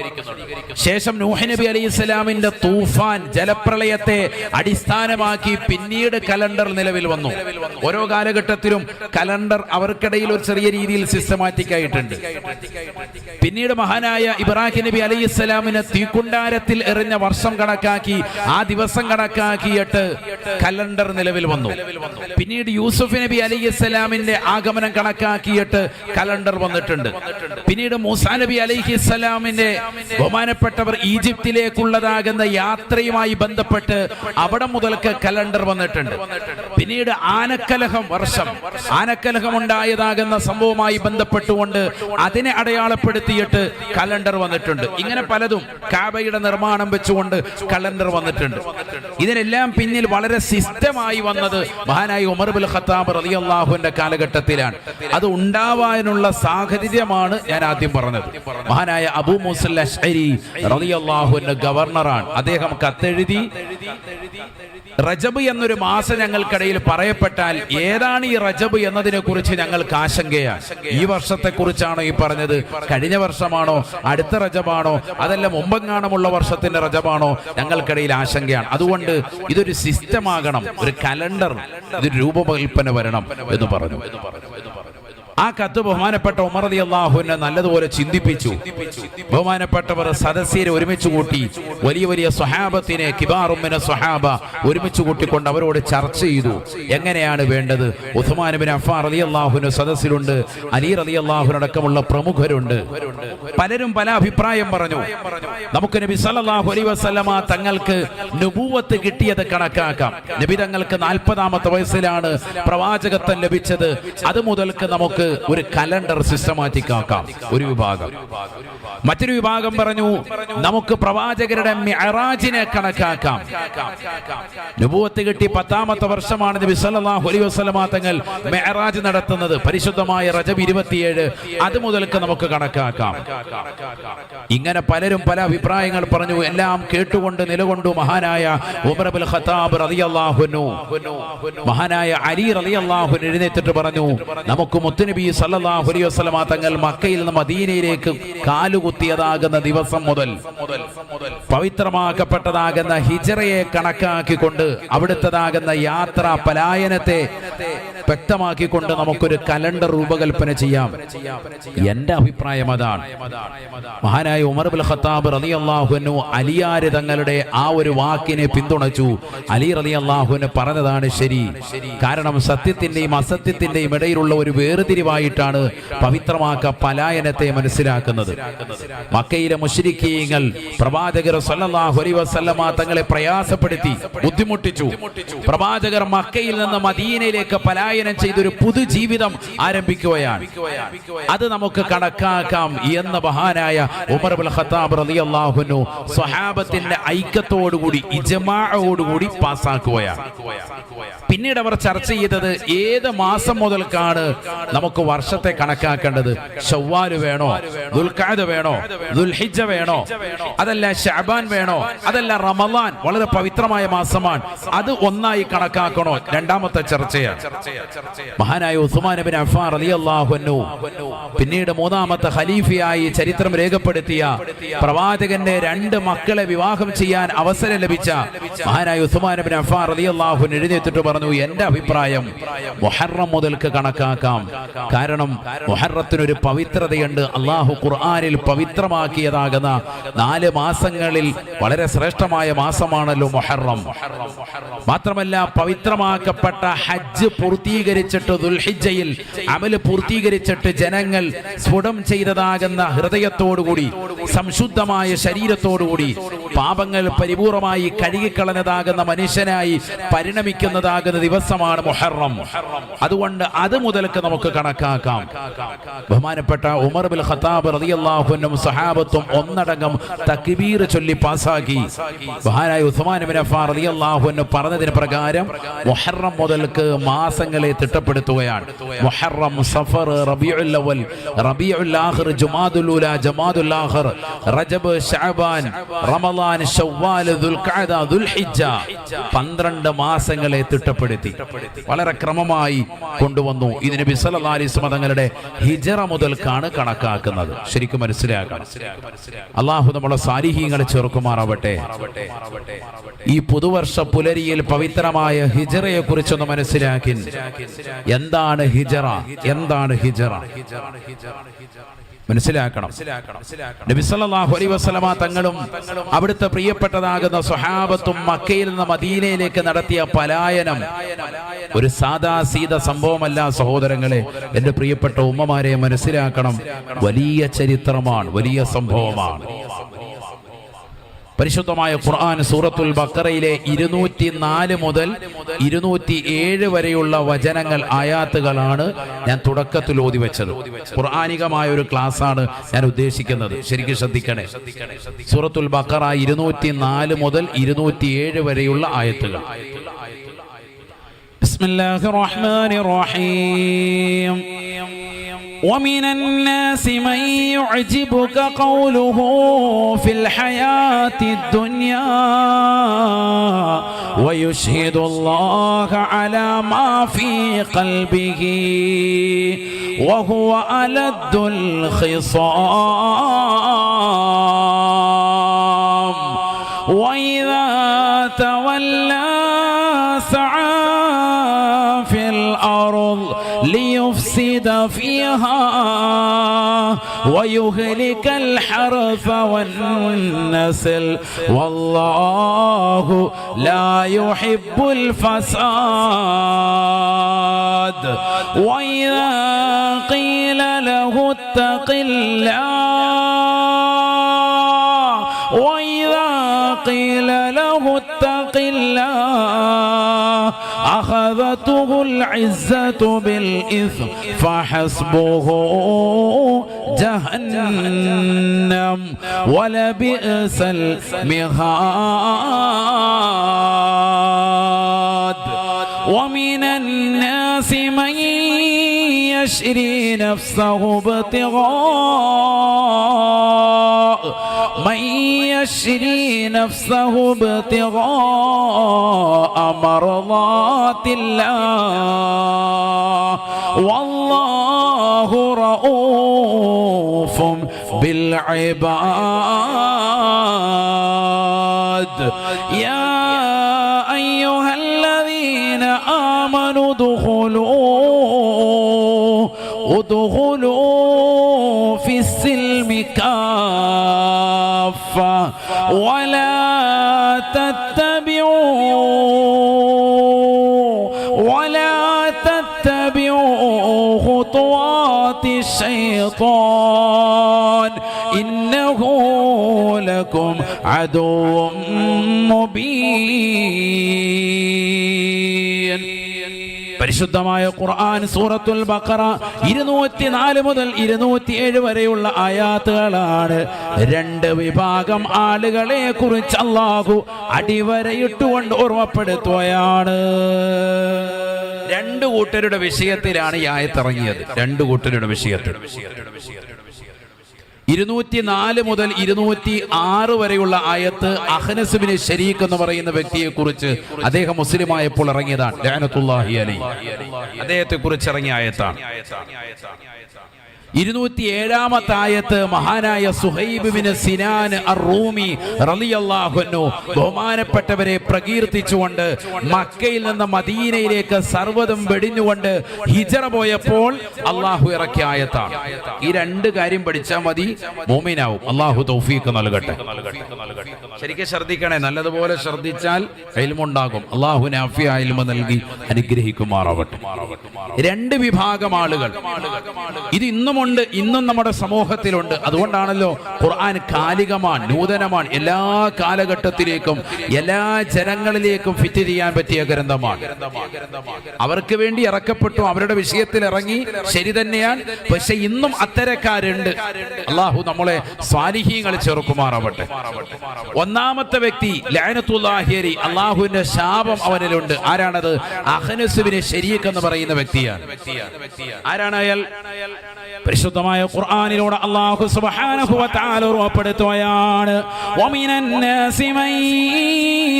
ശേഷം നൂഹ് നബി അലൈഹിസ്സലാമിന്റെ തൂഫാൻ ജലപ്രളയത്തെ അടിസ്ഥാനമാക്കി പിന്നീട് കലണ്ടർ നിലവിൽ വന്നു. ഓരോ കാലഘട്ടത്തിലും കലണ്ടർ അവർക്കിടയിൽ ഒരു ചെറിയ രീതിയിൽ സിസ്റ്റമാറ്റിക് ആയിട്ടുണ്ട്. പിന്നീട് മഹാനായ ഇബ്രാഹിം നബി അലൈഹിസ്സലാമിനെ തീക്കുണ്ടാരത്തിൽ എറിഞ്ഞ വർഷം കണക്കാക്കി ആ ദിവസം കണക്കാക്കിയിട്ട് കലണ്ടർ നിലവിൽ വന്നു. പിന്നീട് യൂസുഫ് നബി അലൈഹിസ്സലാമിന്റെ ആഗമനം കണക്കാക്കിയിട്ട് കലണ്ടർ വന്നിട്ടുണ്ട്. പിന്നീട് മൂസാ നബി അലൈഹിസ്സലാമിന്റെ ബഹുമാനപ്പെട്ടവർ ഈജിപ്തിലേക്കുള്ളതാകുന്ന യാത്രയുമായി ബന്ധപ്പെട്ട് അവിടെ മുതൽക്ക് കലണ്ടർ വന്നിട്ടുണ്ട്. പിന്നീട് ആനക്കലഹം ഉണ്ടായതാകുന്ന സംഭവവുമായി ബന്ധപ്പെട്ടുകൊണ്ട് അതിനെ അടയാളപ്പെടുത്തിയിട്ട് കലണ്ടർ വന്നിട്ടുണ്ട്. ഇങ്ങനെ പലതും കാബയുടെ നിർമ്മാണം വെച്ചുകൊണ്ട് കലണ്ടർ വന്നിട്ടുണ്ട്. ഇതിനെല്ലാം പിന്നിൽ വളരെ സിസ്റ്റമായി വന്നത് മഹാനായ ഉമർ ഇബ്നുൽ ഖത്താബ് റളിയല്ലാഹു അൻഹുവിന്റെ കാലഘട്ടത്തിലാണ്. അത് ഉണ്ടാവാനുള്ള സാഹചര്യമാണ് ഞാൻ ആദ്യം പറഞ്ഞത്. മഹാനായ അബൂ മൂസ അൽ-അശ്അരി റളിയല്ലാഹു അൻഹു ഗവർണറാണ്. അദ്ദേഹം കത്തെഴുതി, റജബ് എന്നൊരു മാസം ഞങ്ങൾക്കിടയിൽ പറയപ്പെട്ടാൽ ഏതാണ് ഈ റജബ് എന്നതിനെ കുറിച്ച് ഞങ്ങൾക്ക് ആശങ്കയാണ്. ഈ വർഷത്തെ കുറിച്ചാണോ ഈ പറഞ്ഞത്? കഴിഞ്ഞ വർഷമാണോ? അടുത്ത റജബാണോ? അതല്ല മുമ്പെങ്ങാണമുള്ള വർഷത്തിന്റെ റജബാണോ? ഞങ്ങൾക്കിടയിൽ ആശങ്കയാണ്. അതുകൊണ്ട് ഇതൊരു സിസ്റ്റമാകണം, ഒരു കലണ്ടർ, ഇതൊരു രൂപകൽപ്പന വരണം എന്ന് പറഞ്ഞു. ആ കത്ത് ബഹുമാനപ്പെട്ട ഉമർ റളിയല്ലാഹു അൻഹു നല്ലതുപോലെ ചിന്തിപ്പിച്ചു. ബഹുമാനപ്പെട്ടവർ സദസ്യരെ ഒരുമിച്ച് കൂട്ടി, വലിയ സ്വഹാബത്തിനെ, കിബാറും മിന സ്വഹാബ ഒരുമിച്ച് കൂട്ടിക്കൊണ്ട് അവരോട് ചർച്ച ചെയ്തു. എങ്ങനെയാണ് വേണ്ടത്? ഉസ്മാൻ ഇബ്നു അഫ്ഫാൻ റളിയല്ലാഹു അൻഹു സദസ്സിലുണ്ട്, അലി റളിയല്ലാഹു അൻഹു അടക്കമുള്ള പ്രമുഖരുണ്ട്. പലരും പല അഭിപ്രായം പറഞ്ഞു. നമുക്ക് നബി സല്ലല്ലാഹു അലൈഹി വസല്ലമ തങ്ങൾക്ക് നബുവത്ത് കിട്ടിയത് കണക്കാക്കാം. നബി തങ്ങൾക്ക് 40ാമത്തെ വയസ്സിലാണ് പ്രവാചകത്വം ലഭിച്ചത്. അത് മുതൽക്ക് നമുക്ക് ഒരു കലണ്ടർ സിസ്റ്റമാറ്റിക് ആക്കാം. ഒരു വിഭാഗം. മറ്റൊരു വിഭാഗം പറഞ്ഞു നമുക്ക് പ്രവാചകരുടെ മിഅ്റാജിനെ കണക്കാക്കാം. നബുവത്ത് കിട്ടി 10ാമത്തെ വർഷമാണ് നബി സല്ലല്ലാഹു അലൈഹി വസല്ലമ തങ്ങൾ മിഅ്റാജ് നടത്തുന്നത്. പരിശുദ്ധമായ റജബ് 27 അത് മുതൽക്ക് നമുക്ക് കണക്കാക്കാം. ഇങ്ങനെ പലരും പല അഭിപ്രായങ്ങൾ പറഞ്ഞു. എല്ലാം കേട്ടുകൊണ്ട് നിലകൊണ്ടു മഹാനായ ഉമർ ഇബ്നുൽ ഖത്താബ് റളിയല്ലാഹു അൻഹു. മഹാനായ അലി റളിയല്ലാഹു അൻഹു എഴുന്നേറ്റിട്ട് പറഞ്ഞു, നമുക്ക് മുത്തുനബി മുത്തുനബി സല്ലല്ലാഹു അലൈഹി വസല്ലമ തങ്ങൾ മക്കയിൽ നിന്ന് മദീനയിലേക്ക് കാലുകുത്തിയതാകുന്ന ദിവസം മുതൽ പവിത്രമാക്കപ്പെട്ടതാകുന്ന ഹിജ്റയെ കണക്കാക്കിക്കൊണ്ട് അവിടുത്തതാകുന്ന യാത്ര പലായനത്തെ വ്യക്തമാക്കിക്കൊണ്ട് നമുക്കൊരു കലണ്ടർ രൂപകൽപ്പന ചെയ്യാം. എന്റെ അഭിപ്രായം അതാണ്. മഹാനായ ഉമർ ഇബ്നുൽ ഖത്താബ് റളിയല്ലാഹു അൻഹു അലിയാർ തങ്ങളുടെ ആ ഒരു വാക്കിനെ പിന്തുണച്ചു. അലി റളിയല്ലാഹു അൻഹു പറഞ്ഞതാണ് ശരി. കാരണം സത്യത്തിന്റെയും അസത്യത്തിന്റെയും ഇടയിലുള്ള ഒരു വേർതിരിവായിട്ടാണ് പവിത്രമാക്ക പലായനത്തെ മനസ്സിലാക്കുന്നത്. മക്കയിലെ മുശ്രിക്കീങ്ങൾ പ്രവാചകർ സല്ലല്ലാഹു അലൈഹി വസല്ലമ തങ്ങളെ പ്രയാസപ്പെടുത്തി ബുദ്ധിമുട്ടിച്ചു. പ്രവാചകർ മക്കയിൽ നിന്ന് മദീനയിലേക്ക് പലായനം ചെയ്തൊരു പുതുജീവിതം ആരംഭിക്കുകയാണ്. അത് നമുക്ക് കണക്കാക്കാം എന്ന മഹാനായ ഉമർ ഇബ്നുൽ ഖത്താബ് റളിയല്ലാഹു അൻഹു സ്വഹാബത്തിന്റെ ഐക്യത്തോടുകൂടി ഇജ്മാഅോടുകൂടി പാസ്സാക്കുകയാണ്. പിന്നീട് അവർ ചർച്ച ചെയ്തത് ഏത് മാസം മുതൽക്കാണ് നമുക്ക് വർഷത്തെ കണക്കാക്കേണ്ടത്. ശവ്വാൽ വേണോ, ദുൽഖഅദ വേണോ, ദുൽഹിജ്ജ വേണോ, അതല്ല ശഅബാൻ വേണോ, അതല്ല റമളാൻ വളരെ പവിത്രമായ മാസമാണ്, അത് ഒന്നായി കണക്കാക്കണോ? രണ്ടാമത്തെ ചർച്ചയാണ്. മഹാനായ ഉസ്മാൻ ഇബ്നു അഫ്ഫാൻ റളിയല്ലാഹു അൻഹു പിന്നീട് മൂന്നാമത്തെ ഖലീഫയായി ചരിത്രം രേഖപ്പെടുത്തിയ പ്രവാചകന്റെ 2 മക്കളെ വിവാഹം ചെയ്യാൻ അവസരം ലഭിച്ച മഹാനായ ഉസ്മാൻ ഇബ്നു അഫ്ഫാൻ റളിയല്ലാഹു അൻഹു എഴുന്നേറ്റിട്ട് പറഞ്ഞു, എന്റെ അഭിപ്രായം മുഹറം മുതൽക്ക് കണക്കാക്കാം. കാരണം മുഹറത്തിനൊരു പവിത്രതയുണ്ട്. അള്ളാഹു ഖുർആനിൽ പവിത്രമാക്കിയതാകുന്ന 4 മാസങ്ങളിൽ വളരെ ശ്രേഷ്ഠമായ മാസമാണല്ലോ മുഹറം. മാത്രമല്ല പവിത്രമാക്കപ്പെട്ട ഹജ്ജ് പൂർത്തീകരിച്ചിട്ട് ദുൽഹിജ്ജയിൽ അമൽ പൂർത്തീകരിച്ചിട്ട് ജനങ്ങൾ സ്ഫുടം ചെയ്തതാകുന്ന ഹൃദയത്തോടുകൂടി സംശുദ്ധമായ ശരീരത്തോടുകൂടി പാപങ്ങൾ പരിപൂർണമായി കഴുകിക്കളഞ്ഞതാകുന്ന മനുഷ്യനായി പരിണമിക്കുന്നതാകുന്ന ദിവസമാണ് മുഹറം. അതുകൊണ്ട് അത് മുതൽക്ക് നമുക്ക് കണക്കാക്കാം. ബഹുമാനപ്പെട്ട ഉമർ ഇബ്നുൽ ഖത്താബ് റളിയല്ലാഹു അൻഹു സഹാബത്തും ഒന്നടങ്കം തക്ബീർ ചൊല്ലി പാസാക്കി. മഹാനായ ഉസ്മാൻ ഇബ്നു അഫ്ഫാൻ റളിയല്ലാഹു അൻഹു പറഞ്ഞതിന് പ്രകാരം മുഹറം മുതൽക്ക് മാസങ്ങളെ തിട്ടപ്പെടുത്തുകയാണ്. മുഹറം, സഫർ, റബീഉൽ അവൽ, റബീഉൽ ആഖിർ, ജുമാദുൽ ഊല, ജമാദുൽ ആഖിർ, റജബ്, ശഅബാൻ, റമളാൻ, ശവ്വാൽ, ദുൽഖഅദ, ദുൽഹിജ്ജ 12 മാസങ്ങളെ തിട്ടപ്പെടുത്തി വളരെ ക്രമമായി കൊണ്ടുവന്നു. ഇത് നബി സല്ലല്ലാഹു അലൈഹി വസല്ലം തങ്ങളുടെ ഹിജ്റ മുതൽക്കാണ് കണക്കാക്കുന്നത്. ശരിക്കും മനസ്സിലാക്കണം. അല്ലാഹു നമ്മളെ സാലിഹീങ്ങളെ ചേർക്കുമാറാവട്ടെ. ഈ പുതുവർഷ പുലരിയിൽ പവിത്രമായ ഹിജ്റയെ കുറിച്ചൊന്ന് മനസ്സിലാക്കി. എന്താണ് ഹിജ്റ? എന്താണ് ഹിജ്റ? മനസ്സിലാക്കണം. നബി സല്ലല്ലാഹു അലൈഹി വസല്ലമ തങ്ങളും അവിടുത്തെ പ്രിയപ്പെട്ടതാകുന്ന സ്വഹാബത്തും മക്കയിൽ നിന്ന് മദീനയിലേക്ക് നടത്തിയ പലായനം ഒരു സാദാ സീത സംഭവമല്ല സഹോദരങ്ങളെ. എന്റെ പ്രിയപ്പെട്ട ഉമ്മമാരെ മനസ്സിലാക്കണം. വലിയ ചരിത്രമാണ്, വലിയ സംഭവമാണ്. പരിശുദ്ധമായ ഖുർആൻ സൂറത്തുൽ ബഖറയിലെ 204 മുതൽ 207 വരെയുള്ള വചനങ്ങൾ, ആയാത്തുകളാണ് ഞാൻ തുടക്കത്തിൽ ഓതി വെച്ചത്. ഖുർആനികമായ ഒരു ക്ലാസ്സാണ് ഞാൻ ഉദ്ദേശിക്കുന്നത്. ശരിക്കും ശ്രദ്ധിക്കണേ. സൂറത്തുൽ ബഖറ 204 മുതൽ 207 വരെയുള്ള ആയത്തുകൾ. ബിസ്മില്ലാഹിർ റഹ്മാനിർ റഹീം. ومن الناس من يعجبك قوله في الحياة الدنيا ويشهد الله على ما في قلبه وهو ألد الخصام وإذا تولى سعى في الأرض ليفسد فيها ويهلك الحرث والنسل والله لا يحب الفساد وإذا قيل له اتق الله وإذا قيل له اتق الله أخذته العزة بالإثم فحسبه جهنم ولبئس المهاد ومن الناس من يشري نفسه ابتغاء مرضات الله والله رؤوف بالعباد يا أيها الذين آمنوا ادخلوا في السلم كافة ولا تتبعوا خطوات الشيطان إنه لكم عدو مبين. പരിശുദ്ധമായ ഖുർആൻ സൂറത്തുൽ ബഖറ 204 മുതൽ 207 വരെയുള്ള ആയാത്തുകളാണ്. രണ്ട് വിഭാഗം ആളുകളെ കുറിച്ച് അല്ലാഹു അടിവരയിട്ടുകൊണ്ട് ഓർമ്മപ്പെടുത്തുകയാണ്. രണ്ട് കൂട്ടരുടെ വിഷയത്തിലാണ് ഈ ആയത്ത് ഇറങ്ങിയത്. രണ്ട് കൂട്ടരുടെ വിഷയത്തിൽ 204 മുതൽ 206 വരെയുള്ള ആയത്ത് അഹ്നസ് ബിൻ ശരീഖ് എന്ന് പറയുന്ന വ്യക്തിയെ കുറിച്ച് അദ്ദേഹം മുസ്ലിമായപ്പോൾ ഇറങ്ങിയതാണ്. ലഅനത്തുല്ലാഹി അലൈഹി അദ്ദേഹത്തെ കുറിച്ച് ഇറങ്ങിയ ആയത്താണ്. 207-ാമത്തെ ആയത്ത് മഹാനായ സുഹൈബ് ബിൻ സിനാൻ അർ-റൂമി റളിയല്ലാഹു അൻഹു ബഹുമാനപ്പെട്ടവരെ പ്രകീർത്തിച്ചുകൊണ്ട് മക്കയിൽ നിന്ന് മദീനയിലേക്ക് സർവ്വതും വെടിഞ്ഞുകൊണ്ട് ഹിജറ പോയപ്പോൾ അള്ളാഹു ഇറക്കിയ ആയത്താണ്. ഈ രണ്ട് കാര്യം പഠിച്ചാൽ മതി, മുഅ്മിനാവും. അള്ളാഹു തൗഫീഖ് നൽകട്ടെ. ശരിക്കും ശ്രദ്ധിക്കണേ, നല്ലതുപോലെ ശ്രദ്ധിച്ചാൽ ഇൽമുണ്ടാകും. അള്ളാഹു നാഫിയ ഇൽമ നൽകി അനുഗ്രഹിക്കുമാറാവട്ടെ. രണ്ട് വിഭാഗം ആളുകൾ ഇത് ഇന്നും നമ്മുടെ സമൂഹത്തിലുണ്ട്. അതുകൊണ്ടാണല്ലോ ഖുർആൻ കാലികമാണ്, നൂതനമാണ്, എല്ലാ കാലഘട്ടത്തിലേക്കും എല്ലാ ജനങ്ങളിലേക്കും ഫിറ്റ് ചെയ്യാൻ പറ്റിയ ഗ്രന്ഥമാണ്. അവർക്ക് വേണ്ടി ഇറക്കപ്പെട്ടു, അവരുടെ വിഷയത്തിൽ ഇറങ്ങി, ശരി തന്നെയാണ്. പക്ഷെ ഇന്നും അത്തരക്കാരുണ്ട്. അള്ളാഹു നമ്മളെ സ്വാലിഹീങ്ങൾ ചേർക്കുമാറാവട്ടെ. ഒന്നാമത്തെ വ്യക്തി ലഅനത്തുല്ലാഹി അലൈഹി, അള്ളാഹുവിന്റെ ശാപം അവനിലുണ്ട്. ആരാണത്? അഹ്നസ് ബിൻ ശരീഖ് എന്ന് പറയുന്ന വ്യക്തിയാണ്. ആരാണ് അയാൾ? പരിശുദ്ധമായ ഖുർആനിലൂടെ അല്ലാഹു സുബ്ഹാനഹു വ തആല ഓർമ്മപ്പെടുത്തുകയാണ്. വമിനൻ നാസി മൻ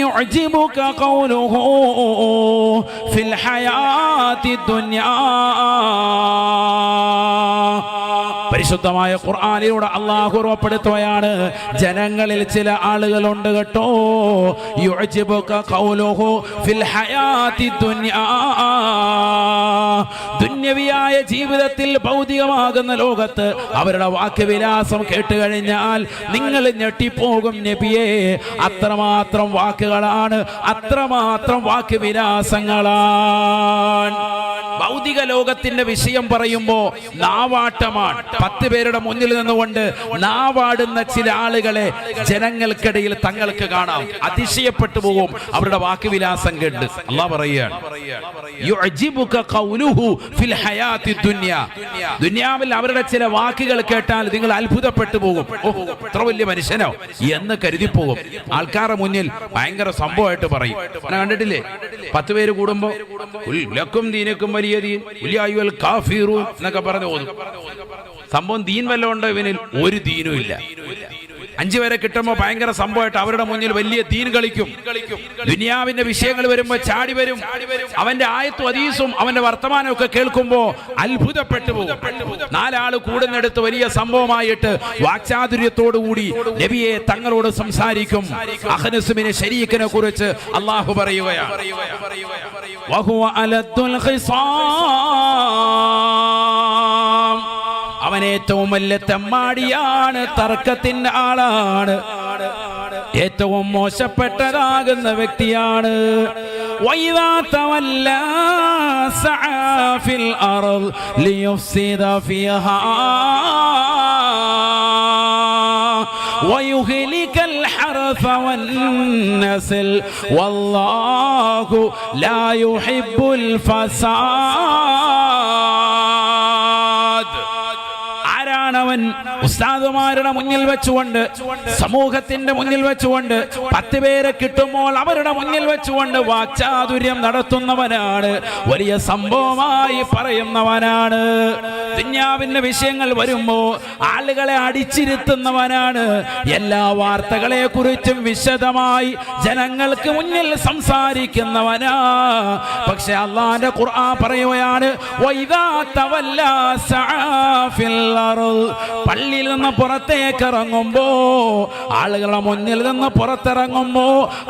യുഅ്ജിബുക ഖൗലുഹു ഫിൽ ഹയാത്തി ദുനിയാ. പരിശുദ്ധമായ ഖുർആനിലൂടെ അല്ലാഹു ഓർമ്മപ്പെടുത്തുകയാണ്, ജനങ്ങളിൽ ചില ആളുകളുണ്ട് കേട്ടോ, യുഅ്ജിബുക ഖൗലുഹു ഫിൽ ഹയാത്തി ദുനിയാ. ദുന്യവിയായ ജീവിതത്തിൽ, ഭൗതികമാകുന്ന ലോകത്ത് അവരുടെ വാക്കുവിലാസം കേട്ട് കഴിഞ്ഞാൽ നിങ്ങൾ ഞെട്ടിപ്പോകും നബിയേ. അത്രമാത്രം വാക്കുകളാണ്, അത്രമാത്രം വാക്കുവിലാസങ്ങളാണ്. ഭൗതിക ലോകത്തിന്റെ വിഷയം പറയുമ്പോ നാവാട്ടമാണ്. 10 പേരുടെ മുന്നിൽ നിന്നുകൊണ്ട് നാവാടുന്ന ചില ആളുകളെ ജനങ്ങൾക്കിടയിൽ തങ്ങൾക്ക് കാണാം. അതിശയപ്പെട്ടു പോകും അവരുടെ വാക്കുവിലാസം കേട്ട്. അല്ലാഹു പറയുകയാണ്, യുഅ്ജിബുക ഖൗലുഹു ഫിൽ ഹയാത്തി ദുനിയ. ദുനിയാവിൽ അവരുടെ ചില വാക്കുകൾ കേട്ടാൽ നിങ്ങൾ അത്ഭുതപ്പെട്ടു പോകും. ഓഹോ, ഇത്ര വലിയ മനുഷ്യനോ എന്ന് കരുതി പോകും. ആൾക്കാരുടെ മുന്നിൽ ഭയങ്കര സംഭവമായിട്ട് പറയും. കണ്ടിട്ടില്ലേ, 10 പേര് കൂടുമ്പോ ലക്കും ദീനക്കും വലിയ ദീൻ ഉലിയായുൽ കാഫിറൂൻ എന്നൊക്കെ പറഞ്ഞു പോകുന്നു. സംഭവം ദീൻ വല്ലതും ഉണ്ടോ ഇവനിൽ? ഒരു ദീനും ഇല്ല. 5 പേരെ കിട്ടുമ്പോ ഭയങ്കര സംഭവമായിട്ട് അവരുടെ മുന്നിൽ വലിയ ദീൻ കളിക്കും. ദുനിയാവിന്റെ വിഷയങ്ങൾ വരുമ്പോ ചാടി വരും. അവന്റെ ആയത്തും ഹദീസും അവന്റെ വർത്തമാനവും ഒക്കെ കേൾക്കുമ്പോ അത്ഭുതപ്പെട്ടു പോകും. 4 ആള് കൂടുന്നിടത്ത് വലിയ സംഭവമായിട്ട് വാക്ചാതുര്യത്തോടുകൂടി നബിയെ തങ്ങളോട് സംസാരിക്കും. അഹ്നസ് ബിൻ ശരീഖിനെ കുറിച്ച് അല്ലാഹു പറയുകയാണ്, വഹുവ അലദ്ദുൽ ഖിസാം. അവൻ ഏറ്റവും വലിയ തെമ്മാടിയാണ്, തർക്കത്തിന്റെ ആളാണ്, ഏറ്റവും മോശപ്പെട്ടതാകുന്ന വ്യക്തിയാണ്. വൈദാ തവല്ലാ സഅ ഫിൽ അർദ് ലിയുഫ്സിദ ഫീഹാ വയുഹ്ലികൽ ഹർസ വന്നസ്ൽ വല്ലാഹു ലാ യുഹിബ്ബുൽ ഫസാദ്. അവൻ ഉസ്താദുമാരുടെ മുന്നിൽ വെച്ചുകൊണ്ട്, സമൂഹത്തിന്റെ മുന്നിൽ വെച്ചുകൊണ്ട്, 10 പേരെ കിട്ടുമ്പോൾ അവരുടെ മുന്നിൽ വെച്ചുകൊണ്ട് വാക്ചാതുര്യം നടത്തുന്നവനാണ്, വലിയ സംഭവമായി പറയുന്നവനാണ്. ദുനിയാവിന്റെ വിഷയങ്ങൾ വരുമ്പോ ആളുകളെ അടിച്ചിരുത്തുന്നവനാണ്. എല്ലാ വാർത്തകളെ കുറിച്ചും വിശദമായി ജനങ്ങൾക്ക് മുന്നിൽ സംസാരിക്കുന്നവനാ. പക്ഷെ അല്ലാഹുവിന്റെ ഖുർആൻ പറയുകയാണ്, വൈദാ തവല്ലാ സഅ ഫിൽ അർദ്, പള്ളിയിൽ നിന്ന് പുറത്തേക്ക് ഇറങ്ങുമ്പോ, ആളുകളുടെ മുന്നിൽ നിന്ന് പുറത്തിറങ്ങുമ്പോ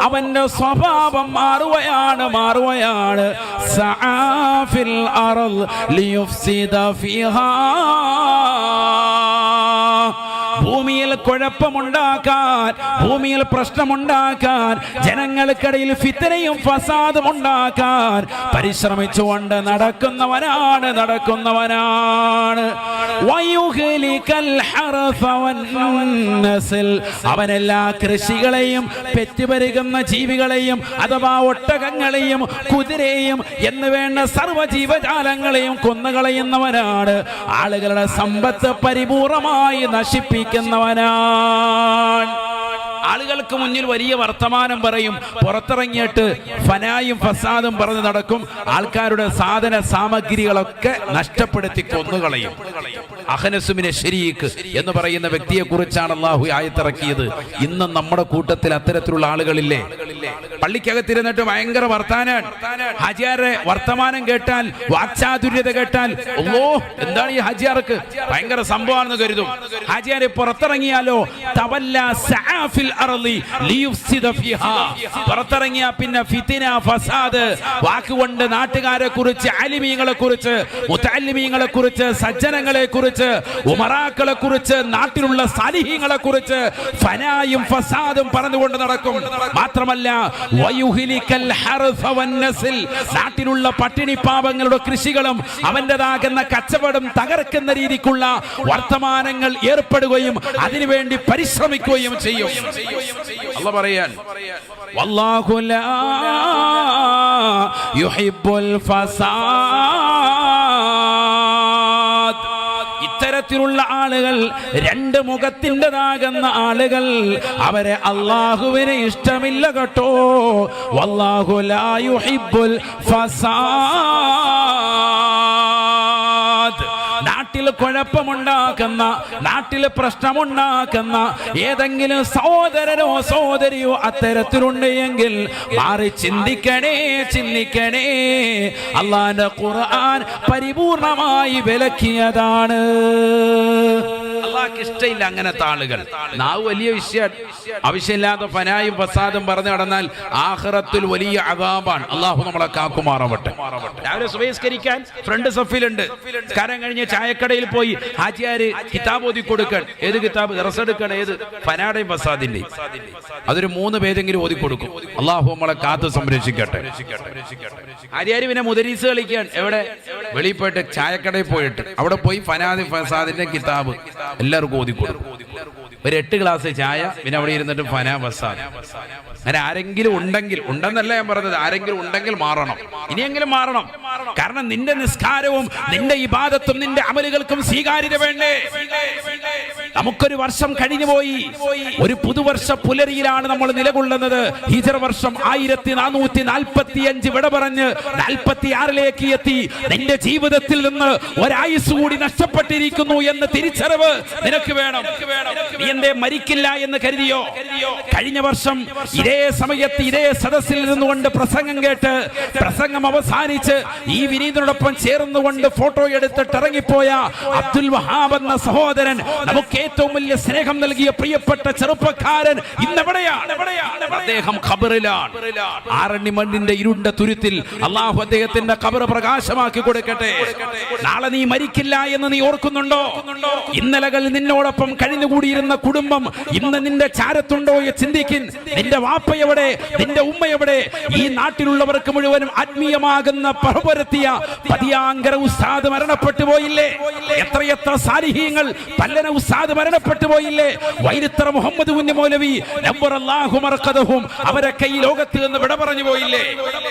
അവന്റെ സ്വഭാവം മാറുകയാണ്. സഅ ഫിൽ അർദ് ലിയുഫ്സിദ ഫീഹാ, ഭൂമിയിൽ കുഴപ്പമുണ്ടാക്കാൻ, ഭൂമിയിൽ പ്രശ്നമുണ്ടാക്കാൻ, ജനങ്ങൾക്കിടയിൽ ഫിത്നയും ഫസാദും ഉണ്ടാക്കാൻ പരിശ്രമിച്ചുകൊണ്ട് നടക്കുന്നവനാണ്. അവനെല്ലാ കൃഷികളെയും, പെറ്റുപെരുകുന്ന ജീവികളെയും അഥവാ ഒട്ടകങ്ങളെയും കുതിരയെയും എന്ന് വേണ്ട സർവ്വജീവജാലങ്ങളെയും കൊന്നുകളയുന്നവനാണ്. ആളുകളുടെ സമ്പത്ത് പരിപൂർണമായി നശിപ്പിക്കുന്നവനാണ്. ആളുകൾക്ക് മുന്നിൽ വലിയ വർത്തമാനം പറയും, പുറത്തിറങ്ങിയിട്ട് ഫനായും ഫസാദും പറഞ്ഞ് നടക്കും. ആൾക്കാരുടെ സാധന സാമഗ്രികളൊക്കെ നഷ്ടപ്പെടുത്തി കൊന്നുകളയും. അഹ്നസുമിനെ ശരീക്ക് എന്ന് പറയുന്ന വ്യക്തിയെ കുറിച്ചാണ് അല്ലാഹു ആയത്തിറക്കിയത്. ഇന്ന് നമ്മുടെ കൂട്ടത്തിൽ അത്തരത്തിലുള്ള ആളുകളില്ലേ? പള്ളിക്കകത്തിരുന്നിട്ട് ഭയങ്കര വർത്താനാണ്. ഹാജിയാരെ വർത്തമാനം കേട്ടാൽ, വാക്ചാതുര്യത കേട്ടാൽ, ഓ എന്താണ് ഈ ഹാജിയാർക്ക് ഭയങ്കര സംഭവമാണെന്ന് കരുതും. ഹാജിയാരെ പുറത്തിറങ്ങിയാലോ തവല്ലാ സഅ ഫിൽ അർളി ലിയുഫ്സിദ ഫീഹാ, പുറത്തിറങ്ങിയ പിന്നെ ഫിത്ന ഫസാദ്, വാക്കുകൊണ്ട് നാട്ടുകാരെ കുറിച്ച്, ആലിമീങ്ങളെ കുറിച്ച്, മുതഅല്ലിമീങ്ങളെ കുറിച്ച്, സജ്ജനങ്ങളെ കുറിച്ച്, ഉമറാക്കളെ കുറിച്ച്, നാട്ടിലുള്ള സാലിഹീങ്ങളെ കുറിച്ച് ഫനായും ഫസാദും പറഞ്ഞുകൊണ്ട് നടക്കും. മാത്രമല്ല വയുഹ്ലികൽ ഹർസ വന്നസ്ൽ, നാട്ടിലുള്ള പട്ടിണി പാവങ്ങളുടെ കൃഷികളും അവന്റേതാകുന്ന കച്ചവടം തകർക്കുന്ന രീതിക്കുള്ള വർത്തമാനങ്ങൾ ഏർപ്പെടുകയും അതിനുവേണ്ടി പരിശ്രമിക്കുകയും ചെയ്യും. അല്ലാഹു പറയാൻ, വല്ലാഹു ലാ യുഹിബ്ബുൽ ഫസാദ്. ഇത്തരത്തിലുള്ള ആളുകൾ, രണ്ട് മുഖത്തിൻ്റെതാകുന്ന ആളുകൾ, അവരെ അല്ലാഹുവിന് ഇഷ്ടമില്ല കേട്ടോ. വല്ലാഹു ലാ യുഹിബ്ബുൽ ഫസാദ്. നാട്ടിൽ കുഴപ്പമുണ്ടാക്കുന്ന, നാട്ടിൽ പ്രശ്നമുണ്ടാക്കുന്ന ഏതെങ്കിലും സഹോദരനോ സഹോദരിയോ അത്തരത്തിലുണ്ട് എങ്കിൽ മാറി ചിന്തിക്കണേ. അല്ലാഹുവിന്റെ ഖുർആൻ പരിപൂർണമായി വിലക്കിയതാണ്. അല്ലാഹുവിന് ഇഷ്ടമില്ല അങ്ങനത്തെ ആളുകൾ. നാവ് വലിയ വിഷയം, ആവശ്യമില്ലാത്ത ഫനായും ഫസാദും പറഞ്ഞു നടന്നാൽ ആഖിറത്തിൽ വലിയ അദാബാണ്. അല്ലാഹു നമ്മളെ കാക്കുമാറാവട്ടെ. രാവിലെ സുബഹിസ്കരിക്കാൻ ഫ്രണ്ട് സഫിലുണ്ട്. നിസ്കാരം കഴിഞ്ഞ് ചായക്കടയിൽ പോയി ഹാജിയാര് കിതാബ് ഓതി കൊടുക്കാൻ. ഏത് കിതാബ്? ദർസ് എടുക്കണം. ഏത്? ഫനാടയും ഫസാദിന്റെയും. അതൊരു 3 പേരെങ്കിലും ഓതി കൊടുക്കും. അല്ലാഹു നമ്മളെ കാത്തു സംരക്ഷിക്കട്ടെ. ഹാജിയാര് പിന്നെ മുദരീസ് കളിക്കാൻ എവിടെ? വെളിയിൽ പോയിട്ട് ചായക്കടയിൽ പോയിട്ട് അവിടെ പോയി ഫനാദി ഫസാദിന്റെ കിതാബ് എല്ലാവർക്കും ഓതി കൊടുക്കും. ഒരു 8 ഗ്ലാസ് ചായ, പിന്നെ അവിടെ ഇരുന്നിട്ട് ഫനാ ഫസാദ്. അങ്ങനെ ആരെങ്കിലും ഉണ്ടെങ്കിൽ, ഉണ്ടെന്നല്ല ഞാൻ പറഞ്ഞത്, ആരെങ്കിലും ഉണ്ടെങ്കിൽ മാറണം. ഇനിയെങ്കിലും മാറണം. കാരണം നിന്റെ നിസ്കാരവും നിന്റെ ഇബാദത്തും നിന്റെ അമലുകൾക്കും സ്വീകാര്യത വേണ്ടേ? നമുക്കൊരു വർഷം കഴിഞ്ഞു പോയി. ഒരു പുതുവർഷ പുലരിയിലാണ് നമ്മൾ നിലകൊള്ളുന്നത്. ഹിജ്റ വർഷം 1445 വിട പറഞ്ഞ് 46ലേക്ക് എത്തി. നിന്റെ ജീവിതത്തിൽ നിന്ന് ഒരായുസ് കൂടി നഷ്ടപ്പെട്ടിരിക്കുന്നു എന്ന് തിരിച്ചറിവ് നിനക്ക് വേണം. നീ എന്തേ മരിക്കില്ല എന്ന് കരുതിയോ? കഴിഞ്ഞ വർഷം ഇതേ സമയത്ത് ഇതേ സദസ്സിൽ നിന്നുകൊണ്ട് പ്രസംഗം കേട്ട് പ്രസംഗം അവസാനിച്ച് ഈ വിനീതനോടൊപ്പം ചേർന്നുകൊണ്ട് ഫോട്ടോ എടുത്തിട്ട് ഇറങ്ങിപ്പോയ അബ്ദുൽ വഹാബ് എന്ന സഹോദരൻ, നമുക്ക് ഏറ്റവും വലിയ സ്നേഹം നൽകിയ പ്രിയപ്പെട്ട ചെറുപ്പക്കാരൻ ഇന്നെവിടെയാണ്? അദ്ദേഹം ഖബറിലാണ്. ആറണ്ണി മണ്ണിന്റെ ഇരുണ്ട തുരുത്തിൽ അല്ലാഹു അദ്ദേഹത്തിന്റെ ഖബർ പ്രകാശമാക്കി കൊടുക്കട്ടെ. നാളെ നീ മരിക്കില്ല എന്ന് നീ ഓർക്കുന്നുണ്ടോ? ഇന്നലകൾ നിന്നോടൊപ്പം കഴിഞ്ഞുകൂടിയിരുന്ന കുടുംബം ഇന്ന് നിന്റെ ചാരത്തുണ്ടോ എന്ന് ചിന്തിക്കിൻ. നിന്റെ വാപ്പ എവിടെ, നിന്റെ ഉമ്മ എവിടെ? ഈ നാട്ടിലുള്ളവർക്ക് മുഴുവനും ആത്മീയമാകുന്ന പറുപരത്തിയ പതിയാങ്കര ഉസ്താദ് മരണപ്പെട്ടു പോയില്ലേ? എത്രയെത്ര സാലിഹീങ്ങൾ പല്ലന ഉസ്താദ് മരണപ്പെട്ടു പോയില്ലേ? വൈരിത്തറ മുഹമ്മദ് കുഞ്ഞി മൗലവി നബ്ബറല്ലാഹു മർഖദഹും അവരൊക്കെ ഈ ലോകത്ത് നിന്ന് വിട പറഞ്ഞു പോയില്ലേ?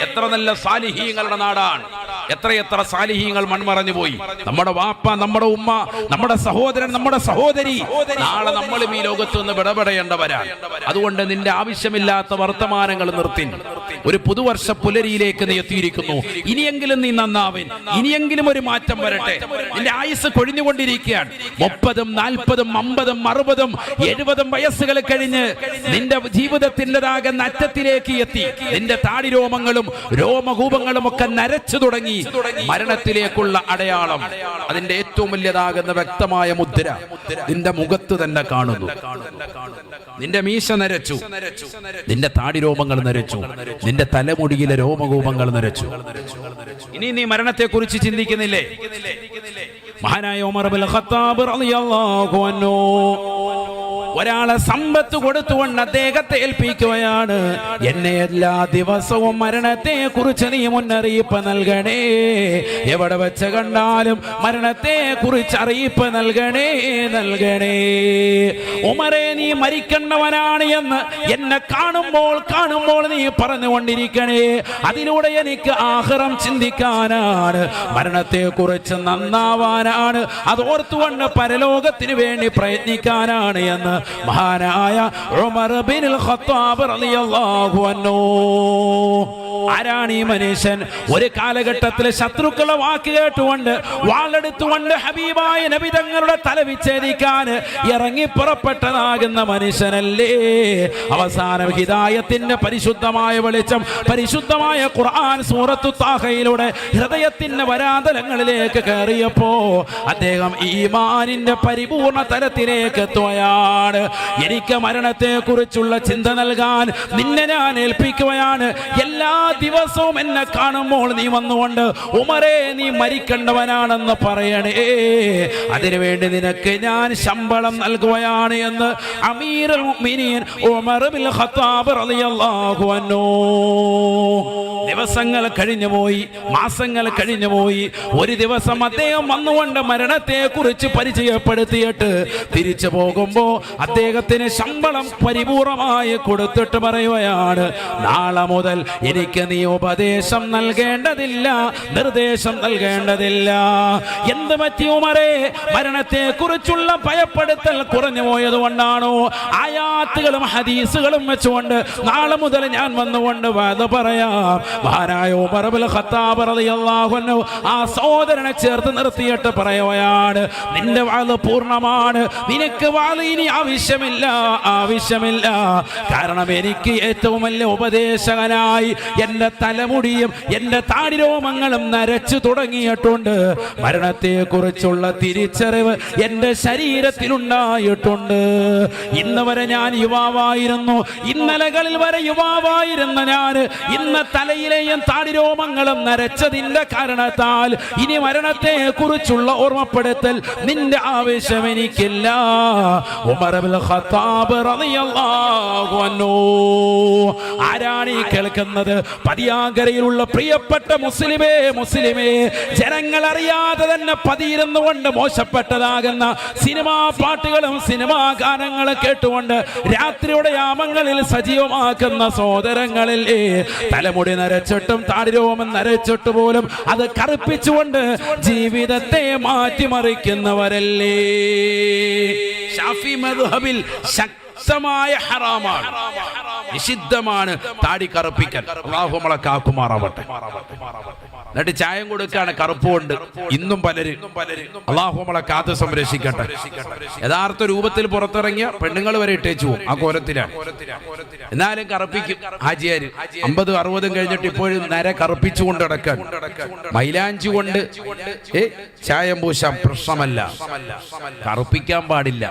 എത്ര നല്ല സാലിഹീങ്ങളുടെ നാടാണ്. എത്രയെത്ര സാലിഹീങ്ങൾ മൺമറഞ്ഞു പോയി. നമ്മുടെ വാപ്പ, നമ്മുടെ ഉമ്മ, നമ്മുടെ സഹോദരൻ, നമ്മുടെ സഹോദരി നാളെ നമ്മളും ഈ ലോകത്ത് നിന്ന് വിടപെടേണ്ടവരാണ്. അതുകൊണ്ട് നിന്റെ ആവശ്യമില്ലാത്ത വർത്തമാനങ്ങൾ നിർത്തി ഒരു പുതുവർഷ പുലരിയിലേക്ക് നീ എത്തിയിരിക്കുന്നു. ഇനിയെങ്കിലും നീ നന്നാവൻ, ഇനിയെങ്കിലും ഒരു മാറ്റം വരട്ടെ. നിന്റെ ആയുസ് കൊഴിഞ്ഞുകൊണ്ടിരിക്കുകയാണ്. 30, 40, 50, 60, 70 വയസ്സുകൾ കഴിഞ്ഞ് നിന്റെ ജീവിതത്തിൻ്റെതാകുന്ന അറ്റത്തിലേക്ക് എത്തി. നിന്റെ താടിരോമങ്ങളും രോമകൂപങ്ങളും ഒക്കെ നരച്ചു തുടങ്ങി. മരണത്തിലേക്കുള്ള അടയാളം, അതിന്റെ ഏറ്റവും വലിയതാകുന്ന വ്യക്തമായ മുദ്ര നിന്റെ മുഖത്ത് തന്നെ കാണുന്നു. നിന്റെ മീശ നരച്ചു, നിന്റെ താടിരോമങ്ങൾ നരച്ചു, നിന്റെ തലമുടിയിലെ രോമകൂപങ്ങൾ നരച്ചു. ഇനി നീ മരണത്തെ കുറിച്ച് ചിന്തിക്കുന്നില്ലേ? മഹാനായ ഉമർ ഇബ്നുൽ ഖത്താബ് റളിയല്ലാഹു അൻഹു ഒരാളെ സമ്പത്ത് കൊടുത്തുകൊണ്ട് അദ്ദേഹത്തെ ഏൽപ്പിക്കുകയാണ്. എന്നെ എല്ലാ ദിവസവും മരണത്തെ കുറിച്ച് നീ മുന്നറിയിപ്പ് നൽകണേ. എവിടെ വെച്ച് കണ്ടാലും മരണത്തെ കുറിച്ച് അറിയിപ്പ് നൽകണേ, നൽകണേ. ഉമറേ, നീ മരിക്കേണ്ടവനാണ് എന്ന് എന്നെ കാണുമ്പോൾ നീ പറഞ്ഞുകൊണ്ടിരിക്കണേ. അതിലൂടെ എനിക്ക് ആഖിറം ചിന്തിക്കാനാണ്, മരണത്തെ കുറിച്ച് നന്നാവാനാണ്, അത് ഓർത്തുകൊണ്ട് പരലോകത്തിന് വേണ്ടി പ്രയത്നിക്കാനാണ് എന്ന് മഹാനായ ഉമർ ഇബ്നുൽ ഖത്താബ് റളിയല്ലാഹു അൻഹു. ആരാണ് ഈ മനുഷ്യൻ? ഒരു കാലഘട്ടത്തിൽ ശത്രുക്കളെ വാക്ക് കേട്ടുകൊണ്ട് വാളെടുത്തുകൊണ്ട് ഹബീബായ നബി തങ്ങളുടെ തല വിച്ഛേദിക്കാൻ ഇറങ്ങി പുറപ്പെട്ടതാകുന്ന മനുഷ്യനല്ലേ? അവസാനം ഹിദായത്തിന്റെ പരിശുദ്ധമായ വെളിച്ചം, പരിശുദ്ധമായ ഖുർആൻ സൂറത്തു താഹയിലൂടെ ഹൃദയത്തിന്റെ വരാതലങ്ങളിലേക്ക് കയറിയപ്പോ അദ്ദേഹം ഈമാനിന്റെ പരിപൂർണ തലത്തിലേക്ക് എത്തുകയാണ്. എനിക്ക് മരണത്തെ കുറിച്ചുള്ള ചിന്ത നൽകാൻ നിന്നെ ഞാൻ ഏൽപ്പിക്കുകയാണ്. എല്ലാ ദിവസവും എന്നെ കാണുമ്പോൾ നീ വന്നുകൊണ്ട് ഉമറേ, നീ മരിക്കേണ്ടവനാണെന്ന് പറയണേ. അതിനുവേണ്ടി നിനക്ക് ഞാൻ ശമ്പളം നൽകുകയാണ് എന്ന് അമീറുൽ മുഅ്മിനീൻ ഉമർ ഇബ്നുൽ ഖത്താബ് റളിയല്ലാഹു അൻഹു. ദിവസങ്ങൾ കഴിഞ്ഞുപോയി, മാസങ്ങൾ കഴിഞ്ഞുപോയി. ഒരു ദിവസം അദ്ദേഹം വന്നുകൊണ്ട് മരണത്തെ കുറിച്ച് പരിചയപ്പെടുത്തിയിട്ട് തിരിച്ചു പോകുമ്പോ അദ്ദേഹത്തിന് ശമ്പളം പരിപൂർണമായി കൊടുത്തിട്ട് പറയുകയാണ്, നാളെ മുതൽ എനിക്ക് നീ ഉപദേശം നൽകേണ്ടതില്ല, നിർദ്ദേശം നൽകേണ്ടതില്ല. എന്ത് പറ്റി ഉമറേ? മരണത്തെ കുറിച്ചുള്ള ഭയപ്പെടുത്തൽ കുറഞ്ഞു പോയത് കൊണ്ടാണോ? ആയാത്തുകളും ഹദീസുകളും വെച്ചുകൊണ്ട് നാളെ മുതൽ ഞാൻ വന്നുകൊണ്ട് വാദ പറയാം. മഹാനായ ഉമർ ഇബ്നുൽ ഖത്താബ് റളിയല്ലാഹു അൻഹു ആ സഹോദരനെ ചേർത്ത് നിർത്തിയിട്ട് പറയുകയാണ്, നിന്റെ വാദ പൂർണ്ണമാണ്, നിനക്ക് വാദ ഇനി ആവശ്യമില്ല, ആവശ്യമില്ല. കാരണം എനിക്ക് ഏറ്റവും വലിയ ഉപദേശകനായി എന്റെ തലമുടിയും എന്റെ താടിരോമങ്ങളും നരച്ചു തുടങ്ങിയിട്ടുണ്ട്. മരണത്തെ കുറിച്ചുള്ള തിരിച്ചറിവ് എന്റെ ശരീരത്തിലുണ്ടായിട്ടുണ്ട്. ഇന്ന് വരെ ഞാൻ യുവാവായിരുന്നു, ഇന്നലകളിൽ വരെ യുവാവായിരുന്ന ഞാൻ ഇന്ന് തലയിലെയും താടിരോമങ്ങളും നരച്ചതിന്റെ കാരണത്താൽ ഇനി മരണത്തെ കുറിച്ചുള്ള ഓർമ്മപ്പെടുത്തൽ നിന്റെ ആവശ്യം എനിക്കില്ല. ഉമർ ഇബ്നുൽ ഖത്താബ് റളിയല്ലാഹു അൻഹു. ആരാണ് ഈ കേൾക്കുന്നത്? പതിയാങ്കരയിലുള്ള പ്രിയപ്പെട്ട മുസ്ലിമേ, മുസ്ലിമേ, ജനങ്ങൾ അറിയാതെ തന്നെ പതിയിരുന്നുകൊണ്ട് മോശപ്പെട്ടതാകുന്ന സിനിമാ പാട്ടുകളും സിനിമാ ഗാനങ്ങളും കേട്ടുകൊണ്ട് രാത്രിയുടെ യാമങ്ങളിൽ സജീവമാക്കുന്ന സഹോദരങ്ങളില്ലേ? തലമുടി നരച്ചിട്ടും താടിരോമം നരച്ചിട്ട് പോലും അത് കറുപ്പിച്ചുകൊണ്ട് ജീവിതത്തെ മാറ്റിമറിക്കുന്നവരല്ലേ? ഷാഫി മദ്ഹബിൽ ശക്തമായ ഹറാമാണ്, നിഷിദ്ധമാണ് താടി കറുപ്പിക്കൽ. അല്ലാഹു നമ്മളെ കാക്കുമാറാവട്ടെ. എന്നിട്ട് ചായം കൊടുക്കാണ് കറുപ്പുകൊണ്ട് ഇന്നും പലരും. അല്ലാഹു നമ്മളെ കാത്ത് സംരക്ഷിക്കട്ടെ. യഥാർത്ഥ രൂപത്തിൽ പുറത്തിറങ്ങിയ പെണ്ണുങ്ങൾ വരെ ഇട്ടേച്ചു പോകും, ആ കോലത്തിലാണ്. എന്നാലും കറുപ്പിക്കും ഹാജിയാര്. 50, 60 കഴിഞ്ഞിട്ട് ഇപ്പോഴും നര കറുപ്പിച്ചുകൊണ്ട് നടക്കാൻ. മൈലാഞ്ചി കൊണ്ട് ചായം പൂശാൻ പ്രശ്നമല്ല, കറുപ്പിക്കാൻ പാടില്ല,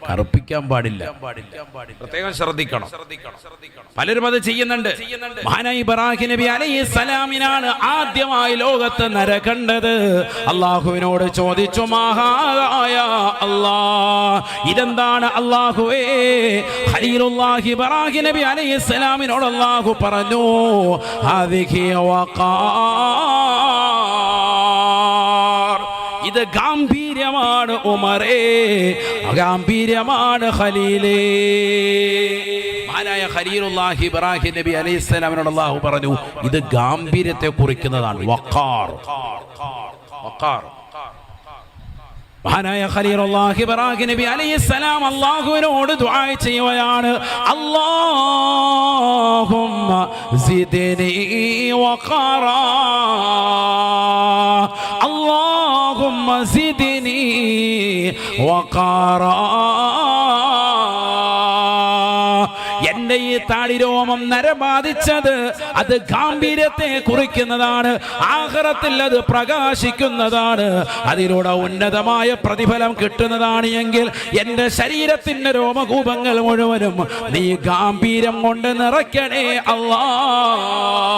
കറുപ്പിക്കാൻ പാടില്ല. പ്രത്യേകം ശ്രദ്ധിക്കണം. പലരും അത് ചെയ്യുന്നുണ്ട്. മഹാനായ ഇബ്രാഹിം നബി അലൈഹിസ്സലാമിനാണ് ആദ്യം ആദ്യമായി ലോകത്ത് നര കണ്ടത്. അള്ളാഹുവിനോട് ചോദിച്ചു, മഹാനായ അല്ലാഹ്, ഇതെന്താണ് അള്ളാഹുവേ? ഖലീലുല്ലാഹി ഇബ്രാഹിം നബി അലൈഹിസ്സലാമിനോട് അള്ളാഹു പറഞ്ഞു, ഹാദിഹി വഖാർ, ഇത് ഗാംഭീര്യമാണ് ഉമറേ, ഗാംഭീര്യമാണ് ഖലീലേ. മഹാനായ ഖലീലുല്ലാഹി ഇബ്രാഹിം നബി അലൈഹിസ്സലാമിനോട് അല്ലാഹു പറഞ്ഞു, ഇത് ഗാംഭീര്യത്തെ കുറിക്കുന്നതാണ്. വഖാർ, വഖാർ. മഹാനായ ഖലീലുല്ലാഹി ഇബ്രാഹിം നബി അലൈഹിസ്സലാം അല്ലാഹുവിനോട് ദുആ ചെയ്യുകയാണ്, അല്ലാഹുമ്മ സിദ്നി വഖാറാ, അല്ലാഹുമ്മ സിദ്നി വഖാറാ. എന്റെ ഈ താടിരോമം നരബാധിച്ചത് അത് ഗാംഭീര്യത്തെ കുറിക്കുന്നതാണ്, ആഖിറത്തിൽ അത് പ്രകാശിക്കുന്നതാണ്, അതിലൂടെ ഉന്നതമായ പ്രതിഫലം കിട്ടുന്നതാണ് എങ്കിൽ എന്റെ ശരീരത്തിന്റെ രോമകൂപങ്ങൾ മുഴുവനും നീ ഗാംഭീര്യം കൊണ്ട് നിറയ്ക്കണേ അല്ലാഹ്.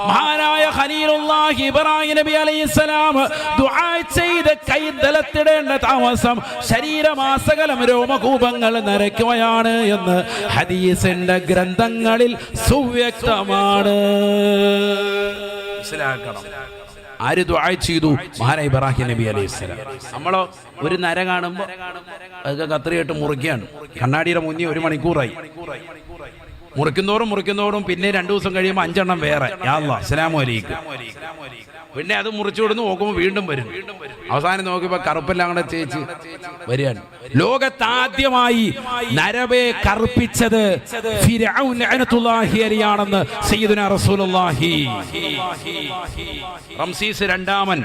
മഹാനായ ഖലീലുല്ലാഹി ഇബ്രാഹിം നബി അലൈഹിസ്സലാം ദുആ ചെയ്ത് കൈതലത്തിടേണ്ട താമസം ശരീരമാസകലം രോമകൂപങ്ങൾ നിറയ്ക്കുകയാണ് എന്ന് ഹദീസിന്റെ ഗ്രന്ഥങ്ങളിൽ സുവ്യക്തമാണ്. മനസ്സിലാക്കണം. ആര് ദുആ ചെയ്തു? മഹാനായ ഇബ്രാഹിം നബി അലൈഹിസ്സലാം. നമ്മളോ ഒരു നര കാണുമ്പോൾ അതൊക്കെ കത്രിയിട്ട് മുറിക്കുകയാണ്. കണ്ണാടിയുടെ മുന്നിൽ 1 മണിക്കൂറായി. മുറിക്കുന്നോറും പിന്നെ 2 ദിവസം കഴിയുമ്പോൾ 5 എണ്ണം വേറെ. യാ അല്ലാഹ്, അസ്സലാമു അലൈക്കും. പിന്നെ അത് മുറിച്ചു കൊടുന്ന് നോക്കുമ്പോൾ വീണ്ടും വരും. അവസാനം നോക്കിയപ്പോൾ കറുപ്പെല്ലാം കൂടെ തേച്ച് വരികയാണ്. ലോകത്താദ്യമായി നരവെ കറുപ്പിച്ചത് ഫിർഔൻ ലഅനത്തുല്ലാഹി അലൈഹിയാണെന്ന് സയ്യിദുനാ റസൂലുള്ളാഹി. റംസീസ് രണ്ടാമൻ,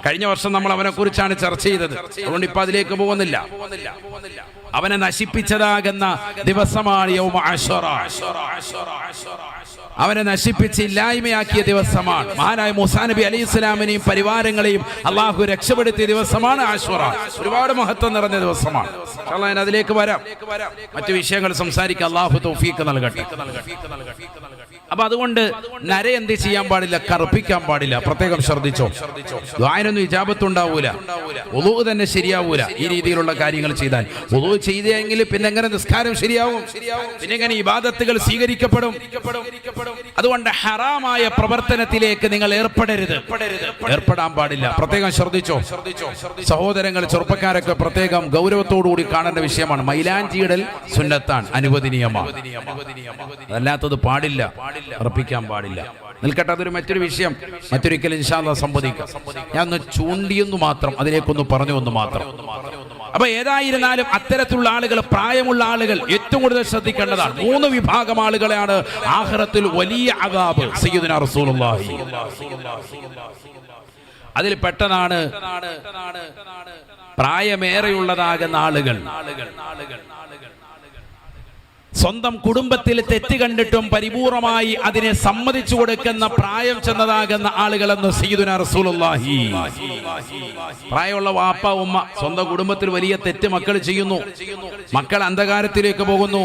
കഴിഞ്ഞ വർഷം നമ്മൾ അവനെ കുറിച്ചാണ് ചർച്ച ചെയ്തത്, അതുകൊണ്ട് ഇപ്പൊ അതിലേക്ക് പോകുന്നില്ല. അവനെ നശിപ്പിച്ചതാകുന്ന ദിവസമാണ് യൗമ അശ്റ. അവനെ നശിപ്പിച്ച് ഇല്ലായ്മയാക്കിയ ദിവസമാണ്. മഹാനായ മൂസാ നബി അലൈഹിസ്സലാമിനെയും പരിവാരങ്ങളെയും അള്ളാഹു രക്ഷപ്പെടുത്തിയ ദിവസമാണ് ആശ്വറ. ഒരുപാട് മഹത്വം നിറഞ്ഞ ദിവസമാണ്. ഞാൻ അതിലേക്ക് വരാം. മറ്റു വിഷയങ്ങൾ സംസാരിക്കാൻ അള്ളാഹു തൗഫീഖ് നൽകട്ടെ. അപ്പൊ അതുകൊണ്ട് നര എന്ത് ചെയ്യാൻ പാടില്ല? കറുപ്പിക്കാൻ പാടില്ല. പ്രത്യേകം ശ്രദ്ധിച്ചോ. ദുആനൊന്നും ഇജാബത്ത് ഉണ്ടാവൂല, വുളൂ തന്നെ ശരിയാവൂല ഈ രീതിയിലുള്ള കാര്യങ്ങൾ ചെയ്താൽ. വുളൂ ചെയ്തെങ്കിൽ പിന്നെ എങ്ങനെ നിസ്കാരം ശരിയാവും? പിന്നെ എങ്ങനെ ഇബാദത്തുകൾ സ്വീകരിക്കപ്പെടും? അതുകൊണ്ട് ഹറാമായ പ്രവർത്തനത്തിലേക്ക് നിങ്ങൾ ഏർപ്പെടാൻ പാടില്ല. പ്രത്യേകം ശ്രദ്ധിച്ചോ. സഹോദരങ്ങൾ, ചെറുപ്പക്കാരൊക്കെ പ്രത്യേകം ഗൗരവത്തോടുകൂടി കാണേണ്ട വിഷയമാണ്. മൈലാഞ്ചിയിടൽ സുന്നത്താണ്, അനുവദനീയമാണ്. അതല്ലാത്തത് പാടില്ല, അർപ്പിക്കാൻ പാടില്ല. നിൽക്കട്ടെ, അതൊരു മറ്റൊരു വിഷയം. മറ്റൊരിക്കൽ ഇൻഷാ അല്ലാഹ് സംവദിക്കാം. ഞാൻ ഒന്ന് ചൂണ്ടിയൊന്നു മാത്രം, അതിലേക്കൊന്ന് പറഞ്ഞു ഒന്ന് മാത്രം. അപ്പൊ ഏതായിരുന്നാലും അത്തരത്തിലുള്ള ആളുകൾ, പ്രായമുള്ള ആളുകൾ ഏറ്റവും കൂടുതൽ ശ്രദ്ധിക്കേണ്ടതാണ്. 3 വിഭാഗം ആളുകളെയാണ് ആഖിറത്തിൽ വലിയ അദാബ് സയ്യിദുനാ റസൂലുള്ളാഹി. അതിൽ പെട്ടതാണ് പ്രായമേറെയുള്ളതാകുന്ന ആളുകൾ. സ്വന്തം കുടുംബത്തിൽ തെറ്റ് കണ്ടിട്ടും പരിപൂർണമായി അതിനെ സമ്മതിച്ചു കൊടുക്കുന്ന പ്രായം ചെന്നതാകുന്ന ആളുകളെന്ന് സയ്യിദുനാ റസൂലുള്ളാഹി. പ്രായമുള്ള വാപ്പ ഉമ്മ സ്വന്തം കുടുംബത്തിൽ വലിയ തെറ്റ് മക്കൾ ചെയ്യുന്നു. മക്കൾ അന്ധകാരത്തിലേക്ക് പോകുന്നു,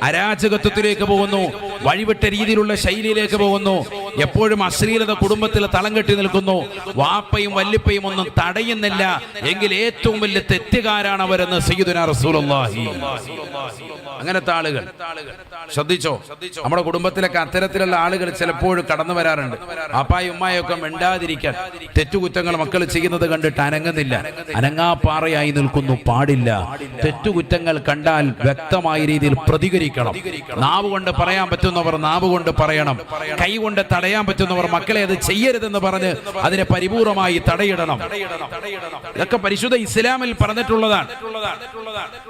അരാജകത്വത്തിലേക്ക് പോകുന്നു, വഴിവിട്ട രീതിയിലുള്ള ശൈലിയിലേക്ക് പോകുന്നു. എപ്പോഴും അശ്ലീലത കുടുംബത്തിൽ തളം കെട്ടി നിൽക്കുന്നു. വാപ്പയും വല്ലിപ്പയും ഒന്നും തടയുന്നില്ല എങ്കിൽ ഏറ്റവും വലിയ തെറ്റുകാരാണ് അവരെന്ന് സയ്യിദുനാ റസൂലുള്ളാഹി. അങ്ങനത്തെ ആളുകൾ ശ്രദ്ധിച്ചോ. നമ്മുടെ കുടുംബത്തിലൊക്കെ അത്തരത്തിലുള്ള ആളുകൾ ചിലപ്പോഴും കടന്നു വരാറുണ്ട്. അപ്പായും ഉമ്മായൊക്കെ മിണ്ടാതിരിക്കാൻ, തെറ്റുകുറ്റങ്ങൾ മക്കൾ ചെയ്യുന്നത് കണ്ടിട്ട് അനങ്ങുന്നില്ല, അനങ്ങാപ്പാറയായി നിൽക്കുന്നു. പാടില്ല. തെറ്റുകുറ്റങ്ങൾ കണ്ടാൽ വ്യക്തമായ രീതിയിൽ പ്രതികരിക്കണം. നാവ് കൊണ്ട് പറയാൻ പറ്റുന്നവർ നാവ് കൊണ്ട് പറയണം. കൈ കൊണ്ട് തടയാൻ പറ്റുന്നവർ മക്കളെ അത് ചെയ്യരുതെന്ന് പറഞ്ഞ് അതിനെ പരിപൂർണമായി തടയിടണം. ഇതൊക്കെ പരിശുദ്ധ ഇസ്ലാമിൽ പറഞ്ഞിട്ടുള്ളതാണ്.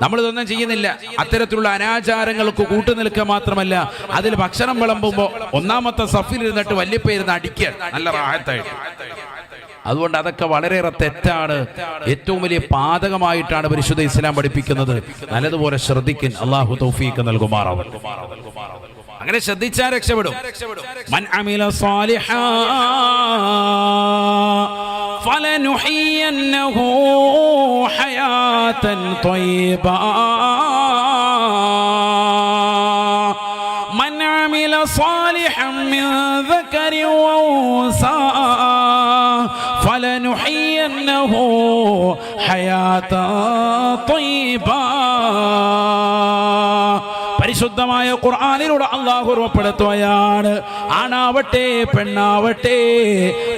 നമ്മളിതൊന്നും ചെയ്യുന്നില്ല. അത്തരത്തിലുള്ള അനാചാരങ്ങൾക്ക് കൂട്ടുനിൽക്കുക മാത്രമല്ല, അതിൽ ഭക്ഷണം വിളമ്പുമ്പോൾ 1ാമത്തെ സഫിൽ ഇരുന്നിട്ട് വല്യപ്പയിരുന്ന് അടിക്കാൻ നല്ല റാഹത്തായിട്ട്. അതുകൊണ്ട് അതൊക്കെ വളരെയേറെ തെറ്റാണ്. ഏറ്റവും വലിയ പാതകമായിട്ടാണ് പരിശുദ്ധ ഇസ്ലാം പഠിപ്പിക്കുന്നത്. നല്ലതുപോലെ ശ്രദ്ധിക്കാൻ അല്ലാഹു തൗഫീഖ് നൽകുമാറാവട്ടെ. അങ്ങനെ ശ്രദ്ധിച്ചാൽ രക്ഷപ്പെടും. മൻ അമില സാലിഹാ ഫലനുഹിയന്നഹു ഹയാതൻ ത്വയ്യിബാ. മൻ അമില സാലിഹൻ മിൻ ദക്കരി وأنثى فلنحيينه حياة طيبة. പരിശുദ്ധമായ ഖുർആനിലൂടെ അല്ലാഹു ഉറപ്പെടുത്തുകയാണ്, ആണാവട്ടെ പെണ്ണാവട്ടെ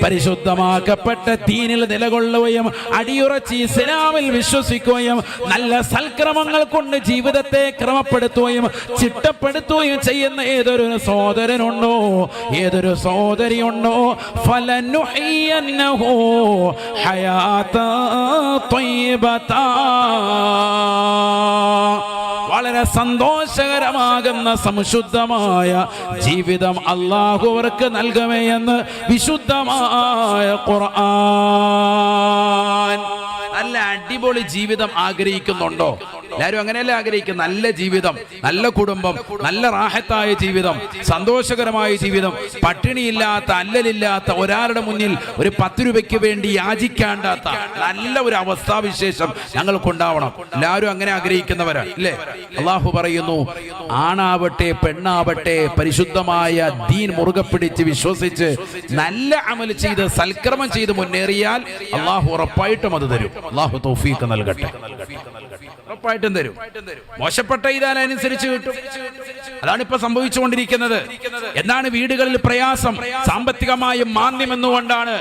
പരിശുദ്ധമാക്കപ്പെട്ട ദീനിൽ നിലകൊള്ളുകയും അടിയുറച്ച് ഇസ്ലാമിൽ വിശ്വസിക്കുകയും നല്ല സൽക്രമങ്ങൾ കൊണ്ട് ജീവിതത്തെ ക്രമപ്പെടുത്തുകയും ചിട്ടപ്പെടുത്തുകയും ചെയ്യുന്ന ഏതൊരു സഹോദരനുണ്ടോ, ഏതൊരു സഹോദരിയുണ്ടോ, ഫലനുഹിയന്നഹു ഹയാതൻ ത്വയ്യിബതാ, വളരെ സന്തോഷകരമാകുന്ന സംശുദ്ധമായ ജീവിതം അല്ലാഹു അവർക്ക് നൽകുമേ എന്ന് വിശുദ്ധമായ ഖുർആൻ. നല്ല അടിപൊളി ജീവിതം ആഗ്രഹിക്കുന്നുണ്ടോ? എല്ലാവരും അങ്ങനെയല്ലേ ആഗ്രഹിക്കും? നല്ല ജീവിതം, നല്ല കുടുംബം, നല്ല റാഹത്തായ ജീവിതം, സന്തോഷകരമായ ജീവിതം, പട്ടിണിയില്ലാത്ത അല്ലലില്ലാത്ത, ഒരാളുടെ മുന്നിൽ ഒരു 10 രൂപയ്ക്ക് വേണ്ടി യാചിക്കാണ്ടാത്ത നല്ല ഒരു അവസ്ഥാവിശേഷം ഞങ്ങൾക്കുണ്ടാവണം. എല്ലാവരും അങ്ങനെ ആഗ്രഹിക്കുന്നവരാണ് അല്ലേ? അള്ളാഹു പറയുന്നു, ആണാവട്ടെ പെണ്ണാവട്ടെ പരിശുദ്ധമായ ദീൻ മുറുകെ പിടിച്ച് വിശ്വസിച്ച് നല്ല അമൽ ചെയ്ത് സൽക്രമം ചെയ്ത് മുന്നേറിയാൽ അള്ളാഹു ഉറപ്പായിട്ടും അത് തരും. അള്ളാഹു തൗഫീഖ് നൽകട്ടെ. ഉറപ്പായിട്ടും തരും. മോശപ്പെട്ട ഇതാനുസരിച്ച് കിട്ടും. അതാണ് ഇപ്പൊ സംഭവിച്ചുകൊണ്ടിരിക്കുന്നത്. എന്താണ് വീടുകളിൽ പ്രയാസം? സാമ്പത്തികമായ മാന്ദ്യം എന്നുകൊണ്ടാണ്.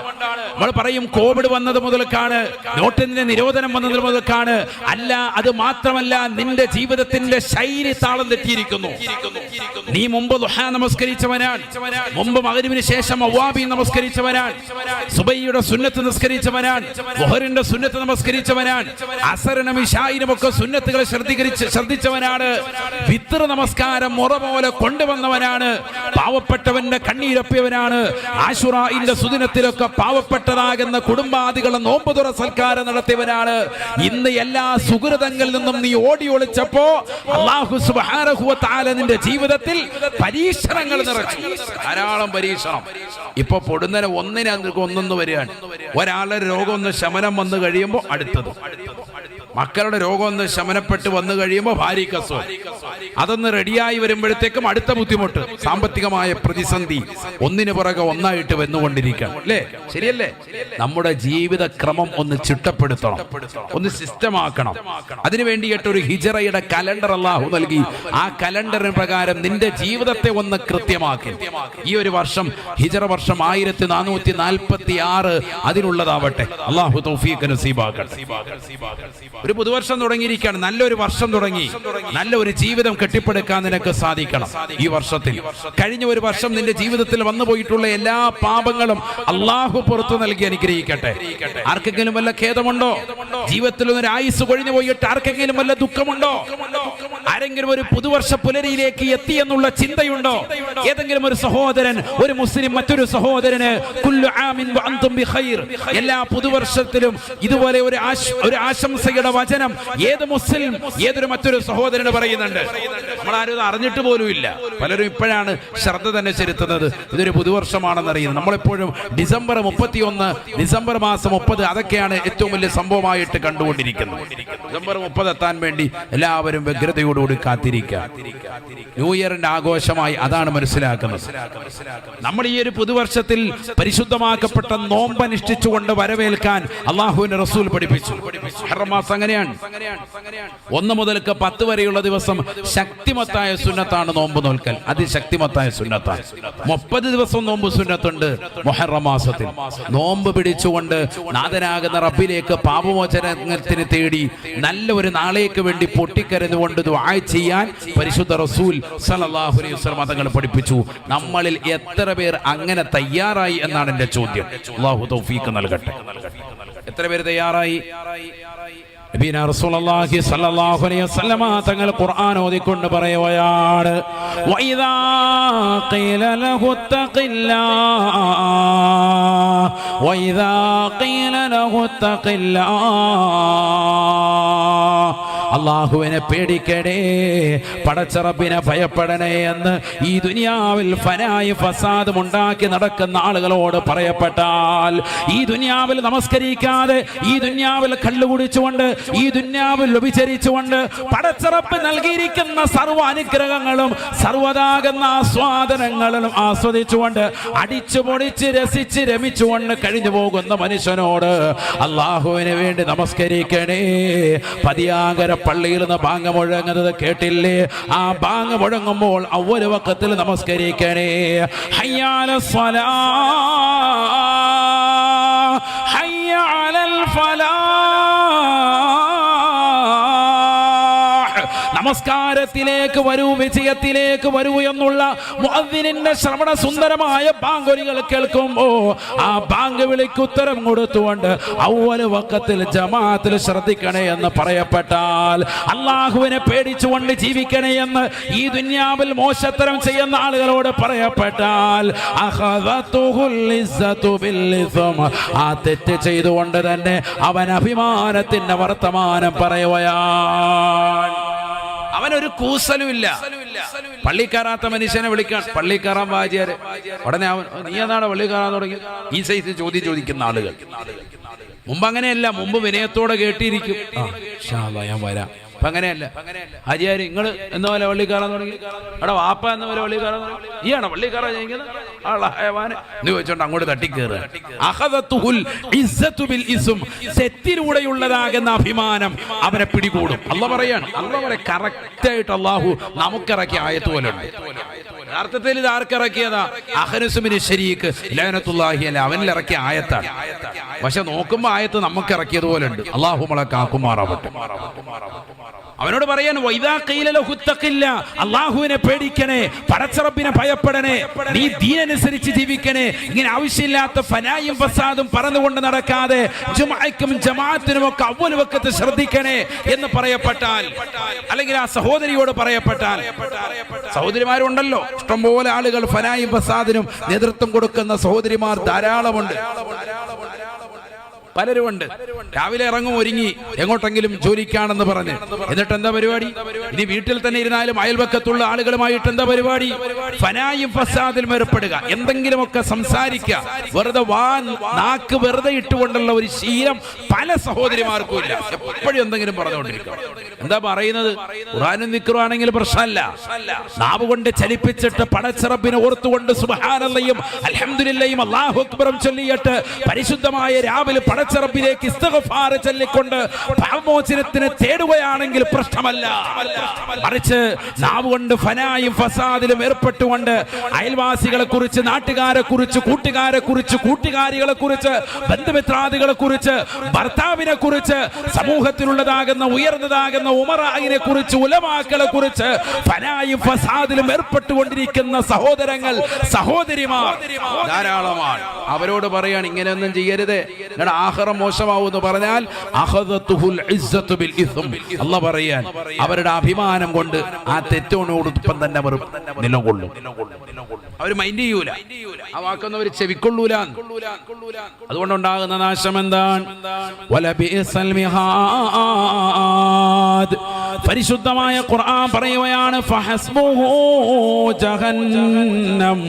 നമ്മൾ പറയും കോവിഡ് വന്നത് മുതൽക്കാണ്, നോട്ടിന്റെ നിരോധനം വന്നത് മുതൽക്കാണ്. അല്ല, അത് മാത്രമല്ല, നിന്റെ ജീവിതത്തിന്റെ ശൈലി താളം തെറ്റിയിരിക്കുന്നു. നീ മുമ്പ് ദുഹാ നമസ്കരിച്ചവനാണ്, മുമ്പ് മഗ്‌രിബിന് ശേഷം അവ്വാബി നമസ്കരിച്ചവനാണ്, സുബഹിയുടെ സുന്നത്ത് നമസ്കരിച്ചവനാണ്, ളുഹറിന്റെ സുന്നത്ത് നമസ്കരിച്ചവനാണ്, അസറിനും ഇശാഇനും ഒക്കെ സുന്നത്തുകളെ ശ്രദ്ധിച്ചവനാണ്, വിത്ർ നമസ്കാരം മുറ പോലെ കൊണ്ടുവന്നവനാണ്, പാവപ്പെട്ടവന്റെ കണ്ണീരൊപ്പിയവനാണ്, ആശുറാഇന്റെ സുദിനത്തിലൊക്കെ പാവപ്പെട്ടതാകുന്ന കുടുംബാദികളെ നോമ്പ് തുറ സൽക്കാരം നടത്തിയവനാണ്. ഇന്ന് എല്ലാ സുഹൃതങ്ങളിൽ നിന്നും നീ ഓടി ഒളിച്ചപ്പോ അല്ലാഹു സുബ്ഹാനഹു വ തആല നിന്റെ ജീവിതത്തിൽ പരീക്ഷണങ്ങൾ നിറച്ചു. ധാരാളം പരീക്ഷണം. ഇപ്പൊ പൊടുന്നനെ ഒന്നൊന്ന് വരികയാണ്. ഒരാളുടെ രോഗം ഒന്ന് ശമനം വന്നു കഴിയുമ്പോൾ അടുത്തത്, മക്കളുടെ രോഗം ഒന്ന് ശമനപ്പെട്ട് വന്നു കഴിയുമ്പോൾ ഭാര്യയ്ക്ക് അസുഖം, അതൊന്ന് റെഡിയായി വരുമ്പോഴത്തേക്കും അടുത്ത ബുദ്ധിമുട്ട്, സാമ്പത്തികമായ പ്രതിസന്ധി, ഒന്നിനു പുറകെ ഒന്നായിട്ട് വന്നുകൊണ്ടിരിക്കണം അല്ലേ? ശരിയല്ലേ? നമ്മുടെ ജീവിത ക്രമം ഒന്ന് ചിട്ടപ്പെടുത്തണം, ഒന്ന് സിസ്റ്റമാക്കണം. അതിനു വേണ്ടിയിട്ട് ഒരു ഹിജറയുടെ കലണ്ടർ അല്ലാഹു നൽകി. ആ കലണ്ടറിന് പ്രകാരം നിന്റെ ജീവിതത്തെ ഒന്ന് കൃത്യമാക്കി. ഈ ഒരു വർഷം ഹിജറ വർഷം 1446 അതിനുള്ളതാവട്ടെ. അല്ലാഹു തൗഫീഖ് നസീബാക്കട്ടെ. ഒരു പുതുവർഷം തുടങ്ങിയിരിക്കുകയാണ്. നല്ലൊരു വർഷം തുടങ്ങി. നല്ല ഒരു ജീവിതം കെട്ടിപ്പടുക്കാൻ നിനക്ക് സാധിക്കണം ഈ വർഷത്തിൽ. കഴിഞ്ഞ ഒരു വർഷം നിന്റെ ജീവിതത്തിൽ വന്നു പോയിട്ടുള്ള എല്ലാ പാപങ്ങളും അള്ളാഹു പുറത്തു നൽകി അനുഗ്രഹിക്കട്ടെ. ആർക്കെങ്കിലും വല്ല ഖേദമുണ്ടോ? ജീവിതത്തിൽ ഒരു ആയുസ് കൊഴിഞ്ഞു പോയിട്ട് ആർക്കെങ്കിലും വല്ല ദുഃഖമുണ്ടോ? ആരെങ്കിലും ഒരു പുതുവർഷ പുലരിയിലേക്ക് എത്തി എന്നുള്ള ചിന്തയുണ്ടോ? ഏതെങ്കിലും ഒരു സഹോദരൻ, ഒരു മുസ്ലിം മറ്റൊരു സഹോദരന് കുല്ലു ആമിൻ വ അൻതും ബിഖൈർ, എല്ലാ പുതുവർഷത്തിലും ഇതുപോലെ ഒരു ആശംസയുടെ വചനം ഏത് മുസ്ലിം ഏതൊരു മറ്റൊരു സഹോദരന് പറയുന്നുണ്ട്. നമ്മളാരും അറിഞ്ഞിട്ട് പോലുമില്ല. പലരും ഇപ്പോഴാണ് ശ്രദ്ധ തന്നെ ചെലുത്തുന്നത്. ഇതൊരു പുതുവർഷമാണെന്ന് അറിയുന്നത്. നമ്മളെപ്പോഴും ഡിസംബർ 31, ഡിസംബർ മാസം 30 അതൊക്കെയാണ് ഏറ്റവും വലിയ സംഭവമായിട്ട് കണ്ടുകൊണ്ടിരിക്കുന്നത്. ഡിസംബർ 30 എത്താൻ വേണ്ടി എല്ലാവരും വ്യഗ്രതയോടുകൂടി കാത്തിരിക്കുക. ന്യൂ ഇയറിന്റെ ആഘോഷമായി അതാണ് മനസ്സിലാക്കുന്നത്. നമ്മൾ ഈ ഒരു പുതുവർഷത്തിൽ പരിശുദ്ധമാക്കപ്പെട്ട നോമ്പനുഷ്ഠിച്ചുകൊണ്ട് വരവേൽക്കാൻ അള്ളാഹുവിന്റെ റസൂൽ പഠിപ്പിച്ചു. മുഹറം മാസം അങ്ങനെയാണ്. 1 മുതൽ 10 വരെയുള്ള ദിവസം ശക്തിമത്തായ സുന്നത്താണ് നോമ്പ് നോൽക്കൽ. അതിശക്തിമത്തായ സുന്നത്താണ്. 30 ദിവസം നോമ്പ് സുന്നത്തുണ്ട്. മുഹറം മാസത്തിൽ നോമ്പ് പിടിച്ചുകൊണ്ട് നാഥനാകുന്ന റബ്ബിലേക്ക് പാപമോചനത്തിന് തേടി നല്ല ഒരു നാളേക്ക് വേണ്ടി പൊട്ടിക്കരഞ്ഞുകൊണ്ട് ദുആ ചെയ്യാൻ പരിശുദ്ധ റസൂൽ സല്ലല്ലാഹു അലൈഹി വസല്ലം തങ്ങൾ പഠിപ്പിച്ചു. നമ്മളിൽ എത്ര പേർ അങ്ങനെ തയ്യാറായി എന്നാണ് എന്റെ ചോദ്യം. അല്ലാഹു തൗഫീഖ് നൽകട്ടെ. എത്ര പേര് തയ്യാറായി? നബിന റസൂലുള്ളാഹി സ്വല്ലല്ലാഹു അലൈഹി വസല്ലമ തങ്ങൾ ഖുർആൻ ഓതിക്കൊണ്ട് പറയുകയാണ്, വഇദാ ഖീല ലഹു തഖില്ലാഹ് വഇദാ ഖീല ലഹു തഖില്ലാഹ് അള്ളാഹുവിനെ പേടിക്കണേ, പടച്ചറബിനെ ഭയപ്പെടണേ എന്ന് ഈ ദുനിയാവിൽ ഫനായി ഫസാദും ഉണ്ടാക്കി നടക്കുന്ന ആളുകളോട് പറയപ്പെട്ടാൽ, ഈ ദുനിയാവിൽ നമസ്കരിക്കാതെ, ഈ ദുനിയാവിൽ കള്ളുകുടിച്ചുകൊണ്ട്, ഈ ദുനിയാവിൽ വ്യഭിചരിച്ചുകൊണ്ട് പടച്ചറബ് നൽകിയിരിക്കുന്ന സർവ്വ അനുഗ്രഹങ്ങളും സർവ്വതാകുന്ന ആസ്വാദനങ്ങളും ആസ്വദിച്ചുകൊണ്ട് അടിച്ചു പൊടിച്ച് രസിച്ച് രമിച്ചുകൊണ്ട് കഴിഞ്ഞു പോകുന്ന മനുഷ്യനോട് അള്ളാഹുവിന് വേണ്ടി നമസ്കരിക്കണേ. പതിയാങ്കര പള്ളിയിൽ നിന്ന് ബാങ്ക് മുഴങ്ങുന്നത് കേട്ടില്ലേ? ആ ബാങ്ക് മുഴങ്ങുമ്പോൾ അവ്വൽ വഖത്തിൽ നമസ്കരിക്കണേ. ഹയ്യ അലസ്സലാ, ഹയ്യ അലൽ ഫലാഹ്. നമസ്കാരത്തിലേക്ക് വരൂ, വിജയത്തിലേക്ക് വരൂ എന്നുള്ള മുഅദ്ദിനിന്റെ ശ്രവണ സുന്ദരമായ ബാങ്കുലികൾ കേൾക്കുമ്പോ ആ ബാങ്ക് വിളിക്ക് ഉത്തരം കൊടുത്തുകൊണ്ട് അവ്വൽ വഖത്തിൽ ജമാഅത്തിൽ ശ്രദ്ധിക്കണേ എന്ന് പറയപ്പെട്ടാൽ, അള്ളാഹുവിനെ പേടിച്ചുകൊണ്ട് ജീവിക്കണേ എന്ന് ഈ ദുനിയാവിൽ മോശത്തരം ചെയ്യുന്ന ആളുകളോട് പറയപ്പെട്ടാൽ, അഖദതുഹുൽ ഇസ്സതു ബിൽ ഇസ്ം, ആ തെറ്റ് ചെയ്തുകൊണ്ട് തന്നെ അവൻ അഭിമാനത്തിന്റെ വർത്തമാനം പറയുകയാണ്. അവനൊരു കൂസലുമില്ല. പള്ളി കയറാത്ത മനുഷ്യനെ വിളിക്കാൻ പള്ളി കയറാൻ വാജിയാര് ഉടനെ അവൻ നീ എന്നാണ് പള്ളി കയറാൻ തുടങ്ങി ഈ സൈസ് ചോദ്യം ചോദിക്കുന്ന ആളുകൾ. മുമ്പ് അങ്ങനെയല്ല, മുമ്പ് വിനയത്തോടെ കേട്ടിരിക്കും, ഞാൻ വരാം. അപ്പൊ അങ്ങനെയല്ല. ഹാജിയാര് നിങ്ങള് എന്ന പോലെ പള്ളി കയറാൻ തുടങ്ങി, അവിടെ വാപ്പ എന്ന പോലെ പള്ളി കയറാൻ തുടങ്ങി, ഈയാണോ പള്ളി കയറാൻ ചോദിക്കുന്നത് എന്ന് ചോദിച്ചോണ്ട് അങ്ങോട്ട് തട്ടിക്കേറുക. തെറ്റിലൂടെയുള്ളതാകുന്ന അഭിമാനം അവനെ പിടികൂടും. അള്ളാഹ് പറയാണ്, അള്ളാഹ് പറയാം കറക്റ്റ് ആയിട്ട് അള്ളാഹു നമുക്കിറക്കിയ ആയത്ത് പോലെ ഉണ്ട്. യഥാർത്ഥത്തിൽ ഇത് ആർക്കിറക്കിയതാ? അഹ്നസുബിന് ശരീക്ക് ലഅനത്തുല്ലാഹി അലൈഹി അവനിൽ ഇറക്കിയ ആയത്താണ്. പക്ഷെ നോക്കുമ്പോ ആയത്ത് നമുക്ക് ഇറക്കിയതുപോലെ ഉണ്ട്. അള്ളാഹു നമ്മളെ കാക്കുമാറാവട്ടെ. അവനോട് പറയാൻ വൈദാ ഖീല ലഹു തഖില്ലാ, അല്ലാഹുവിനെ പേടിക്കണേ, പടച്ചറബിനെ ഭയപ്പെടണേ, നീ ദീനനുസരിച്ച് ജീവിക്കണേ. ഇങ്ങനെ ആവശ്യമില്ലാത്ത ഫനായും ഫസാദും പറന്നുകൊണ്ട് നടക്കാതെ ജുമുഅയ്ക്കും ജമാഅത്തിനും ഒക്കെ അവ്വൽ വഖത്ത് ശ്രദ്ധിക്കണേ എന്ന് പറയപ്പെട്ടാൽ, അല്ലെങ്കിൽ ആ സഹോദരിയോട് പറയപ്പെട്ടാൽ, സഹോദരിമാരുണ്ടല്ലോ ഇഷ്ടംപോലെ ആളുകൾ ഫനായും ഫസാദിനും നേതൃത്വം കൊടുക്കുന്ന സഹോദരിമാർ ധാരാളമുണ്ട്, പലരുമുണ്ട്. രാവിലെ ഇറങ്ങും ഒരുങ്ങി എങ്ങോട്ടെങ്കിലും ജോലിക്കാണെന്ന് പറഞ്ഞ്, എന്നിട്ട് എന്താ പരിപാടി? ഇനി വീട്ടിൽ തന്നെ ഇരുന്നാലും അയൽവക്കത്തുള്ള ആളുകളുമായിട്ട് എന്താ പരിപാടി? ഫനായും ഫസാദിലും ഏർപ്പെടുക, എന്തെങ്കിലുമൊക്കെ സംസാരിക്കുക, വെറുതെ നാക്ക് വെറുതെ ഇട്ടുകൊണ്ടുള്ള ഒരു ശീലം പല സഹോദരിമാർക്കും ഇല്ല. എപ്പോഴും എന്തെങ്കിലും പറഞ്ഞുകൊണ്ടിരിക്കുക. എന്താ പറയുന്നത്? ഖുർആനും ദിക്റുമാണെങ്കിൽ പ്രശ്നമല്ല, നാവ് കൊണ്ട് ചലിപ്പിച്ചിട്ട് പടച്ചറബിനെ ഓർത്തുകൊണ്ട് സുബ്ഹാനല്ലാഹും അൽഹംദുലില്ലാഹും അല്ലാഹു അക്ബറും ചൊല്ലിയിട്ട് പരിശുദ്ധമായ രാവിലെ പടച്ചറബിലേക്ക് ഇസ്തിഗ്ഫാർ ചൊല്ലിക്കൊണ്ട് പാപമോചനത്തിന് തേടുകയാണെങ്കിൽ പ്രശ്നമല്ല. മറിച്ച് നാവ് കൊണ്ട് ഫനായും ഫസാദിലും ഏർപ്പെട്ടുകൊണ്ട് അയൽവാസികളെ കുറിച്ച്, നാട്ടുകാരെ കുറിച്ച്, കൂട്ടുകാരെ കുറിച്ച്, കൂട്ടുകാരികളെ കുറിച്ച്, ബന്ധുമിത്രാദികളെ കുറിച്ച്, ഭർത്താവിനെ കുറിച്ച്, സമൂഹത്തിലുള്ളതാകുന്ന ഉയർന്നതാകുന്ന ഉമറായിനെ കുറിച്ച്, ഉലമാക്കളെ കുറിച്ച് ഫനായും ഫസാദിലും ഏർപ്പെട്ടുകൊണ്ടിരിക്കുന്ന സഹോദരങ്ങൾ, സഹോദരിമാർ ധാരാളമാണ്. അവരോട് പറയാണ് ഇങ്ങനെയൊന്നും ചെയ്യരുത്, നിങ്ങളുടെ ആഖിറ മോശമാവെന്ന് പറഞ്ഞാൽ അഖദതുഹുൽ ഇസ്സതു ബിൽ ഇസ്ം. അല്ലാഹ് പറയാൻ അവരുടെ അഭിമാനം കൊണ്ട് ആ തെറ്റോടൊപ്പം തന്നെ അവർ നിലകൊള്ളും. അവർ മൈൻഡ് ചെയ്യൂല, ആ വാക്കൊന്നും അവർ ചെവിക്കൊള്ളൂല. അതുകൊണ്ടുണ്ടാകുന്ന നാശം എന്താണ്? വലബിഅസൽ മിഹാദ്. പരിശുദ്ധമായ ഖുർആൻ പറയുകയാണ് ഫഹസ്ബുഹു ജഹന്നം,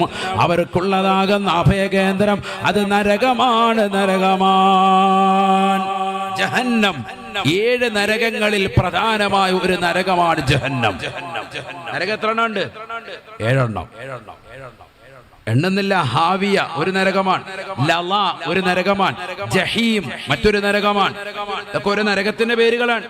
അവർക്കുള്ളതാകുന്ന അഭയകേന്ദ്രം അത് നരകമാണ്, നരകമാണ്. ജഹന്നം 7 നരകങ്ങളിൽ പ്രധാനമായ ഒരു നരകമാണ് ജഹന്നം. നരകം എത്ര എണ്ണം ഉണ്ട്? 7 എണ്ണം. എണ്ണുന്നില്ല. ഹാവിയ ഒരു നരകമാണ്, ലള ഒരു നരകമാണ്, ജഹീം മറ്റൊരു നരകമാണ്. ഇതൊക്കെ ഒരു നരകത്തിന്റെ പേരുകളാണ്.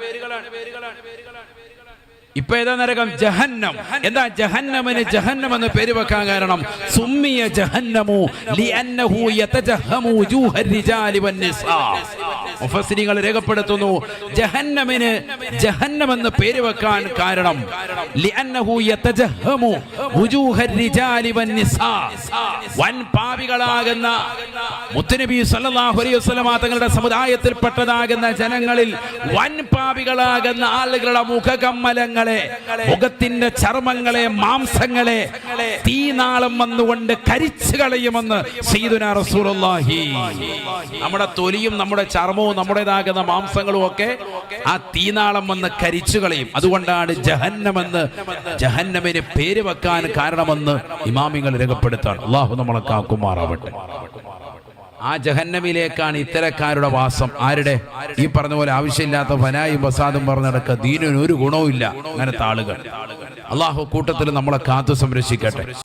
ഇപ്പൊ ഏതാ നരകം? ജഹന്നം. എന്താ ജഹന്നമിന് ജഹന്നം എന്ന് പേര് വെക്കാൻ കാരണം? സുമ്മിയ ജഹന്നമു ലിഅന്നഹു യതജഹമു വജൂഹർ റിജാലി വന്നിസാ. മുഫസ്സിരികൾ രേഖപ്പെടുത്തുന്നു ജഹന്നമിന് ജഹന്നം എന്ന് പേര് വെക്കാൻ കാരണം ലിഅന്നഹു യതജഹമു വജൂഹർ റിജാലി വന്നിസാ. വൻ പാപികളാകുന്ന മുത്തുനബി സല്ലല്ലാഹു അലൈഹി വസല്ലമ തങ്ങളുടെ സമുദായത്തിൽപ്പെട്ടതാകുന്ന ജനങ്ങളിൽ വൻ പാപികളാകുന്ന ആളുകളുടെ മുഖകമ്മലങ്ങളെ, മുഖത്തിന്റെ ചർമ്മങ്ങളെ, മാംസങ്ങളെ തീനാളം വന്നുകൊണ്ട് കരിച്ചു കളയുമെന്ന് സയ്യിദുനാ റസൂലുള്ളാഹി. നമ്മുടെ തൊലിയും നമ്മുടെ ചർമ്മവും ചർമ്മവും നമ്മുടേതാകുന്ന മാംസങ്ങളും ഒക്കെ ആ തീനാളം വന്ന് കരിച്ചു കളയും. അതുകൊണ്ടാണ് ജഹന്നമെന്ന് ജഹന്നമിന് പേര് വെക്കാൻ കാരണമെന്ന് ഇമാമിങ്ങൾ രേഖപ്പെടുത്താണ്. അള്ളാഹു നമ്മളെ കാക്കുമാറാവട്ടെ. ആ ജഹന്നമിലേക്കാണ് ഇത്തരക്കാരുടെ വാസം. ആരുടെ? ഈ പറഞ്ഞ പോലെ ആവശ്യമില്ലാത്ത ഫനായും ഫസാദും പറഞ്ഞിടക്ക ദീനിന് ഒരു ഗുണവും ഇല്ല അങ്ങനത്തെ ആളുകൾ. അള്ളാഹു കൂട്ടത്തിൽ നമ്മളെ കാത്തു സംരക്ഷിക്കട്ടെ.